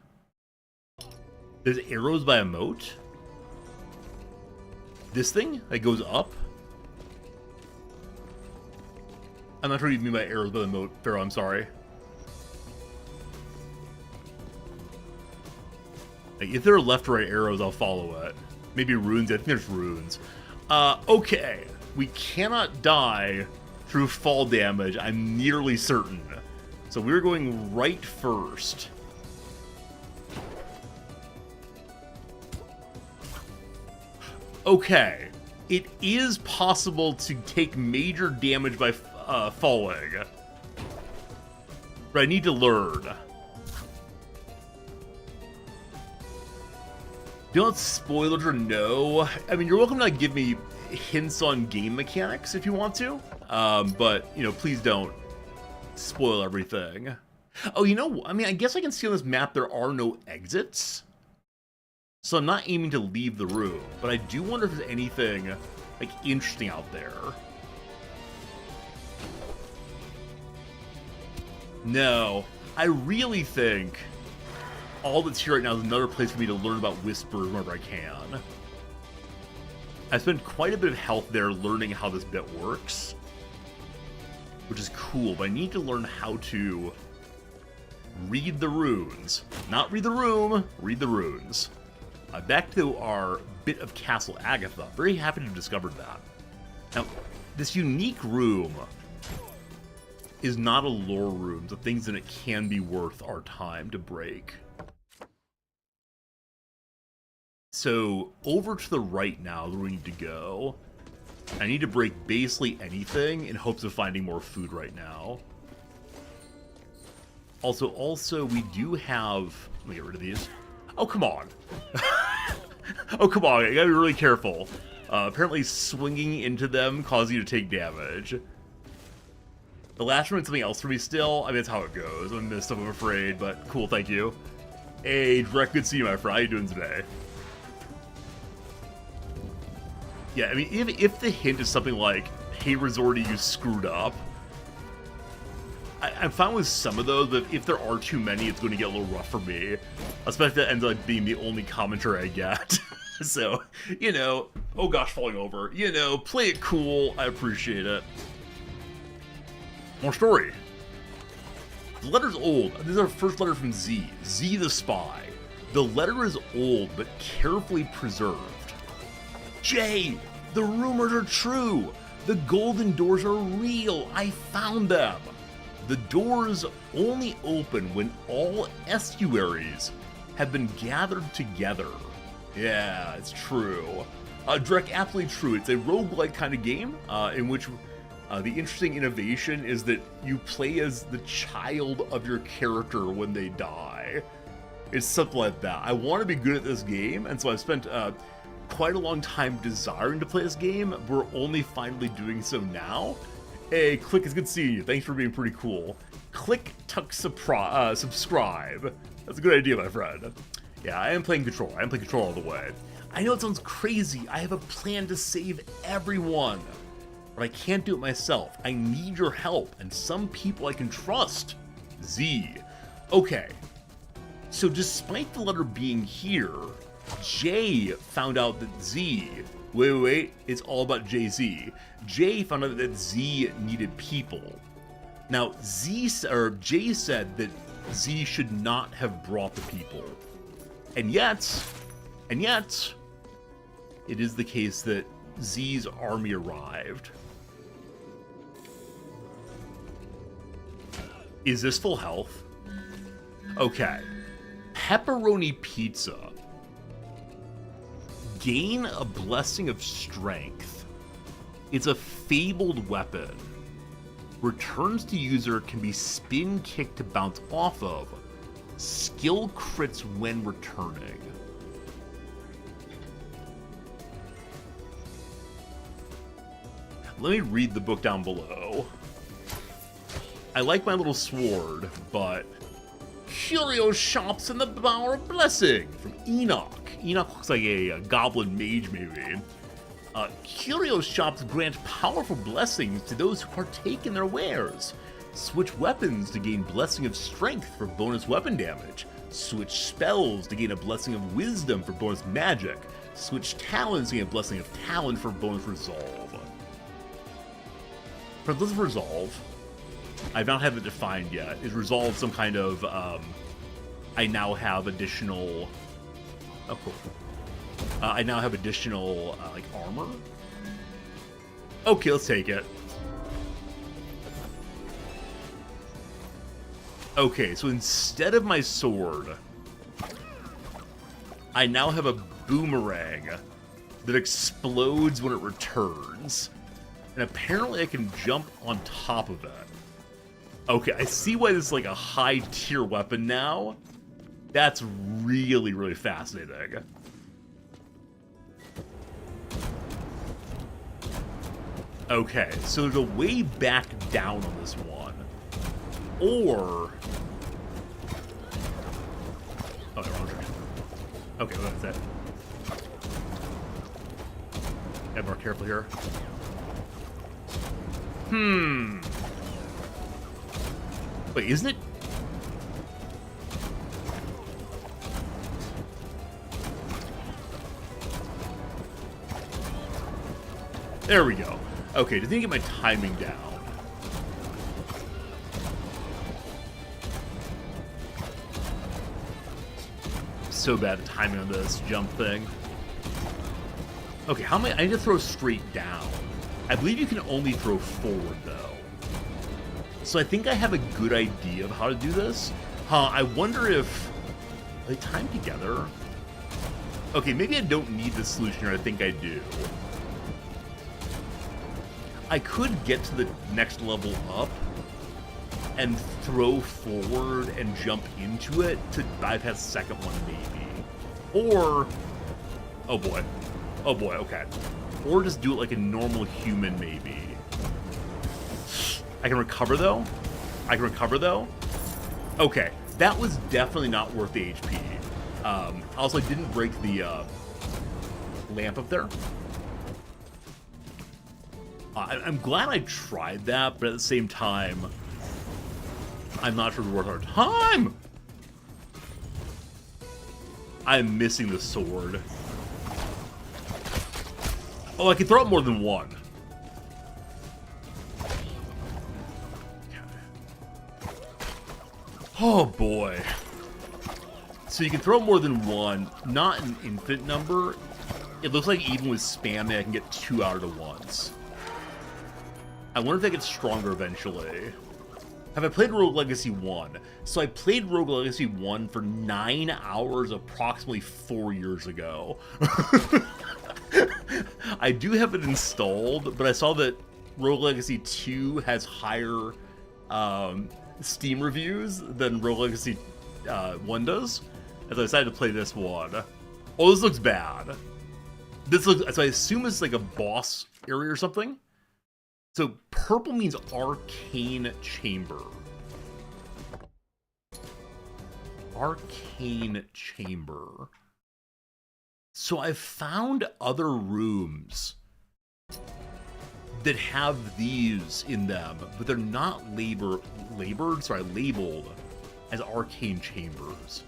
There's arrows by a moat? This thing that goes up? I'm not sure what you mean by arrows by the moat, Pharaoh, I'm sorry. Like, if there are left or right arrows, I'll follow it. Maybe runes, I think there's runes. Okay. We cannot die through fall damage, I'm nearly certain. So we're going right first. Okay. It is possible to take major damage by falling. But I need to learn. Don't spoilers or no. I mean, you're welcome to give me hints on game mechanics if you want to. But, you know, please don't spoil everything. Oh, you know, I mean, I guess I can see on this map there are no exits. So I'm not aiming to leave the room, but I do wonder if there's anything, like, interesting out there. No, I really think all that's here right now is another place for me to learn about whispers whenever I can. I spent quite a bit of health there learning how this bit works, which is cool, but I need to learn how to read the runes. Not read the room, read the runes. Back to our bit of Castle Agatha. Very happy to have discovered that. Now, this unique room is not a lore room. The things in it can be worth our time to break. So, over to the right now, where we need to go. I need to break basically anything in hopes of finding more food right now. Also, we do have... Let me get rid of these. Oh, come on. Oh, come on. I gotta be really careful. Apparently, swinging into them causes you to take damage. The last one is something else for me still. I mean, that's how it goes. I'm gonna miss stuff, I'm afraid, but cool, thank you. Hey, Drek, good to see you, my friend. How you doing today? Yeah, I mean, if the hint is something like, hey, Resorty, you screwed up, I'm fine with some of those, but if there are too many, it's going to get a little rough for me. Especially if that ends up being the only commentary I get. So, you know, oh gosh, falling over. You know, play it cool. I appreciate it. More story. The letter's old. This is our first letter from Z. Z the Spy. The letter is old, but carefully preserved. Jay, the rumors are true. The golden doors are real. I found them. The doors only open when all estuaries have been gathered together. Yeah, it's true. Drek, absolutely true. It's a roguelike kind of game in which the interesting innovation is that you play as the child of your character when they die. It's something like that. I want to be good at this game, and so I've spent quite a long time desiring to play this game. We're only finally doing so now. Hey, Click, it's good seeing you. Thanks for being pretty cool. Click, tuck, subscribe. That's a good idea, my friend. Yeah, I am playing Control. I am playing Control all the way. I know it sounds crazy. I have a plan to save everyone. But I can't do it myself. I need your help, and some people I can trust. Z. Okay. So despite the letter being here, J found out that Z... Wait, it's all about Jay-Z. Jay found out that Z needed people. Now, Jay said that Z should not have brought the people. And yet, it is the case that Z's army arrived. Is this full health? Okay. Pepperoni pizza. Gain a blessing of strength. It's a fabled weapon. Returns to user can be spin kicked to bounce off of. Skill crits when returning. Let me read the book down below. I like my little sword, but Curio shops in the Bower of Blessing from Enoch. Enoch looks like a goblin mage, maybe. Curio shops grant powerful blessings to those who partake in their wares. Switch weapons to gain blessing of strength for bonus weapon damage. Switch spells to gain a blessing of wisdom for bonus magic. Switch talents to gain a blessing of talent for bonus resolve. For this resolve, I've not had it defined yet. Is resolve some kind of, I now have additional, oh cool. I now have additional, like, armor? Okay, let's take it. Okay, so instead of my sword, I now have a boomerang that explodes when it returns. And apparently I can jump on top of it. Okay, I see why this is like a high tier weapon now. That's really, really fascinating. Okay, so there's a way back down on this one. Or... oh, no, wrong track. Okay, what's that? Get more careful here. Wait, isn't it? There we go. Okay, just need to get my timing down. So bad at timing on this jump thing. Okay, how many? I need to throw straight down. I believe you can only throw forward, though. So I think I have a good idea of how to do this. I wonder if... are they timed together? Okay, maybe I don't need the solution here. I think I do. I could get to the next level up and throw forward and jump into it to bypass the second one, maybe. Or... oh boy. Oh boy, okay. Or just do it like a normal human, maybe. I can recover, though? I can recover, though? Okay, that was definitely not worth the HP. Also, I didn't break the lamp up there. I'm glad I tried that, but at the same time, I'm not sure it's worth our time! I'm missing the sword. Oh, I can throw it more than one. Okay. Oh boy. So you can throw more than one, not an infinite number. It looks like even with spamming, I can get 2 out at once. I wonder if that gets stronger eventually. Have I played Rogue Legacy 1? So I played Rogue Legacy 1 for 9 hours approximately 4 years ago. I do have it installed, but I saw that Rogue Legacy 2 has higher Steam reviews than Rogue Legacy 1 does, as I decided to play this one. Oh, this looks bad. This looks, so I assume it's like a boss area or something. So purple means Arcane Chamber. Arcane Chamber. So I've found other rooms that have these in them, but they're not labeled as Arcane Chambers.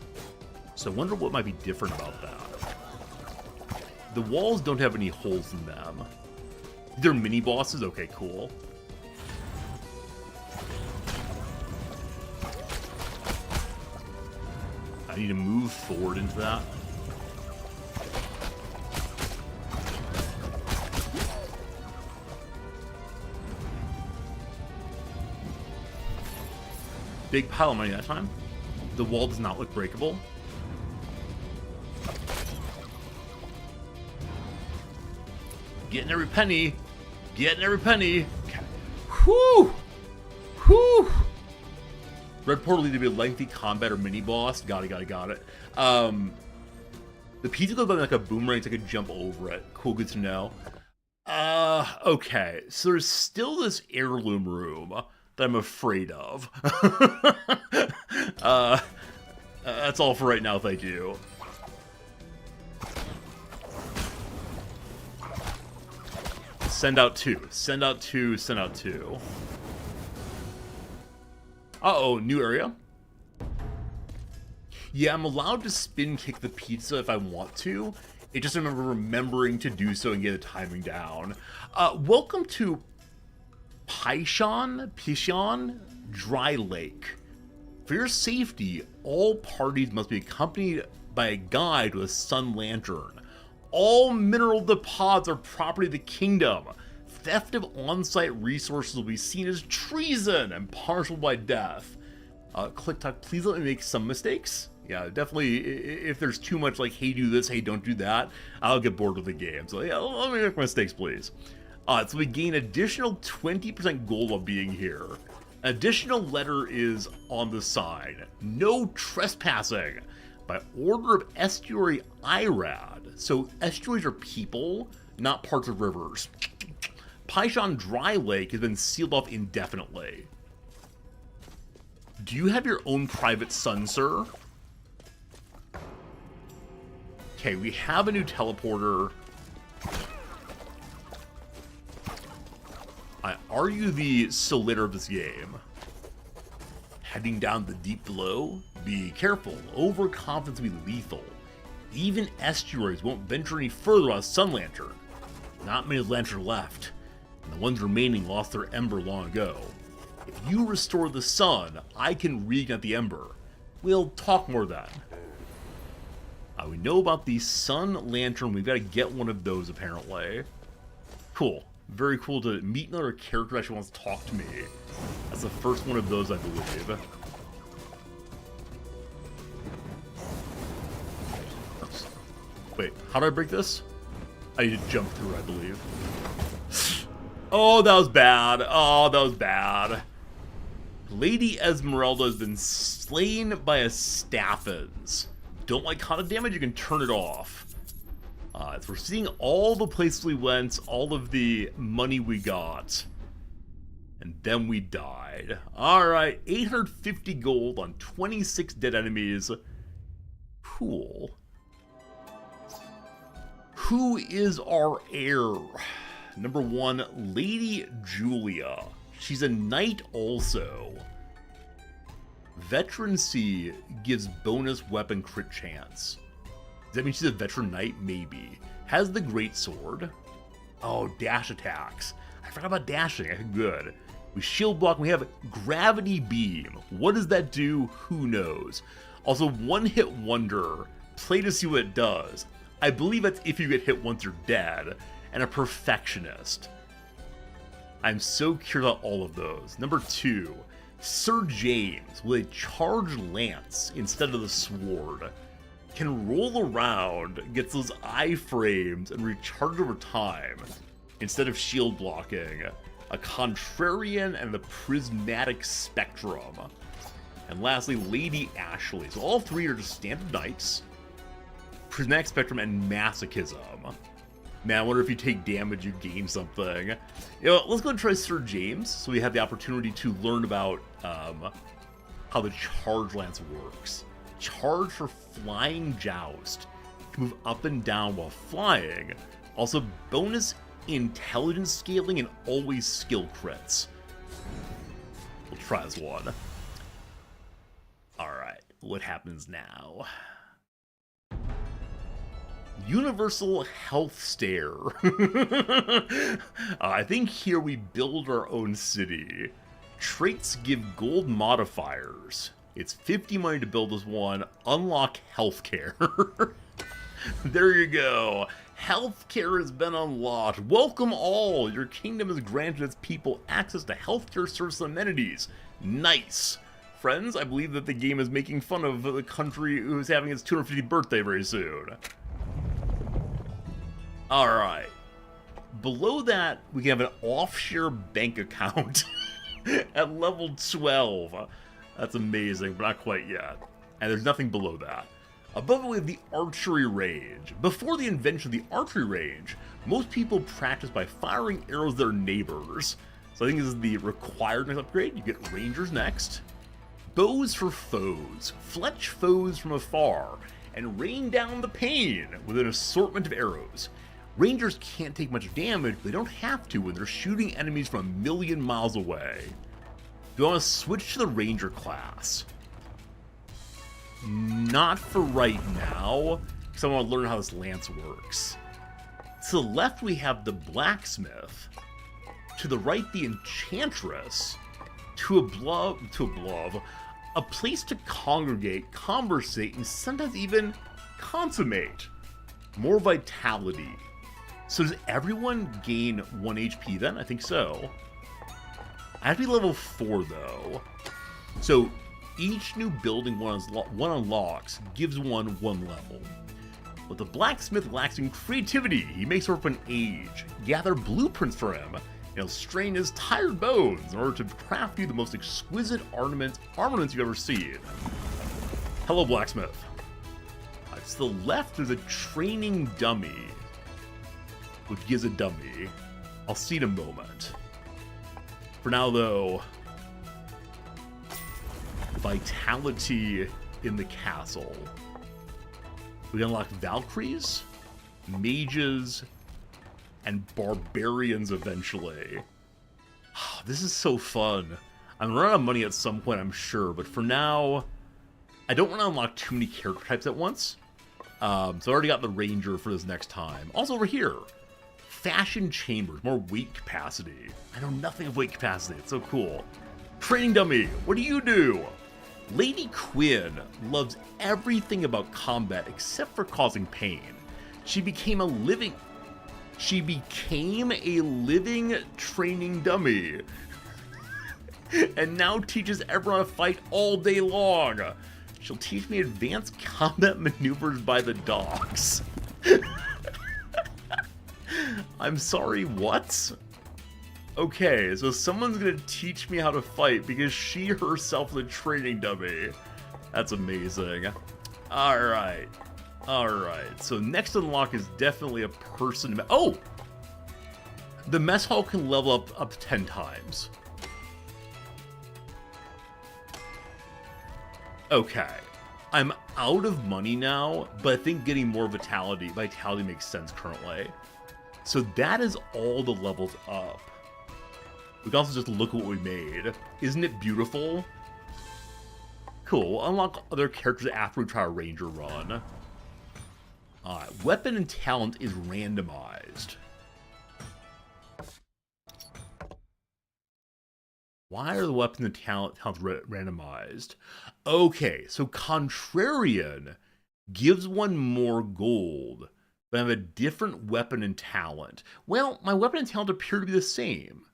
So I wonder what might be different about that. The walls don't have any holes in them. They're mini bosses? Okay, cool. I need to move forward into that. Big pile of money that time. The wall does not look breakable. Getting every penny. Getting every penny. Okay. Whew. Whew. Red portal need to be a lengthy combat or mini boss. Got it. The pizza goes by like a boomerang, so I could jump over it. Cool, good to know. Okay. So there's still this heirloom room that I'm afraid of. That's all for right now, thank you. Send out two. Send out two. Send out two. Uh-oh, new area. Yeah, I'm allowed to spin kick the pizza if I want to. It just remembering to do so and get the timing down. Welcome to Pishon Dry Lake. For your safety, all parties must be accompanied by a guide with a sun lantern. All mineral deposits are property of the kingdom. Theft of on-site resources will be seen as treason and punishable by death. ClickTalk, please let me make some mistakes. Yeah, definitely, if there's too much like, hey, do this, hey, don't do that, I'll get bored with the game. So yeah, let me make mistakes, please. So we gain additional 20% gold while being here. Additional letter is on the side. No trespassing. By order of Estuary Irad. So estuaries are people, not parts of rivers. Pishon Dry Lake has been sealed off indefinitely. Do you have your own private sun, sir? Okay, we have a new teleporter. Are you the solitaire of this game? Heading down the deep below? Be careful, overconfidence will be lethal. Even estuaries won't venture any further without a sun lantern. Not many lanterns left, and the ones remaining lost their ember long ago. If you restore the sun, I can reignite the ember. We'll talk more then. We know about the sun lantern, we've got to get one of those apparently. Cool. Very cool to meet another character that actually wants to talk to me. That's the first one of those, I believe. Wait, how do I break this? I need to jump through, I believe. Oh, that was bad. Oh, that was bad. Lady Esmeralda has been slain by a Staffins. Don't like content damage? You can turn it off. So we're seeing all the places we went, all of the money we got. And then we died. Alright, 850 gold on 26 dead enemies. Cool. Who is our heir? Number 1, Lady Julia. She's a knight also. Veterancy gives bonus weapon crit chance. Does that mean she's a veteran knight? Maybe. Has the great sword. Oh, dash attacks. I forgot about dashing. Good. We shield block and we have gravity beam. What does that do? Who knows? Also, one hit wonder. Play to see what it does. I believe that's if you get hit once you're dead. And a perfectionist. I'm so curious about all of those. Number 2, Sir James with a charged lance instead of the sword. Can roll around, gets those iframes, and recharge over time instead of shield blocking. A contrarian and the prismatic spectrum. And lastly, Lady Ashley. So all three are just standard knights. Prismatic spectrum and masochism. Man, I wonder if you take damage, you gain something. You know, let's go and try Sir James, so we have the opportunity to learn about how the charge lance works. Charge for flying joust. You can move up and down while flying. Also, bonus intelligence scaling and always skill crits. We'll try this one. Alright, what happens now? Universal Health Stare. I think here we build our own city. Traits give gold modifiers. It's 50 money to build this one. Unlock healthcare. There you go. Healthcare has been unlocked. Welcome all. Your kingdom has granted its people access to healthcare service amenities. Nice. Friends, I believe that the game is making fun of the country who's having its 250th birthday very soon. Alright. Below that, we can have an offshore bank account at level 12. That's amazing, but not quite yet. And there's nothing below that. Above it, we have the archery range. Before the invention of the archery range, most people practice by firing arrows at their neighbors. So I think this is the required next upgrade. You get rangers next. Bows for foes. Fletch foes from afar and rain down the pain with an assortment of arrows. Rangers can't take much damage, but they don't have to when they're shooting enemies from a million miles away. Do I want to switch to the ranger class? Not for right now, because I want to learn how this lance works. To the left, we have the blacksmith. To the right, the enchantress. To a place to congregate, conversate, and sometimes even consummate. More vitality. So does everyone gain 1 HP then? I think so. I have to be level 4 though. So each new building one unlocks gives one level. But the blacksmith lacks in creativity. He makes her up an age. Gather blueprints for him. And he'll strain his tired bones in order to craft you the most exquisite armaments you've ever seen. Hello, blacksmith. To the left, there's a training dummy, which gives a dummy. I'll see in a moment. For now, though, vitality in the castle. We unlock Valkyries, mages, and barbarians eventually. This is so fun. I'm gonna run out of money at some point, I'm sure, but for now, I don't want to unlock too many character types at once. So I already got the ranger for this next time. Also over here, fashion chambers, more weight capacity. I know nothing of weight capacity, it's so cool. Training dummy, what do you do? Lady Quinn loves everything about combat except for causing pain. She became a living training dummy. And now teaches everyone to fight all day long. She'll teach me advanced combat maneuvers by the docks. I'm sorry, what? Okay, so someone's gonna teach me how to fight because she herself is a training dummy. That's amazing. Alright. Alright, so next unlock is definitely a person. Oh! The mess hall can level up 10 times. Okay. I'm out of money now, but I think getting more vitality makes sense currently. So that is all the levels up. We can also just look at what we made. Isn't it beautiful? Cool, we'll unlock other characters after we try a ranger run. Alright, weapon and talent is randomized. Why are the weapons and talents randomized? Okay, so Contrarian gives one more gold, but I have a different weapon and talent. Well, my weapon and talent appear to be the same.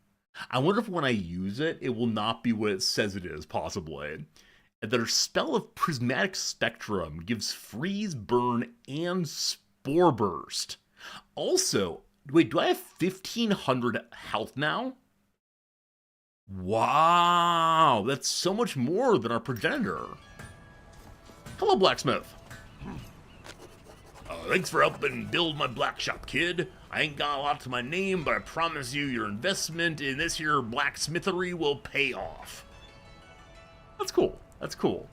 I wonder if when I use it, it will not be what it says it is, possibly. And their spell of Prismatic Spectrum gives freeze, burn, and spore burst. Also, wait, do I have 1500 health now? Wow, that's so much more than our progenitor. Hello, blacksmith. Thanks for helping build my black shop, kid. I ain't got a lot to my name, but I promise you your investment in this here blacksmithery will pay off. That's cool. That's cool.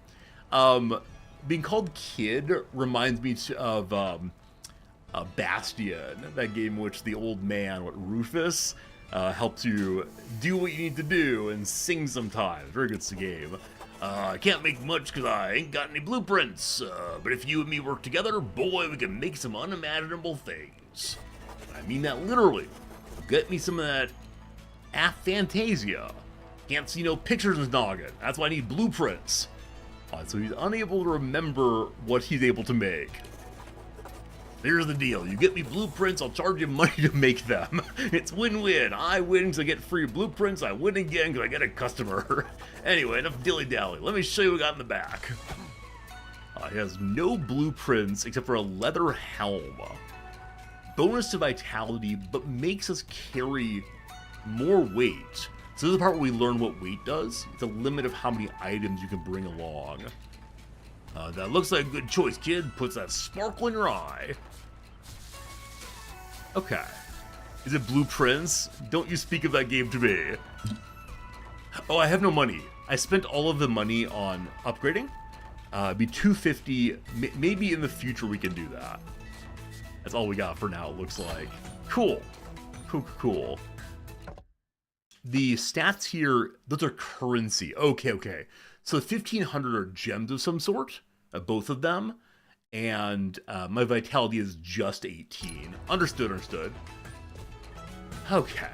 Being called kid reminds me of Bastion, that game in which the old man, Rufus, helps you do what you need to do and sing sometimes. Very good game. I can't make much because I ain't got any blueprints, but if you and me work together, boy, we can make some unimaginable things. I mean that literally. Get me some of that aphantasia. Can't see no pictures in his noggin. That's why I need blueprints. So he's unable to remember what he's able to make. Here's the deal. You get me blueprints, I'll charge you money to make them. It's win-win. I win because I get free blueprints. I win again because I get a customer. Anyway, enough dilly-dally. Let me show you what we got in the back. He has no blueprints except for a leather helm. bonus to vitality, but makes us carry more weight. So this is the part where we learn what weight does. It's a limit of how many items you can bring along. That looks like a good choice, kid. Puts that sparkle in your eye. Okay. Is it Blue Prince? Don't you speak of that game to me. Oh, I have no money. I spent all of the money on upgrading. It'd be 250. Maybe in the future we can do that. That's all we got for now, it looks like. Cool. Cool. The stats here, those are currency. Okay. So 1,500 are gems of some sort, both of them. And my vitality is just 18. Understood. Okay.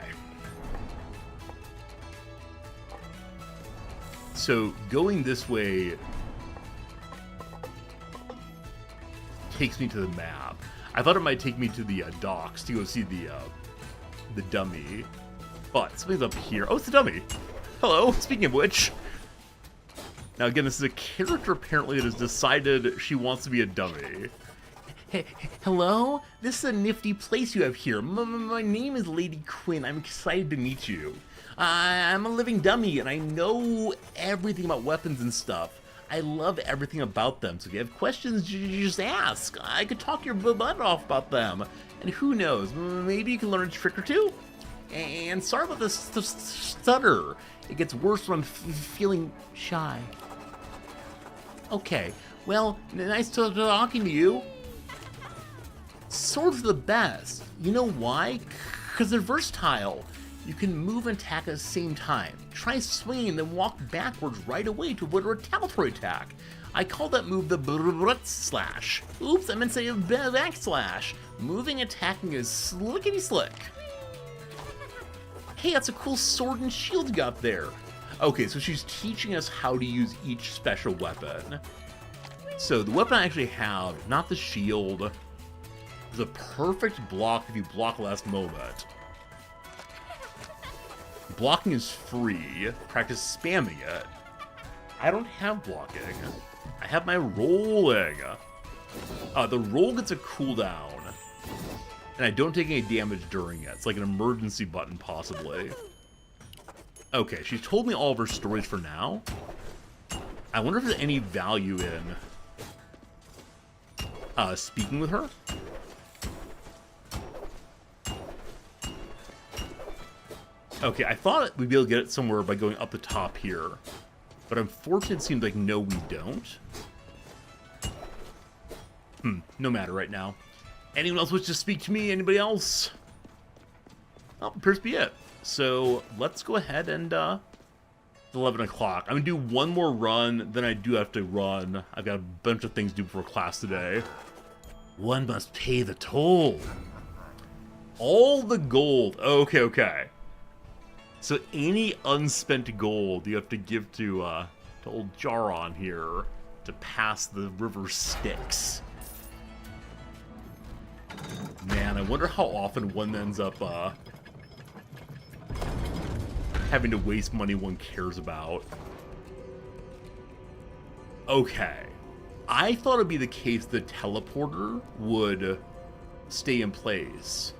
So going this way takes me to the map. I thought it might take me to the docks to go see the dummy, but something's up here. Oh, it's the dummy. Hello. Speaking of which, now again, this is a character apparently that has decided she wants to be a dummy. Hey, hello? This is a nifty place you have here. My name is Lady Quinn. I'm excited to meet you. I'm a living dummy, and I know everything about weapons and stuff. I love everything about them, so if you have questions, you just ask. I could talk your butt off about them. And who knows, maybe you can learn a trick or two? And sorry about the stutter. It gets worse when I'm feeling shy. Okay, well, nice talking to you. Swords are the best. You know why? Because they're versatile. You can move and attack at the same time. Try swinging, then walk backwards right away to avoid a retaliatory attack. I call that move the brut slash. Oops, I meant to say backslash. Moving and attacking is slickety slick. Hey, that's a cool sword and shield you got there. Okay, so she's teaching us how to use each special weapon. So the weapon I actually have, not the shield, is a perfect block if you block last moment. Blocking is free. Practice spamming it. I don't have blocking. I have my rolling. The roll gets a cooldown. And I don't take any damage during it. It's like an emergency button, possibly. Okay, she's told me all of her stories for now. I wonder if there's any value in speaking with her. Okay, I thought we'd be able to get it somewhere by going up the top here. But unfortunately, it seems like no, we don't. No matter right now. Anyone else wish to speak to me? Anybody else? Well, appears to be it. So, let's go ahead and, it's 11 o'clock. I'm gonna do one more run, then I do have to run. I've got a bunch of things to do before class today. One must pay the toll. All the gold. Okay. So any unspent gold you have to give to old Jaron here to pass the river Styx. Man, I wonder how often one ends up having to waste money one cares about. Okay. I thought it'd be the case the teleporter would stay in place.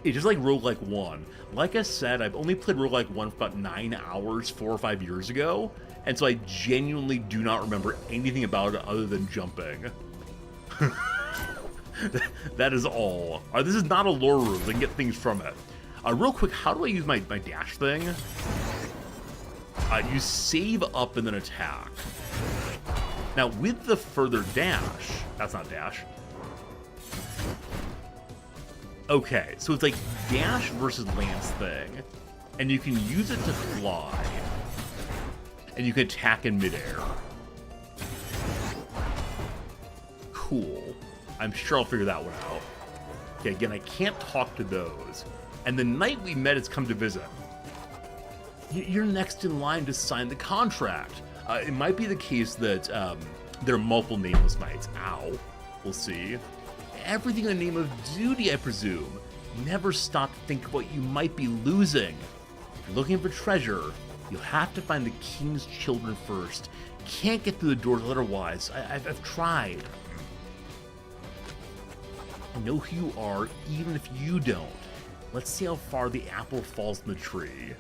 It's just like Roguelike 1. Like I said, I've only played Roguelike 1 for about 9 hours 4 or 5 years ago, and so I genuinely do not remember anything about it other than jumping. That is all. This is not a lore room. I can get things from it. Real quick, how do I use my dash thing? You save up and then attack. Now, with the further dash... That's not dash. Okay, so it's like dash versus lance thing. And you can use it to fly. And you can attack in midair. Cool. I'm sure I'll figure that one out. Okay, again, I can't talk to those. And the knight we met has come to visit. You're next in line to sign the contract. It might be the case that there are multiple nameless knights. Ow. We'll see. Everything in the name of duty, I presume. Never stop to think of what you might be losing. If you're looking for treasure, you'll have to find the king's children first. Can't get through the doors otherwise. I've tried. I know who you are, even if you don't. Let's see how far the apple falls from the tree.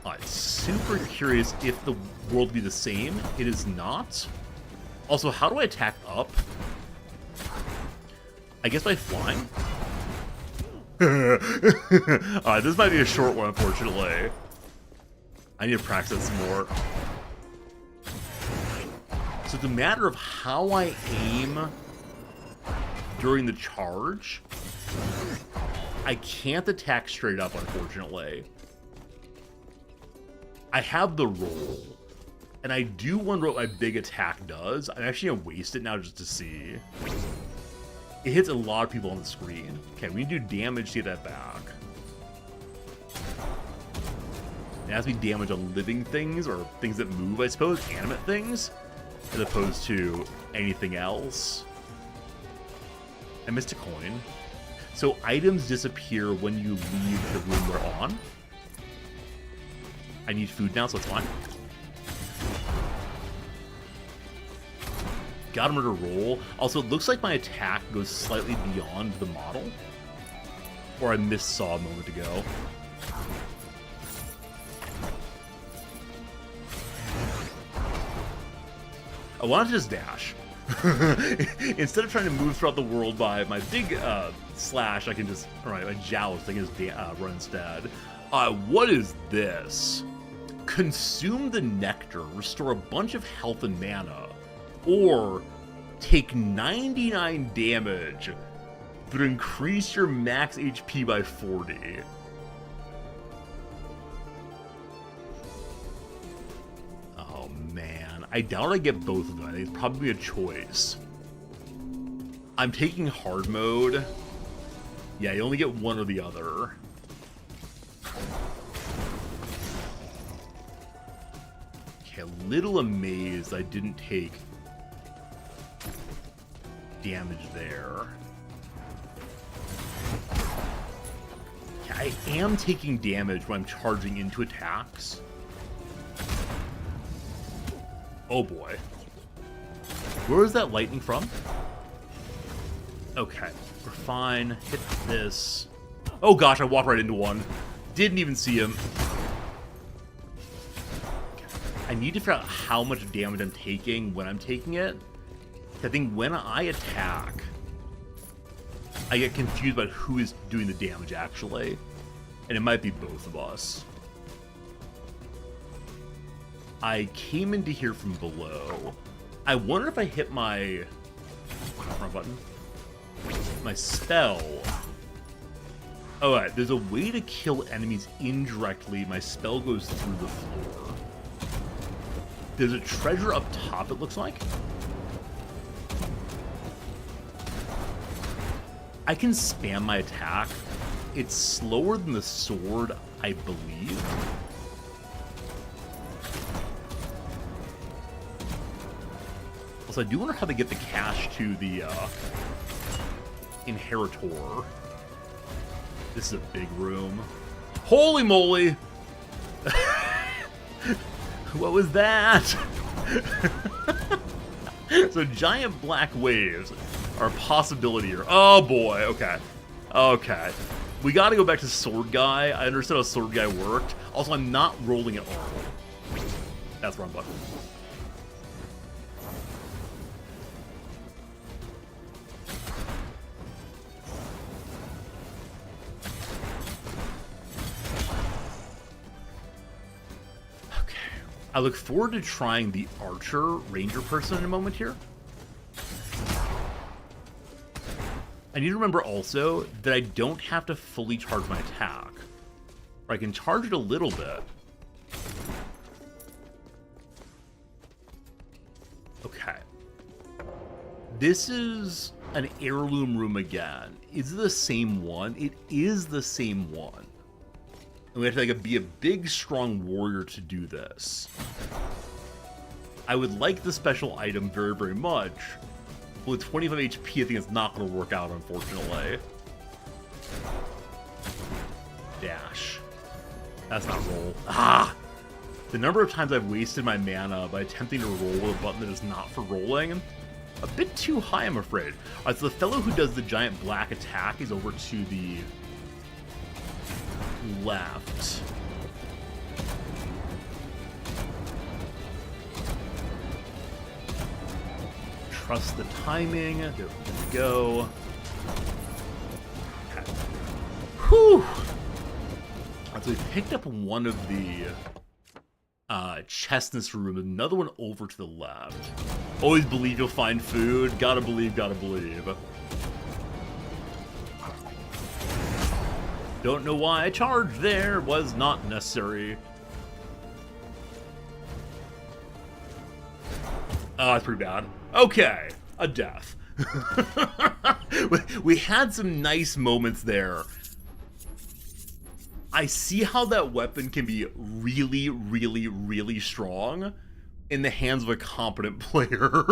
I'm super curious if the world will be the same. It is not. Also, how do I attack up? I guess by flying? Alright, this might be a short one, unfortunately. I need to practice some more. So it's a matter of how I aim during the charge. I can't attack straight up, unfortunately. I have the roll, and I do wonder what my big attack does. I'm actually gonna waste it now just to see. It hits a lot of people on the screen. Okay, we need to do damage to get that back. It has to be damage on living things, or things that move, I suppose, animate things, as opposed to anything else. I missed a coin. So items disappear when you leave the room they're on. I need food now, so it's fine. Got him to roll. Also, it looks like my attack goes slightly beyond the model. Or I missaw a moment ago. I wanted to just dash. Instead of trying to move throughout the world by my big slash, I can just, alright, my joust, I can just run instead. What is this? Consume the nectar, restore a bunch of health and mana, or take 99 damage, but increase your max HP by 40. Oh man, I doubt I get both of them. I think it's probably a choice. I'm taking hard mode. Yeah, you only get one or the other. Okay, a little amazed I didn't take damage there. Okay, I am taking damage when I'm charging into attacks. Oh boy. Where is that lightning from? Okay, we're fine. Hit this. Oh gosh, I walked right into one. Didn't even see him. I need to figure out how much damage I'm taking when I'm taking it. I think when I attack, I get confused about who is doing the damage, actually. And it might be both of us. I came into here from below. I wonder if I hit my... wrong button. My spell. Alright, there's a way to kill enemies indirectly. My spell goes through the floor. There's a treasure up top, it looks like. I can spam my attack. It's slower than the sword, I believe. Also, I do wonder how they get the cash to the Inheritor. This is a big room. Holy moly! What was that? So giant black waves are a possibility here. Oh boy, okay. Okay. We gotta go back to Sword Guy. I understood how Sword Guy worked. Also, I'm not rolling at all. That's the wrong button. I look forward to trying the Archer Ranger person in a moment here. I need to remember also that I don't have to fully charge my attack. Or I can charge it a little bit. Okay. This is an heirloom room again. Is it the same one? It is the same one. And we have to be a big, strong warrior to do this. I would like the special item very, very much. But with 25 HP, I think it's not going to work out, unfortunately. Dash. That's not roll. Ah! The number of times I've wasted my mana by attempting to roll with a button that is not for rolling A bit too high, I'm afraid. Alright, so the fellow who does the giant black attack is over to the left. Trust the timing. There we go. Okay. Whew! So we picked up one of the chests in this room, another one over to the left. Always believe you'll find food. Gotta believe, gotta believe. Don't know why I charged there. Was not necessary. Oh, that's pretty bad. Okay, a death. We had some nice moments there. I see how that weapon can be really, really, really strong in the hands of a competent player.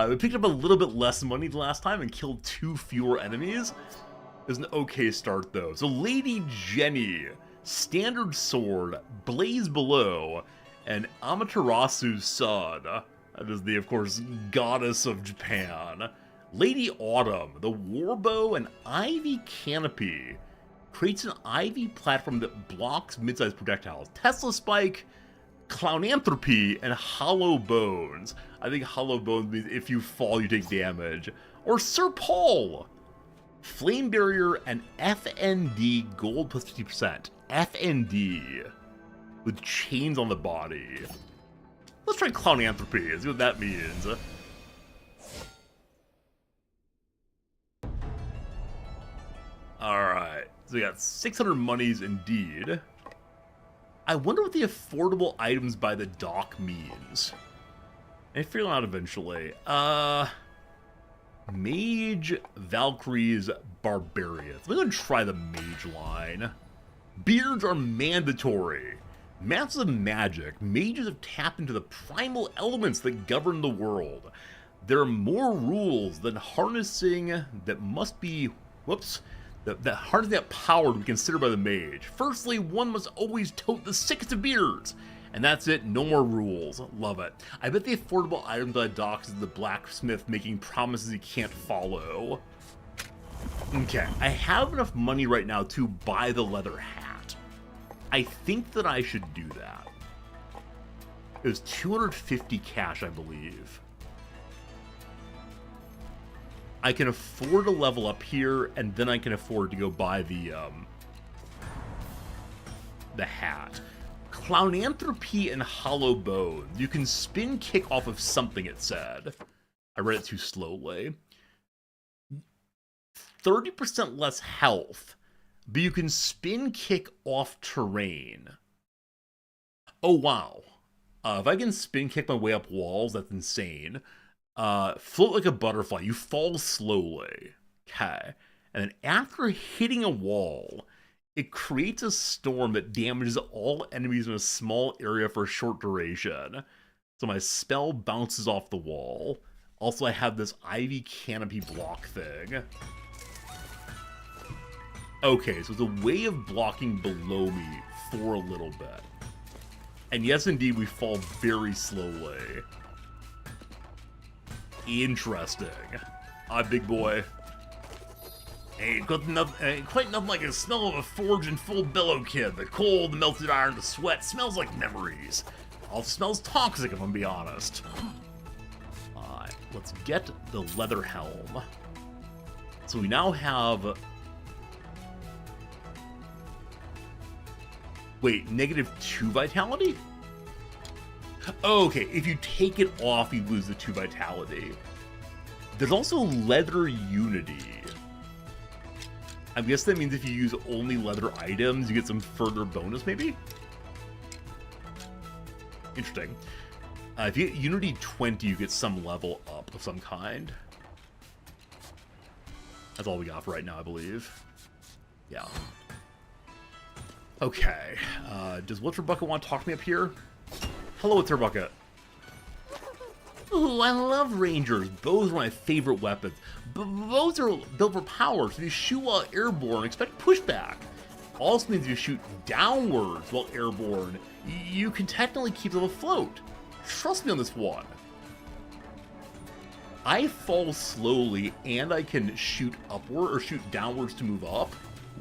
We picked up a little bit less money the last time and killed 2 fewer enemies. It was an okay start, though. So Lady Jenny, Standard Sword, Blaze Below, and Amaterasu Sun. That is the, of course, goddess of Japan. Lady Autumn, the Warbow and Ivy Canopy. Creates an ivy platform that blocks mid-sized projectiles. Tesla Spike, Clownanthropy, and Hollow Bones. I think Hollow Bones means if you fall, you take damage. Or Sir Paul, Flame Barrier, and FND gold plus 50%. FND. With chains on the body. Let's try Clownanthropy and see what that means. Alright. So we got 600 monies indeed. I wonder what the affordable items by the dock means. And figure it out eventually. Mage, Valkyries, Barbarians. I'm gonna try the mage line. Beards are mandatory. Masters of magic, mages have tapped into the primal elements that govern the world. There are more rules than harnessing that must be, that harnessing that power to be considered by the mage. Firstly, one must always tote the sickest of beards. And that's it, no more rules. Love it. I bet the affordable items by the docks is the blacksmith making promises he can't follow. Okay, I have enough money right now to buy the leather hat. I think that I should do that. It was 250 cash, I believe. I can afford to level up here, and then I can afford to go buy the hat. Clownanthropy and Hollow Bones. You can spin kick off of something, it said. I read it too slowly. 30% less health, but you can spin kick off terrain. Oh, wow. If I can spin kick my way up walls, that's insane. Float like a butterfly. You fall slowly. Okay. And then after hitting a wall, it creates a storm that damages all enemies in a small area for a short duration. So my spell bounces off the wall. Also, I have this Ivy Canopy block thing. Okay, so it's a way of blocking below me for a little bit. And yes, indeed, we fall very slowly. Interesting. Big boy. Ain't quite nothing like the smell of a forge in full bellow, kid. The coal, the melted iron, the sweat smells like memories. Also smells toxic, if I'm gonna be honest. Alright, let's get the leather helm. So we now have... Wait, -2 vitality? Oh, okay, if you take it off, you lose the 2 vitality. There's also leather unity. I guess that means if you use only leather items, you get some further bonus, maybe? Interesting. If you get Unity 20, you get some level up of some kind. That's all we got for right now, I believe. Yeah. Okay. Does What's Her Bucket want to talk to me up here? Hello, What's Her Bucket? Ooh, I love Rangers. Bows are my favorite weapons. Bows are built for power, so if you shoot while airborne, expect pushback. Also means if you shoot downwards while airborne, you can technically keep them afloat. Trust me on this one. I fall slowly and I can shoot upward or shoot downwards to move up.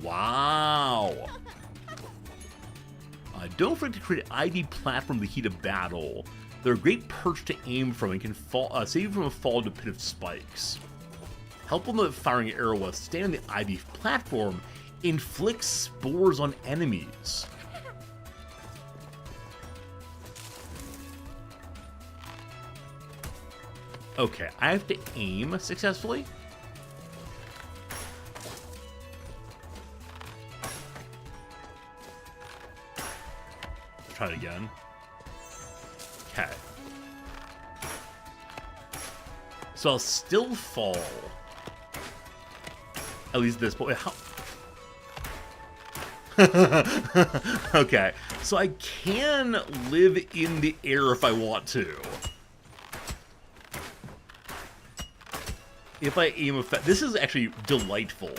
Wow. Don't forget to create an ID platform in the heat of battle. They're a great perch to aim from and can save you from a fall into a pit of spikes. Helpful in the firing arrow while standing on the ID platform inflicts spores on enemies. Okay, I have to aim successfully. Try it again. Okay. So I'll still fall. At least this point. How? Okay, so I can live in the air if I want to. If I aim this is actually delightful.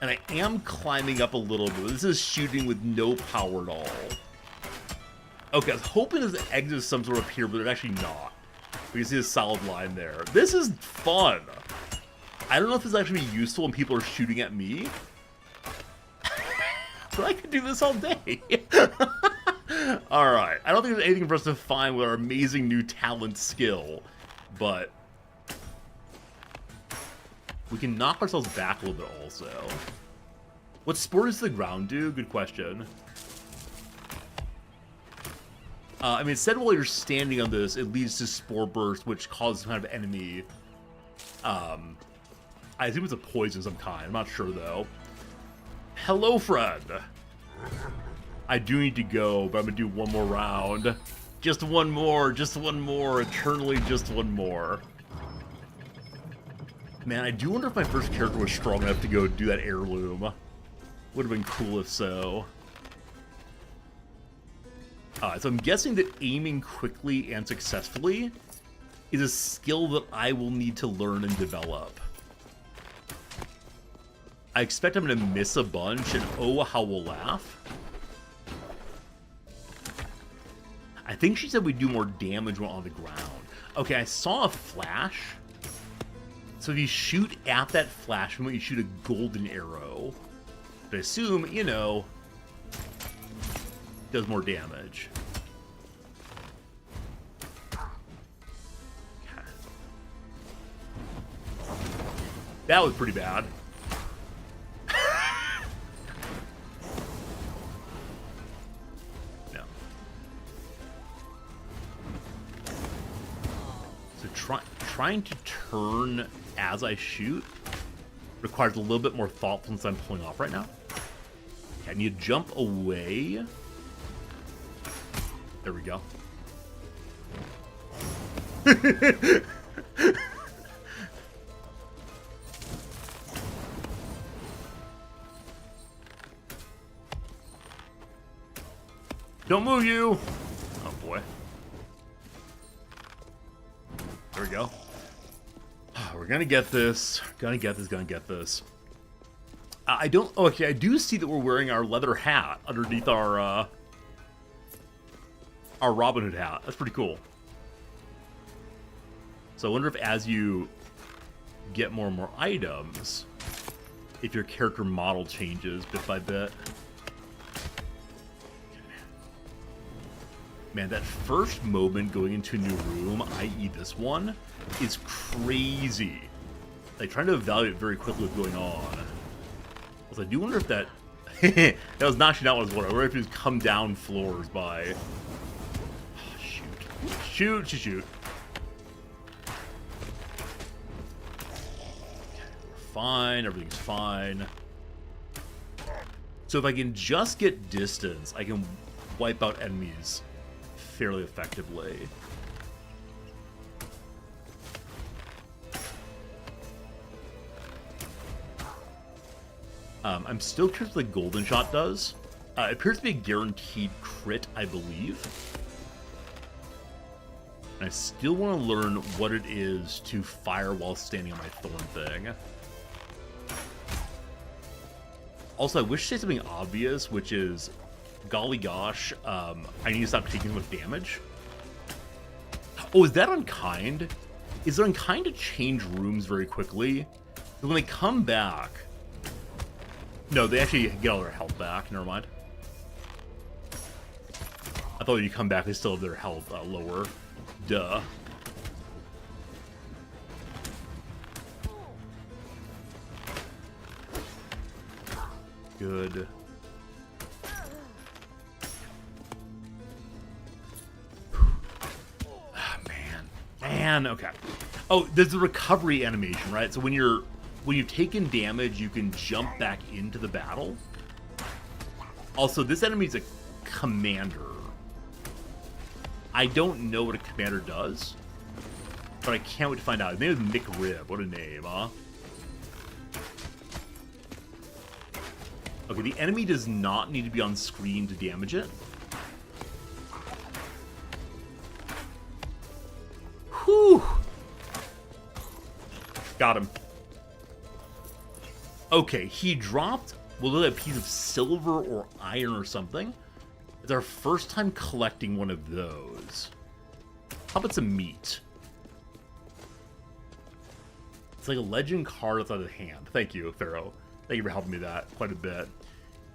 And I am climbing up a little bit. This is shooting with no power at all. Okay, I was hoping there's an exit of some sort up here, but it's actually not. We can see a solid line there. This is fun. I don't know if this is actually useful when people are shooting at me. But I could do this all day. Alright, I don't think there's anything for us to find with our amazing new talent skill. But we can knock ourselves back a little bit also. What sport does the ground do? Good question. I mean, it said while you're standing on this, it leads to spore burst, which causes some kind of enemy. I assume it's a poison of some kind. I'm not sure, though. Hello, friend. I do need to go, but I'm going to do one more round. Just one more. Eternally just one more. Man, I do wonder if my first character was strong enough to go do that heirloom. Would have been cool if so. So I'm guessing that aiming quickly and successfully is a skill that I will need to learn and develop. I expect I'm going to miss a bunch, and oh, how we'll laugh. I think she said we do more damage when on the ground. Okay, I saw a flash. So if you shoot at that flash, you shoot a golden arrow. But I assume, you know, does more damage. Okay. That was pretty bad. No. So trying to turn as I shoot requires a little bit more thoughtfulness I'm pulling off right now. Okay, I need to jump away. There we go. Don't move, you! Oh boy. There we go. We're gonna get this. Gonna get this. I don't... Oh, okay, I do see that we're wearing our leather hat underneath our Robin Hood hat. That's pretty cool. So I wonder if as you get more and more items, if your character model changes bit by bit. Man, that first moment going into a new room, i.e. this one, is crazy. Like, trying to evaluate very quickly what's going on. Also, I do wonder if that... that was actually not what I was wondering. I wonder if it was come down floors by... Oh, shoot. Shoot. Fine, everything's fine. So if I can just get distance, I can wipe out enemies fairly effectively. I'm still curious what the golden shot does. It appears to be a guaranteed crit, I believe. And I still want to learn what it is to fire while standing on my thorn thing. Also, I wish to say something obvious, which is, golly gosh, I need to stop taking so much damage. Oh, is that unkind? is they're inclined to change rooms very quickly. But when they come back... No, they actually get all their health back. Never mind. I thought when you come back, they still have their health lower. Duh. Good. Man, okay. Oh, there's the recovery animation, right? So when you've taken damage, you can jump back into the battle. Also, this enemy's a commander. I don't know what a commander does, but I can't wait to find out. His name is McRib. What a name, huh? Okay, the enemy does not need to be on screen to damage it. Whew. Got him. Okay, he dropped, we'll look at a piece of silver or iron or something. It's our first time collecting one of those. How about some meat? It's like a legend card outside of the hand. Thank you, Pharaoh. Thank you for helping me that quite a bit.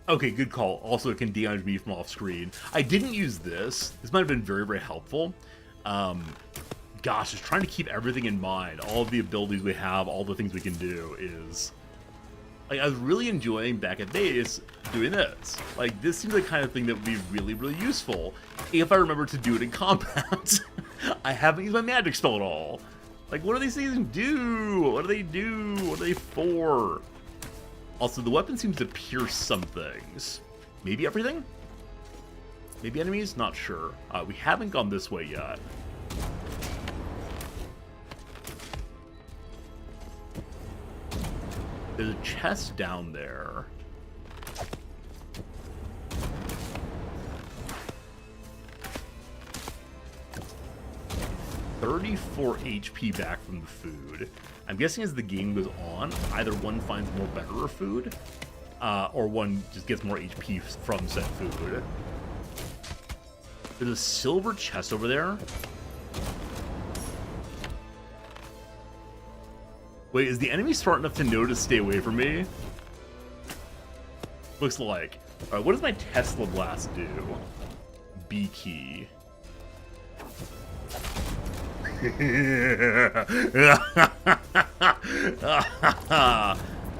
Okay, good call. Also, it can damage me from off screen. I didn't use this. This might have been very, very helpful. Gosh, just trying to keep everything in mind. All of the abilities we have, all the things we can do is... Like, I was really enjoying back at base doing this. Like, this seems like the kind of thing that would be really, really useful if I remember to do it in combat. I haven't used my magic spell at all. Like, what do these things do? What do they do? What are they for? Also, the weapon seems to pierce some things. Maybe everything? Maybe enemies? Not sure. We haven't gone this way yet. There's a chest down there. $34 HP back from the food. I'm guessing as the game goes on, either one finds more better food, or one just gets more HP from said food. There's a silver chest over there. Wait, is the enemy smart enough to know to stay away from me? Looks like. Alright, what does my Tesla Blast do? B key.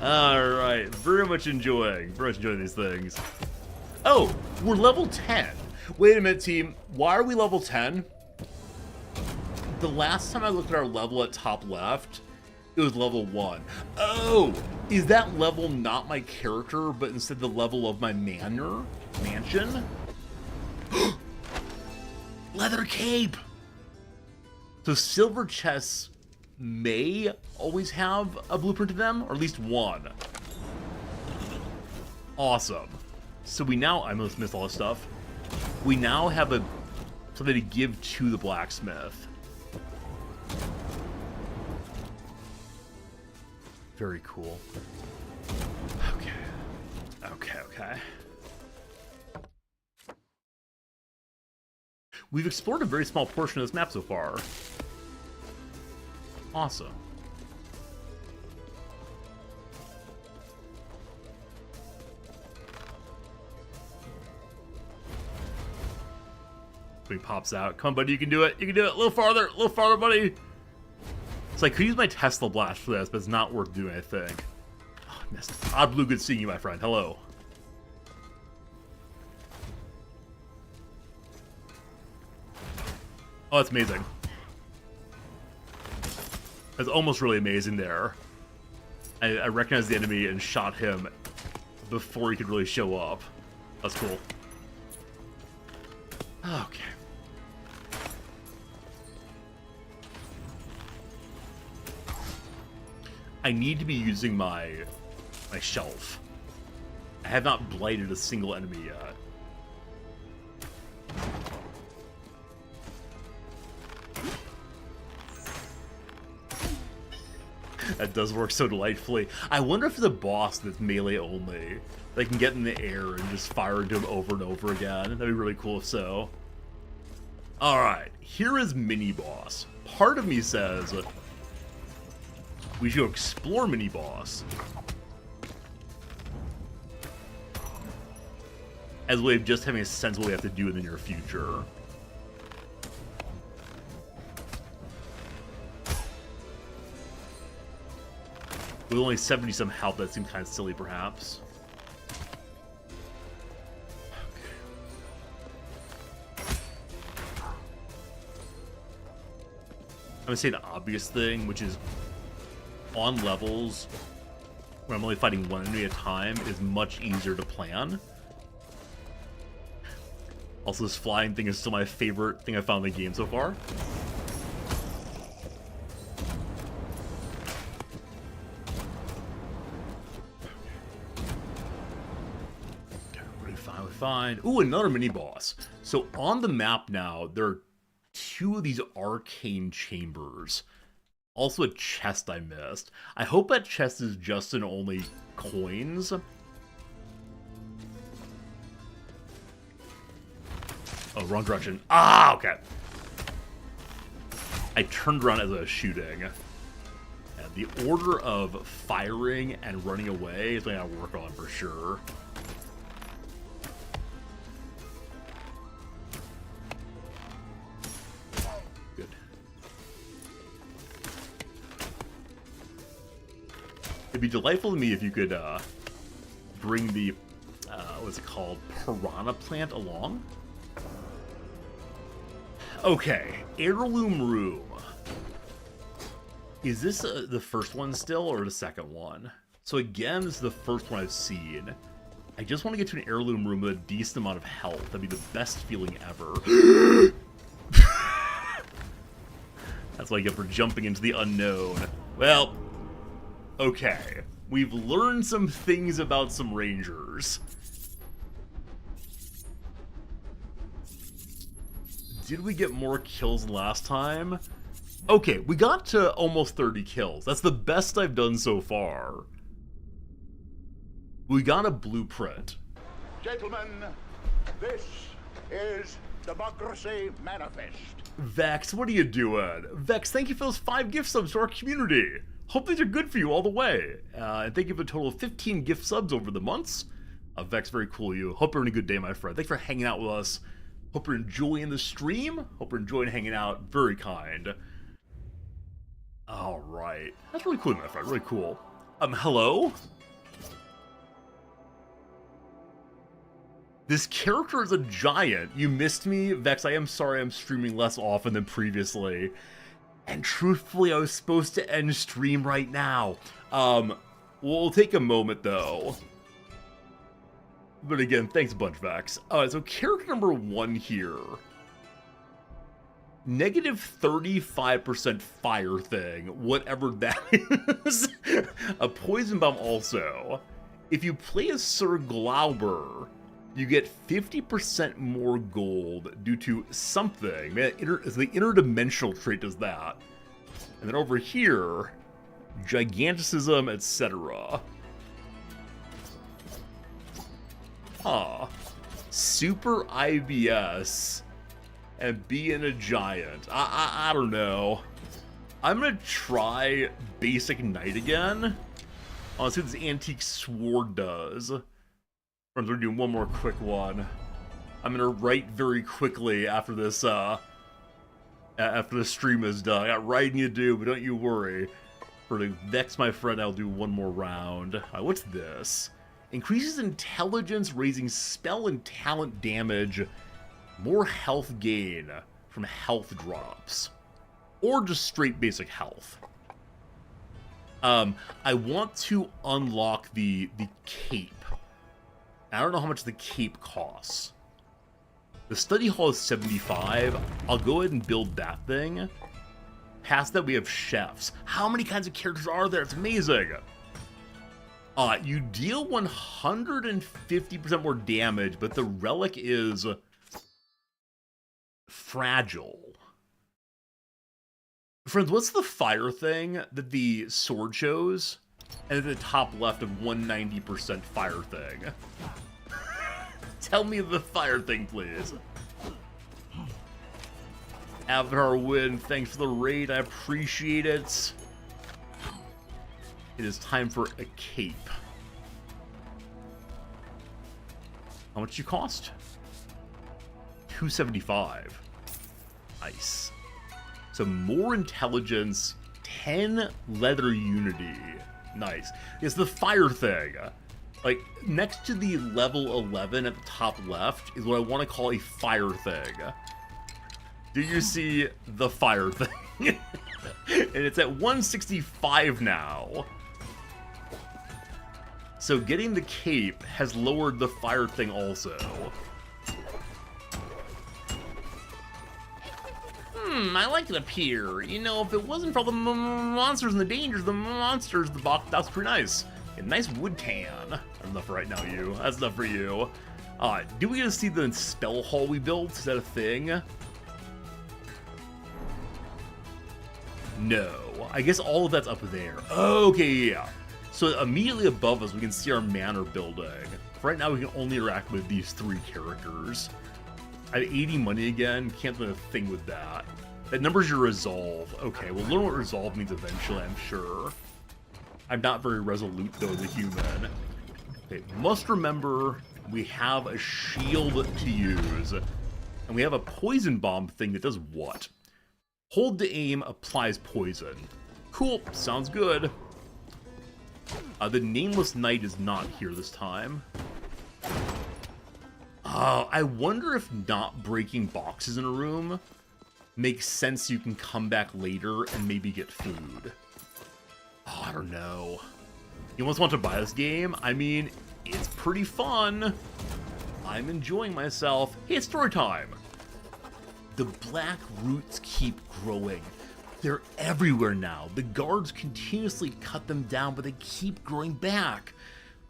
Alright, very much enjoying these things. Oh, we're level 10. Wait a minute, team. Why are we level 10? The last time I looked at our level at top left, it was level 1. Oh, is that level not my character, but instead the level of my mansion? Leather cape! So silver chests may always have a blueprint to them, or at least one. Awesome. So we now, I almost missed all this stuff. We now have something to give to the blacksmith. Very cool. Okay. We've explored a very small portion of this map so far. Awesome. He pops out. Come on, buddy, you can do it. You can do it. A little farther, buddy. It's like, could use my Tesla Blast for this, but it's not worth doing, I think. Oh, I missed. Odd Blue, good seeing you, my friend. Hello. Oh, that's amazing. That's almost really amazing there. I recognized the enemy and shot him before he could really show up. That's cool. Okay. I need to be using my shelf. I have not blighted a single enemy yet. That does work so delightfully. I wonder if the boss that's melee only, they can get in the air and just fire into him over and over again. That'd be really cool if so. Alright, here is mini boss. Part of me says, We should go explore mini-boss. As a way of just having a sense of what we have to do in the near future. With only 70 some health, that seems kind of silly, perhaps. I'm gonna say the obvious thing, which is on levels where I'm only fighting one enemy at a time, is much easier to plan. Also, this flying thing is still my favorite thing I've found in the game so far. Okay, we're fine. Ooh, another mini-boss. So on the map now, there are 2 of these arcane chambers. Also a chest I missed. I hope that chest is just in only coins. Oh, wrong direction. Ah, okay. I turned around as I was shooting. And the order of firing and running away is what I gotta work on for sure. Good. It'd be delightful to me if you could bring the, what's it called, piranha plant along. Okay, heirloom room. Is this the first one still, or the second one? So again, this is the first one I've seen. I just want to get to an heirloom room with a decent amount of health. That'd be the best feeling ever. That's what I get for jumping into the unknown. Well, okay. We've learned some things about some rangers. Did we get more kills last time? Okay, we got to almost 30 kills. That's the best I've done so far. We got a blueprint. Gentlemen, this is Democracy Manifest. Vex, what are you doing? Vex, thank you for those 5 gift subs to our community. Hope these are good for you all the way. And thank you for a total of 15 gift subs over the months. Vex, very cool of you. Hope you're having a good day, my friend. Thanks for hanging out with us. Hope you're enjoying the stream. Hope you're enjoying hanging out. Very kind. Alright. That's really cool, my friend. Really cool. Hello? This character is a giant. You missed me, Vex. I am sorry I'm streaming less often than previously. And truthfully, I was supposed to end stream right now. We'll take a moment, though. But again, thanks a bunch, Vex. Alright, so character number 1 here. Negative 35% fire thing, whatever that is. A poison bomb also. If you play as Sir Glauber, you get 50% more gold due to something. Man, the interdimensional trait does that. And then over here, giganticism, etc. Huh. Super IBS and being a giant. I don't know. I'm gonna try basic knight again. Let's see what this antique sword does. Friends, we're doing one more quick one. I'm gonna write very quickly after this after the stream is done. I got writing to do, but don't you worry. For the Vex, my friend, I'll do one more round. What's this? Increases intelligence, raising spell and talent damage. More health gain from health drops. Or just straight basic health. I want to unlock the cape. I don't know how much the cape costs. The study hall is 75. I'll go ahead and build that thing. Past that, we have chefs. How many kinds of characters are there? It's amazing. You deal 150% more damage, but the relic is fragile. Friends, what's the fire thing that the sword shows? And at the top left of 190% fire thing. Tell me the fire thing, please. Avatar win, thanks for the raid, I appreciate it. it is time for a cape. How much do you cost? $275. Nice. So more intelligence, 10 leather unity. Nice. It's the fire thing. Like, next to the level 11 at the top left is what I want to call a fire thing. Do you see the fire thing? And it's at 165 now. So getting the cape has lowered the fire thing also. I like it up here. You know, if it wasn't for all the monsters and the dangers, that's pretty nice. A nice wood tan. That's enough for right now, you. That's enough for you. Do we get to see the spell hall we built? Is that a thing? No. I guess all of that's up there. Okay, yeah. So immediately above us, we can see our manor building. For right now, we can only interact with these 3 characters. I have 80 money again. Can't do a thing with that. That number's your resolve. Okay, we'll learn what resolve means eventually, I'm sure. I'm not very resolute, though, as a human. Okay, must remember we have a shield to use. And we have a poison bomb thing that does what? Hold to aim, applies poison. Cool, sounds good. The Nameless Knight is not here this time. I wonder if not breaking boxes in a room makes sense. You can come back later and maybe get food. Oh, I don't know. You almost want to buy this game? I mean, it's pretty fun. I'm enjoying myself. Hey, it's story time. The black roots keep growing. They're everywhere now. The guards continuously cut them down, but they keep growing back.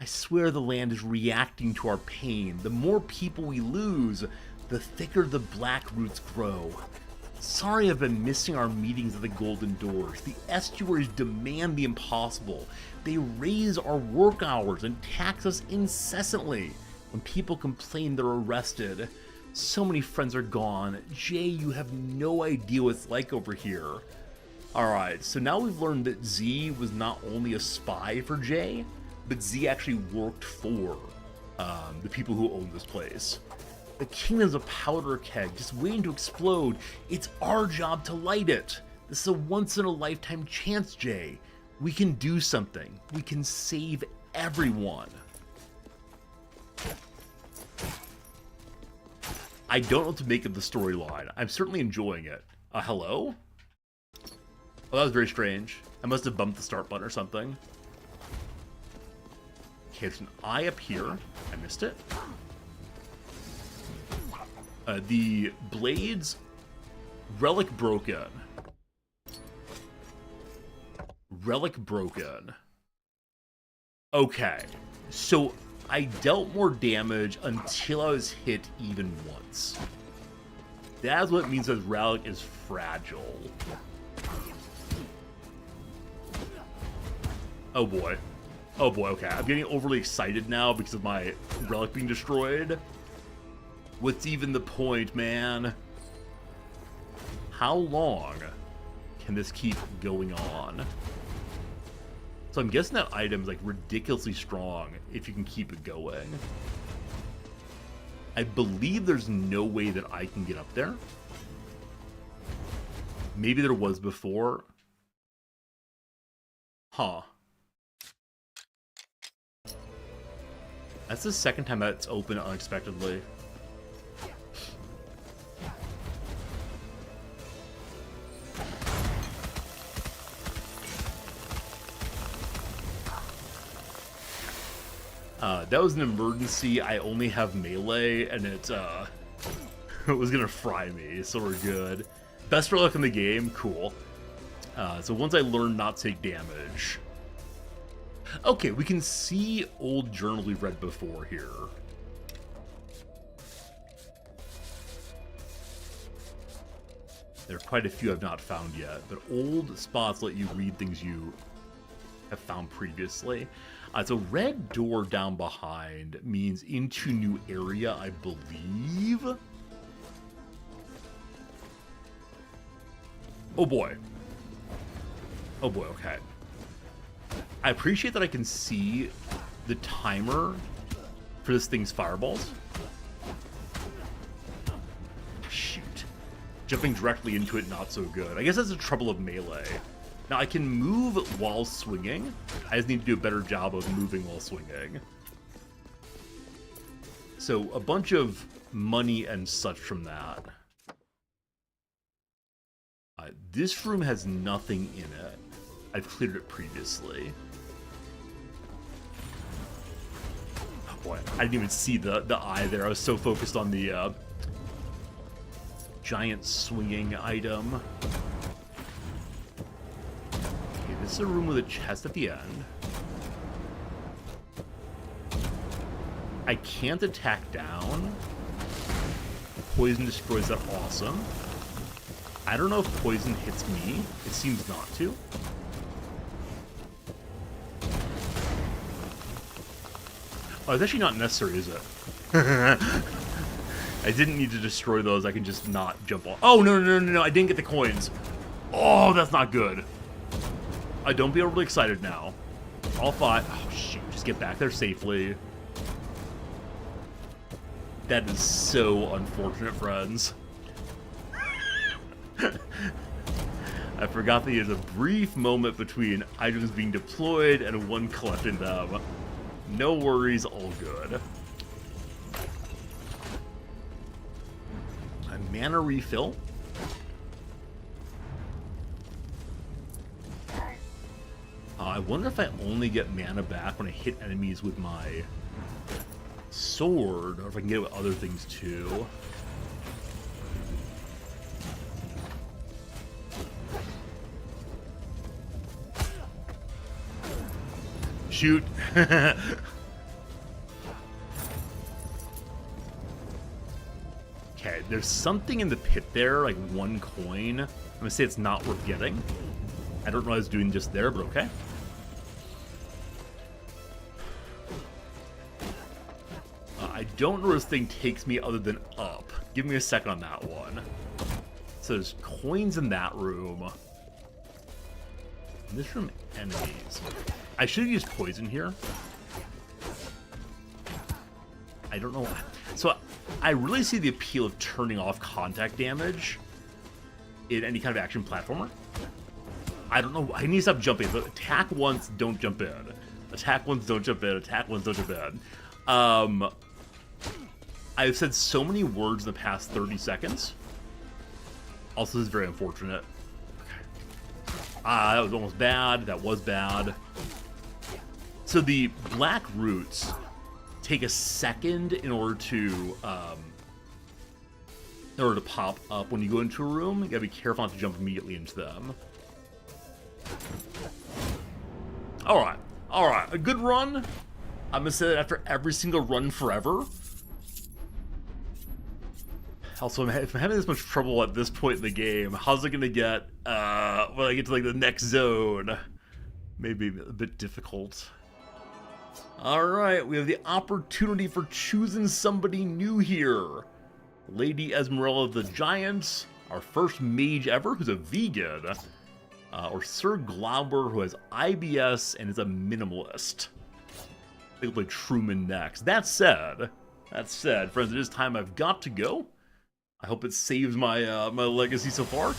I swear the land is reacting to our pain. The more people we lose, the thicker the black roots grow. Sorry I've been missing our meetings at the Golden Doors. The estuaries demand the impossible. They raise our work hours and tax us incessantly. When people complain, they're arrested. So many friends are gone. Jay, you have no idea what it's like over here. Alright, so now we've learned that Z was not only a spy for Jay, but Z actually worked for the people who own this place. The kingdom's a powder keg just waiting to explode. It's our job to light it. This is a once-in-a-lifetime chance, Jay. We can do something. We can save everyone. I don't know what to make of the storyline. I'm certainly enjoying it. Hello? Oh, that was very strange. I must have bumped the start button or something. Okay, there's an eye up here. I missed it. The blades, relic broken. Relic broken. Okay, so I dealt more damage until I was hit even once. That's what it means that relic is fragile. Oh boy. Oh boy, okay. I'm getting overly excited now because of my relic being destroyed. What's even the point, man? How long can this keep going on? So I'm guessing that item's like ridiculously strong if you can keep it going. I believe there's no way that I can get up there. Maybe there was before. Huh. That's the second time that it's opened unexpectedly. That was an emergency. I only have melee, and it was gonna fry me, so we're good. Best relic in the game, cool. So once I learn not to take damage. Okay, we can see old journals we've read before here. There are quite a few I've not found yet, but old spots let you read things you have found previously. So red door down behind means into new area, I believe. Oh boy. Oh boy, okay. I appreciate that I can see the timer for this thing's fireballs. Shoot. Jumping directly into it, not so good. I guess that's the trouble of melee. Now, I can move while swinging. I just need to do a better job of moving while swinging. So, a bunch of money and such from that. This room has nothing in it. I've cleared it previously. Oh boy, I didn't even see the eye there. I was so focused on the giant swinging item. Okay, this is a room with a chest at the end. I can't attack down. Poison destroys that. Awesome. I don't know if poison hits me. It seems not to. Oh, it's actually not necessary, is it? I didn't need to destroy those. I can just not jump off. Oh, no. I didn't get the coins. Oh, that's not good. Don't be overly excited now. All five. Oh, shoot. Just get back there safely. That is so unfortunate, friends. I forgot that there's a brief moment between items being deployed and one collecting them. No worries, all good. A mana refill. I wonder if I only get mana back when I hit enemies with my sword, or if I can get it with other things too. Shoot. Okay, there's something in the pit there, like one coin. I'm gonna say it's not worth getting. I don't know what I was doing just there, but okay. I don't know where this thing takes me other than up. Give me a second on that one. So there's coins in that room. In this room, enemies. I should have used poison here. I don't know. So I really see the appeal of turning off contact damage in any kind of action platformer. I don't know. I need to stop jumping. So attack once, don't jump in. Attack once, don't jump in. Attack once, don't jump in. I've said so many words in the past 30 seconds. Also, this is very unfortunate. That was almost bad. That was bad. So the black roots take a second in order to pop up when you go into a room. You gotta be careful not to jump immediately into them. Alright. A good run. I'm gonna say that after every single run forever. Also, if I'm having this much trouble at this point in the game, how's it gonna get when I get to like the next zone? Maybe a bit difficult. Alright, we have the opportunity for choosing somebody new here. Lady Esmeralda the Giant, our first mage ever who's a vegan, or Sir Glauber who has IBS and is a minimalist. I think we'll play Truman next. That said, friends, it is time I've got to go. I hope it saves my my legacy so far.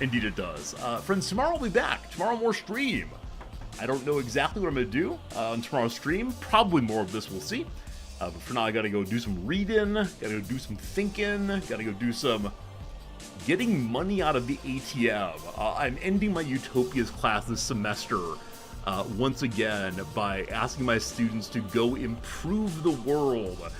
Indeed it does. Friends, tomorrow I'll be back. Tomorrow more stream. I don't know exactly what I'm going to do on tomorrow's stream. Probably more of this, we'll see. But for now, I got to go do some reading. Got to go do some thinking. Got to go do some getting money out of the ATM. I'm ending my Utopias class this semester once again by asking my students to go improve the world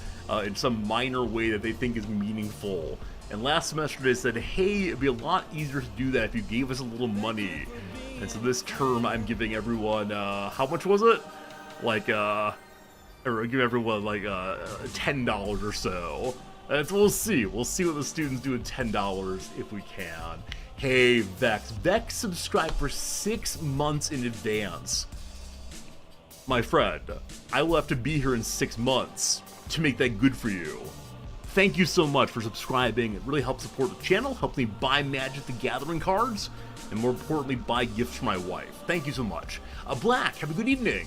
in some minor way that they think is meaningful. And last semester they said, hey, it'd be a lot easier to do that if you gave us a little money. And so this term I'm giving everyone, how much was it? Like, or give everyone like $10 or so. And so we'll see. We'll see what the students do with $10 if we can. Hey, Vex. Vex subscribed for 6 months in advance. My friend, I will have to be here in 6 months to make that good for you. Thank you so much for subscribing. It really helps support the channel, helps me buy Magic the Gathering cards. and more importantly, buy gifts for my wife. Thank you so much. Black, have a good evening.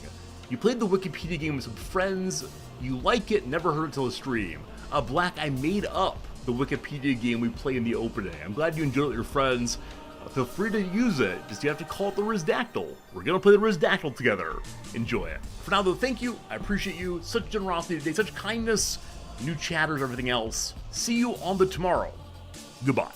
You played the Wikipedia game with some friends. You like it, never heard it till the stream. Black, I made up the Wikipedia game we play in the opening. I'm glad you enjoyed it with your friends. Feel free to use it, just you have to call it the Rizdactyl. We're gonna play the Rizdactyl together. Enjoy it. For now though, thank you, I appreciate you, such generosity today, such kindness, new chatters, everything else. See you on the tomorrow. Goodbye.